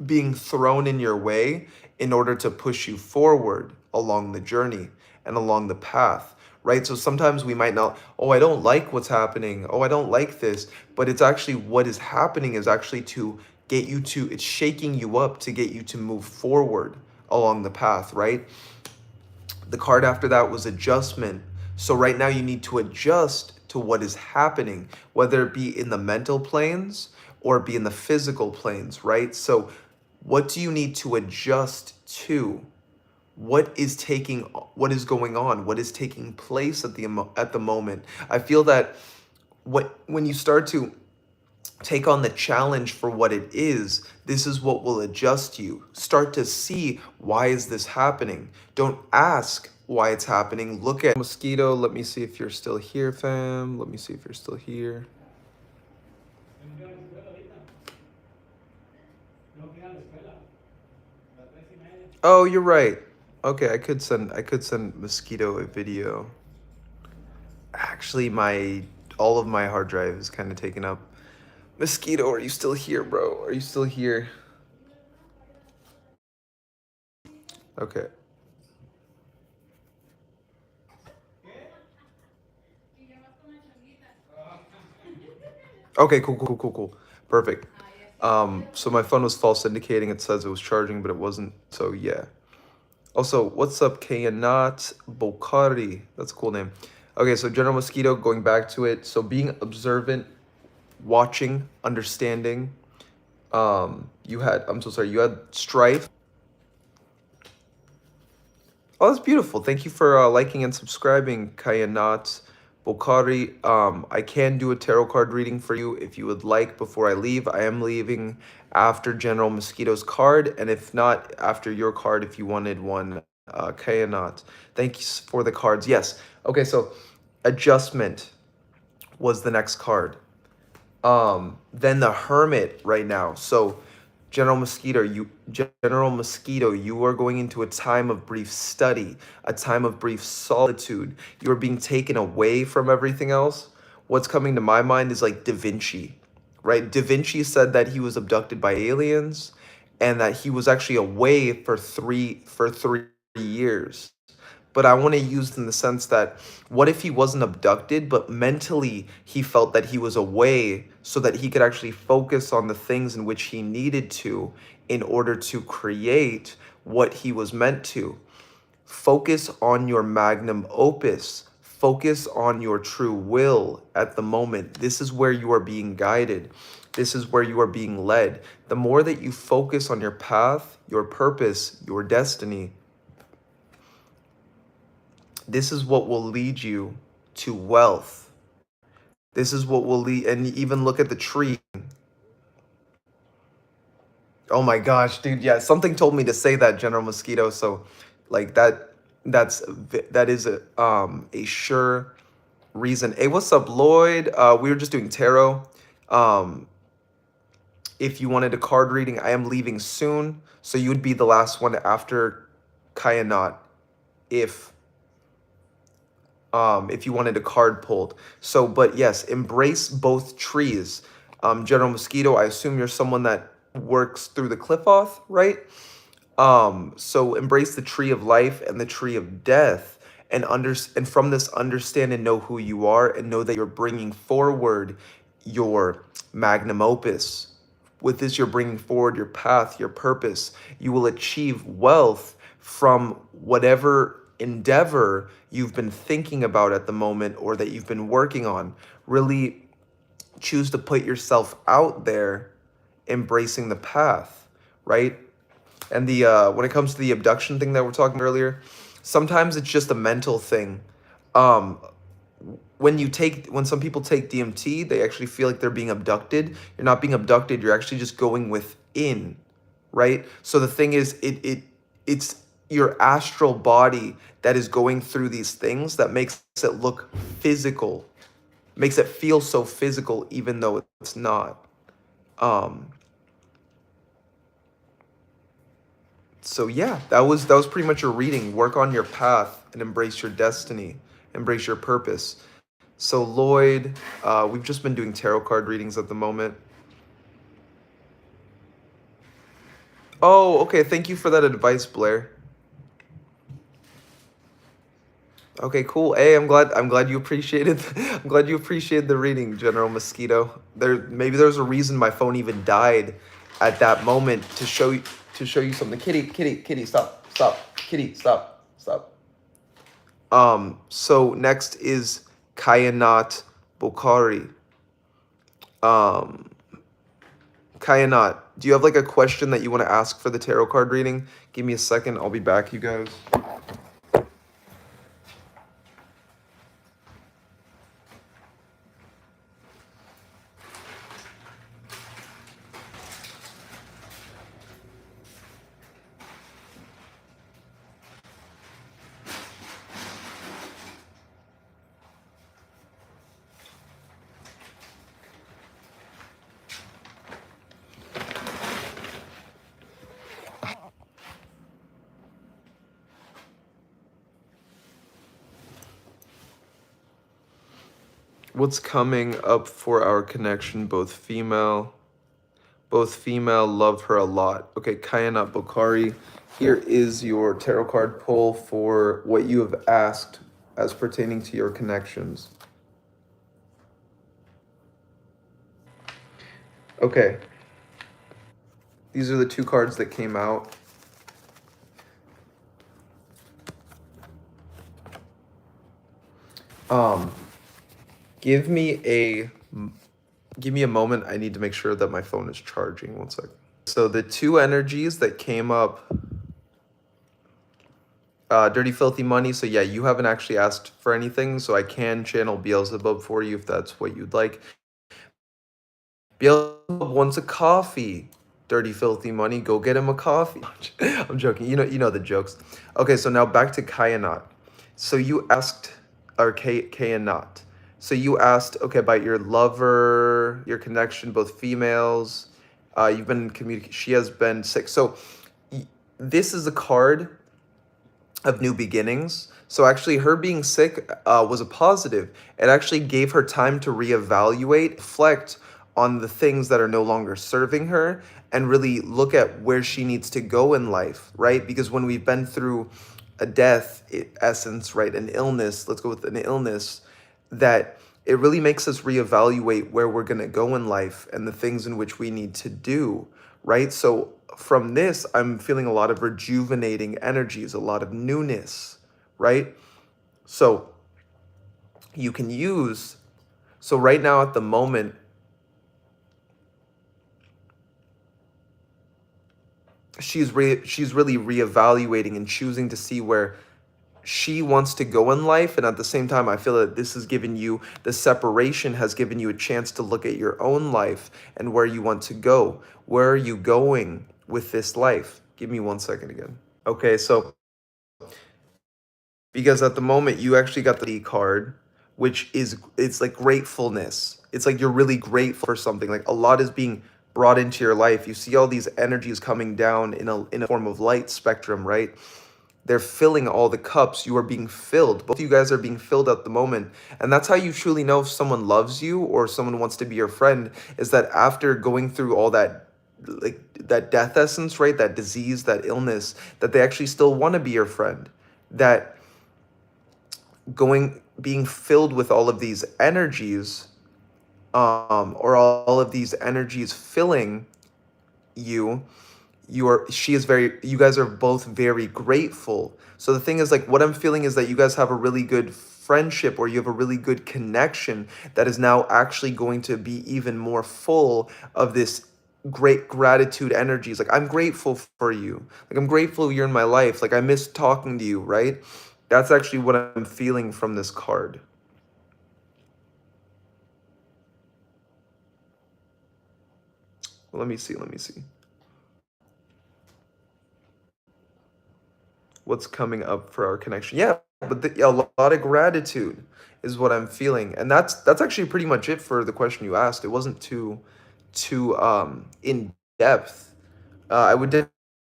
being thrown in your way in order to push you forward along the journey and along the path, right? So sometimes we might not, oh, I don't like what's happening. Oh, I don't like this. But it's actually what is happening is actually to get you to, it's shaking you up to get you to move forward along the path, right? The card after that was adjustment. So right now you need to adjust to what is happening, whether it be in the mental planes or be in the physical planes, right? So what do you need to adjust to? What is going on? What is taking place at the moment? I feel that when you start to take on the challenge for what it is, this is what will adjust you. Start to see, why is this happening? Don't ask why it's happening. Look at Mosquito. Let me see if you're still here, fam. Let me see if you're still here. Oh, you're right. Okay, I could send Mosquito a video. Actually, my all of my hard drive is kind of taken up. Mosquito, are you still here, bro? Are you still here? Okay. Okay, cool. Perfect. So my phone was false indicating it says it was charging, but it wasn't. So yeah. Also, what's up, Kayanat Bokhari? That's a cool name. Okay, so General Mosquito, going back to it. So being observant, watching, understanding. I'm so sorry, you had strife. Oh, that's beautiful. Thank you for liking and subscribing, Kayanat Bokhari. I can do a tarot card reading for you if you would like before I leave. I am leaving after General Mosquito's card, and if not, after your card if you wanted one, Kayanat. Thank you for the cards. Yes. Okay, so adjustment was the next card. Then the Hermit right now. So General Mosquito, you are going into a time of brief study, a time of brief solitude. You are being taken away from everything else. What's coming to my mind is like Da Vinci, right? Da Vinci said that he was abducted by aliens and that he was actually away for 3 years. But I want to use in the sense that what if he wasn't abducted, but mentally he felt that he was away so that he could actually focus on the things in which he needed to in order to create what he was meant to. Focus on your magnum opus. Focus on your true will at the moment. This is where you are being guided. This is where you are being led. The more that you focus on your path, your purpose, your destiny, this is what will lead you to wealth. This is what will lead, and even look at the tree. Oh my gosh, dude, yeah, something told me to say that, General Mosquito. So, like that is a sure reason. Hey, what's up, Lloyd? We were just doing tarot. Um, if you wanted a card reading, I am leaving soon, so you would be the last one after Kayanat, if if you wanted a card pulled. So, but yes, embrace both trees. General Mosquito, I assume you're someone that works through the qliphoth, right? So embrace the tree of life and the tree of death, and from this understand and know who you are, and know that you're bringing forward your magnum opus. With this, you're bringing forward your path, your purpose. You will achieve wealth from whatever endeavor you've been thinking about at the moment or that you've been working on. Really choose to put yourself out there, embracing the path, right? And the when it comes to the abduction thing that we're talking earlier, sometimes it's just a mental thing. Um, when some people take DMT, they actually feel like they're being abducted. You're not being abducted. You're actually just going within, right? So the thing is, it's your astral body that is going through these things that makes it look physical, makes it feel so physical, even though it's not. Um, so yeah, that was pretty much your reading. Work on your path and embrace your destiny, embrace your purpose. So Lloyd, we've just been doing tarot card readings at the moment. Oh, okay. Thank you for that advice, Blair. Okay, cool. Hey, I'm glad you appreciated I'm glad you appreciated the reading, General Mosquito. Maybe there's a reason my phone even died at that moment to show you something. Kitty, stop. Kitty, stop. So next is Kayanat Bokhari. Um, Kayanat, do you have like a question that you want to ask for the tarot card reading? Give me a second. I'll be back, you guys. What's coming up for our connection? Both female, love her a lot. Okay, Kayanat Bokhari, here is your tarot card pull for what you have asked as pertaining to your connections. Okay, these are the two cards that came out. Um, give me a moment. I need to make sure that my phone is charging. 1 second. So the two energies that came up, Dirty Filthy Money. So yeah, you haven't actually asked for anything, so I can channel Beelzebub for you if that's what you'd like. Beelzebub wants a coffee. Dirty Filthy Money, go get him a coffee. I'm joking. You know the jokes. Okay, so now back to Kayanat. So you asked, or Kayanat. So you asked, okay, about your lover, your connection, both females. You've been communicating. She has been sick. So this is a card of new beginnings. So actually her being sick was a positive. It actually gave her time to reevaluate, reflect on the things that are no longer serving her, and really look at where she needs to go in life, right? Because when we've been through a death, essence, right, an illness, let's go with an illness, that it really makes us reevaluate where we're going to go in life and the things in which we need to do, right? So from this, I'm feeling a lot of rejuvenating energies, a lot of newness, right? So you can use, so right now at the moment, she's really reevaluating and choosing to see where she wants to go in life. And at the same time, I feel that this has given you, the separation has given you a chance to look at your own life and where you want to go. Where are you going with this life? Give me 1 second again. Okay, so because at the moment you actually got the card, which is, it's like gratefulness. It's like you're really grateful for something. Like a lot is being brought into your life. You see all these energies coming down in a form of light spectrum, right? They're filling all the cups. You are being filled. Both of you guys are being filled at the moment. And that's how you truly know if someone loves you or someone wants to be your friend, is that after going through all that, like that death essence, right? That disease, that illness, that they actually still want to be your friend. That being filled with all of these energies, or all of these energies filling you, you guys are both very grateful. So the thing is, like, what I'm feeling is that you guys have a really good friendship, or you have a really good connection that is now actually going to be even more full of this great gratitude energies. Like, I'm grateful for you. Like, I'm grateful you're in my life. Like, I miss talking to you, right? That's actually what I'm feeling from this card. Let me see. What's coming up for our connection? Yeah, but a lot of gratitude is what I'm feeling, and that's actually pretty much it for the question you asked. It wasn't too in depth. I would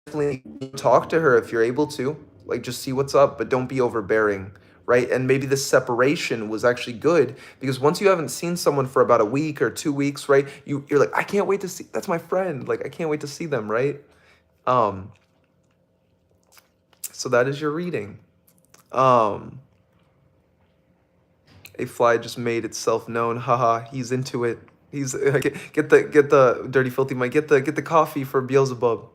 definitely talk to her if you're able to, like, just see what's up, but don't be overbearing, right? And maybe the separation was actually good, because once you haven't seen someone for about a week or 2 weeks, right? You're like, I can't wait to see, that's my friend. Like, I can't wait to see them, right? Um, so that is your reading. A fly just made itself known. Haha, he's into it. He's get the dirty filthy Mike. Get the coffee for Beelzebub.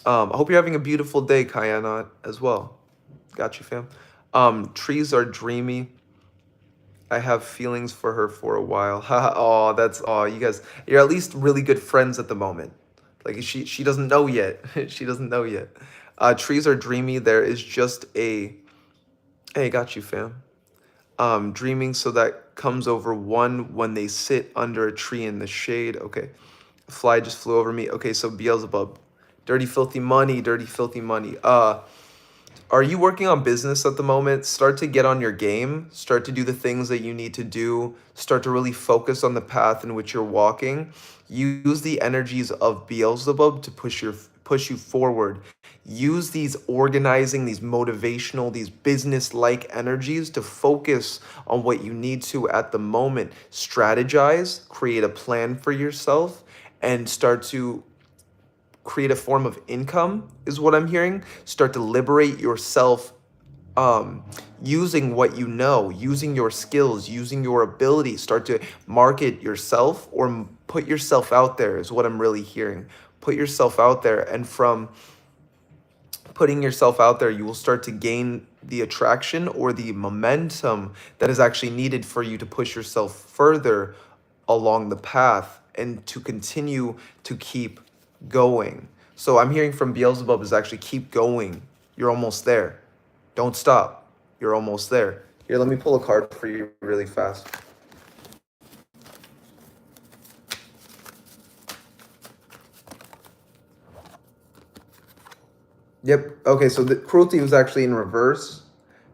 I hope you're having a beautiful day, Kayanat, as well. Got you, fam. Trees are dreamy. I have feelings for her for a while. Haha. Oh, you guys, you're at least really good friends at the moment. Like, she doesn't know yet. She doesn't know yet. Trees are dreamy. There is just a, hey, got you, fam. Dreaming, so that comes over one when they sit under a tree in the shade. Okay. A fly just flew over me. Okay, so Beelzebub. Dirty filthy money, dirty filthy money. Are you working on business at the moment? Start to get on your game. Start to do the things that you need to do. Start to really focus on the path in which you're walking. Use the energies of Beelzebub to push push you forward. Use these organizing, these motivational, these business-like energies to focus on what you need to at the moment. Strategize, create a plan for yourself, and start to create a form of income, is what I'm hearing. Start to liberate yourself, using what you know, using your skills, using your ability. Start to market yourself or put yourself out there, is what I'm really hearing. Put yourself out there, and from putting yourself out there, you will start to gain the attraction or the momentum that is actually needed for you to push yourself further along the path and to continue to keep going. So I'm hearing from Beelzebub is actually keep going. You're almost there. Don't stop. You're almost there. Here, let me pull a card for you really fast. Yep. Okay, so the cruelty was actually in reverse.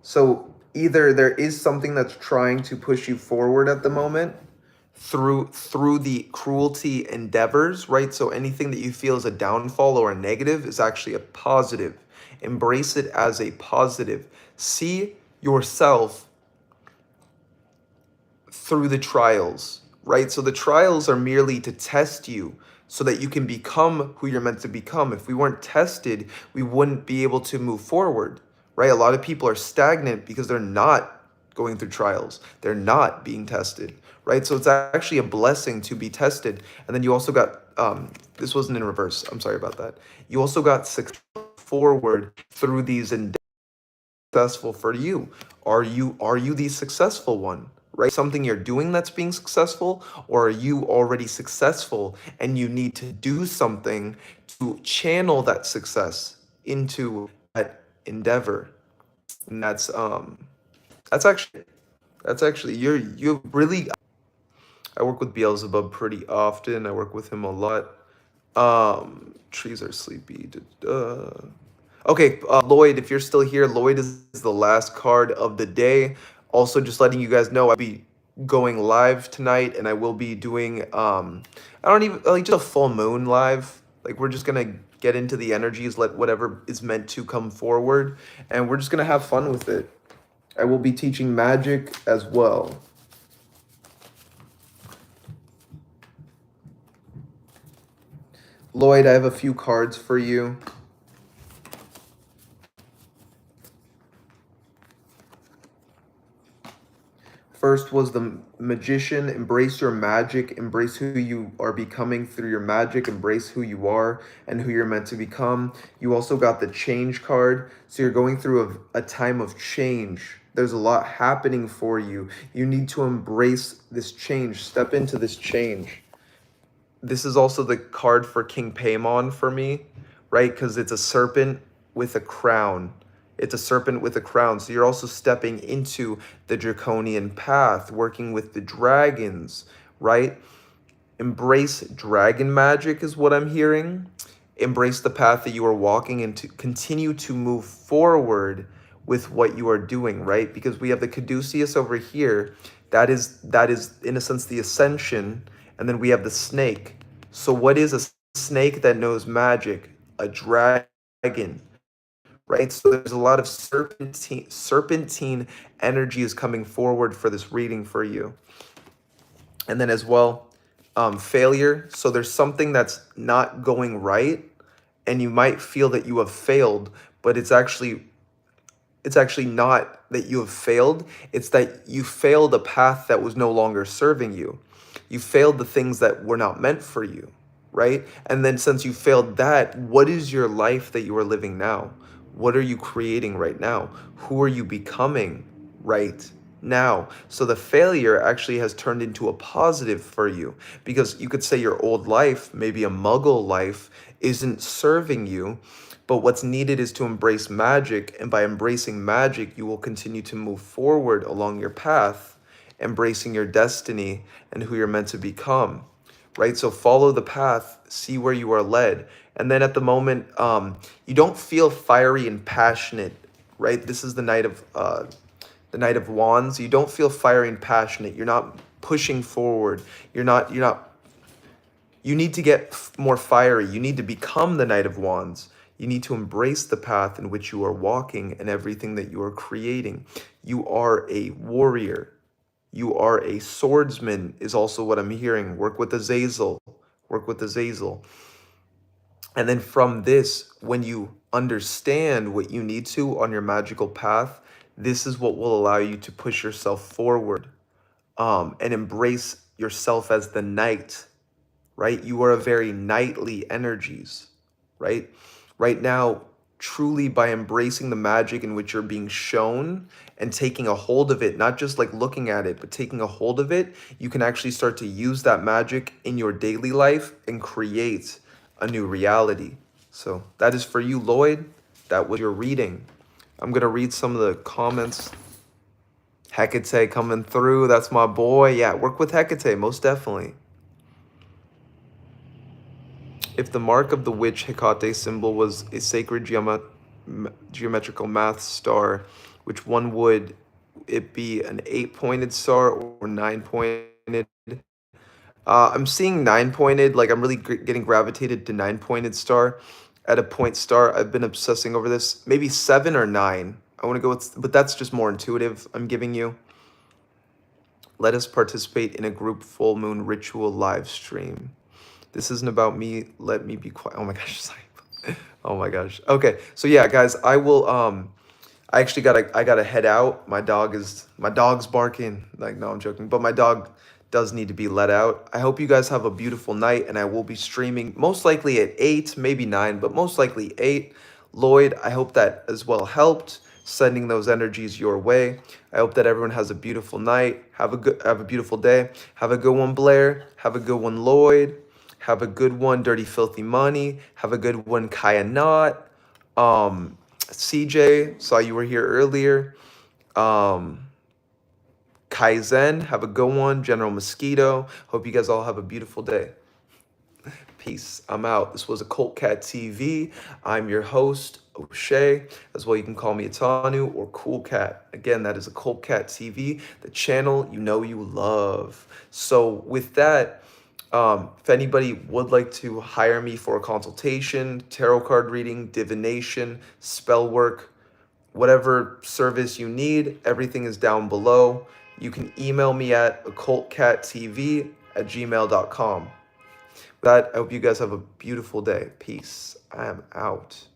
So either there is something that's trying to push you forward at the moment through the cruelty endeavors, right? So anything that you feel is a downfall or a negative is actually a positive. Embrace it as a positive. See yourself through the trials, right? So the trials are merely to test you so that you can become who you're meant to become. If we weren't tested, we wouldn't be able to move forward, right? A lot of people are stagnant because they're not going through trials. They're not being tested, right? So it's actually a blessing to be tested. And then you also got, this wasn't in reverse. I'm sorry about that. You also got success forward through these endeavors. Successful for you. Are you the successful one? Right? Something you're doing that's being successful, or are you already successful and you need to do something to channel that success into that endeavor? And that's actually you really. I work with Beelzebub pretty often. I work with him a lot. Trees are sleepy. Okay, Lloyd, if you're still here, Lloyd is the last card of the day. Also, just letting you guys know, I'll be going live tonight, and I will be doing, I don't even, like, just a full moon live. Like, we're just gonna get into the energies, let whatever is meant to come forward, and we're just gonna have fun with it. I will be teaching magic as well. Lloyd, I have a few cards for you. First was the magician. Embrace your magic. Embrace who you are becoming through your magic. Embrace who you are and who you're meant to become. You also got the change card. So you're going through a time of change. There's a lot happening for you. You need to embrace this change. Step into this change. This is also the card for King Paimon for me, right? Because it's a serpent with a crown. It's a serpent with a crown. So you're also stepping into the draconian path, working with the dragons, right? Embrace dragon magic is what I'm hearing. Embrace the path that you are walking and to continue to move forward with what you are doing, right? Because we have the caduceus over here. That is in a sense the ascension. And then we have the snake. So what is a snake that knows magic? A dragon, right? So there's a lot of serpentine energy is coming forward for this reading for you. And then as well, failure. So there's something that's not going right, and you might feel that you have failed, but it's actually not that you have failed. It's that you failed a path that was no longer serving you. You failed the things that were not meant for you, right? And then since you failed that, what is your life that you are living now? What are you creating right now? Who are you becoming right now? So the failure actually has turned into a positive for you, because you could say your old life, maybe a muggle life, isn't serving you. But what's needed is to embrace magic, and by embracing magic, you will continue to move forward along your path, embracing your destiny and who you're meant to become, right? So follow the path, see where you are led. And then at the moment, you don't feel fiery and passionate, right? This is the Knight of Wands. You don't feel fiery and passionate. You're not pushing forward. You You need to get more fiery. You need to become the Knight of Wands. You need to embrace the path in which you are walking and everything that you are creating. You are a warrior. You are a swordsman, is also what I'm hearing. Work with Azazel. Work with Azazel. And then from this, when you understand what you need to on your magical path, this is what will allow you to push yourself forward, and embrace yourself as the knight, right? You are a very knightly energies, right? Right now, truly by embracing the magic in which you're being shown and taking a hold of it, not just like looking at it, but taking a hold of it, you can actually start to use that magic in your daily life and create a new reality. So that is for you, Lloyd. That was your reading. I'm going to read some of the comments. Hecate coming through. That's my boy. Yeah, work with Hecate, most definitely. If the mark of the witch Hecate symbol was a sacred geometrical math star, which one would it be, an 8-pointed star or 9-pointed? I'm seeing 9-pointed, like I'm really getting gravitated to 9-pointed star at a point star. I've been obsessing over this. Maybe 7 or 9. I want to go with, but that's just more intuitive. I'm giving you. Let us participate in a group full moon ritual live stream. This isn't about me. Let me be quiet. Oh my gosh, sorry. Oh my gosh. Okay, so yeah, guys, I will. I actually gotta head out. My dog's barking. Like, no, I'm joking. But my dog does need to be let out. I hope you guys have a beautiful night, and I will be streaming most likely at 8, maybe 9, but most likely 8. Lloyd, I hope that as well helped sending those energies your way. I hope that everyone has a beautiful night. Have a beautiful day. Have a good one, Blair. Have a good one, Lloyd. Have a good one, Dirty Filthy Money. Have a good one, Kaya Knot. CJ, saw you were here earlier. Kaizen, have a good one. General Mosquito. Hope you guys all have a beautiful day. Peace. I'm out. This was Occult Cat TV. I'm your host, O'Shea. As well, you can call me Atanu or Cool Cat. Again, that is Occult Cat TV, the channel you know you love. So with that, if anybody would like to hire me for a consultation, tarot card reading, divination, spell work, whatever service you need, everything is down below. You can email me at occultcattv@gmail.com. With that, I hope you guys have a beautiful day. Peace. I am out.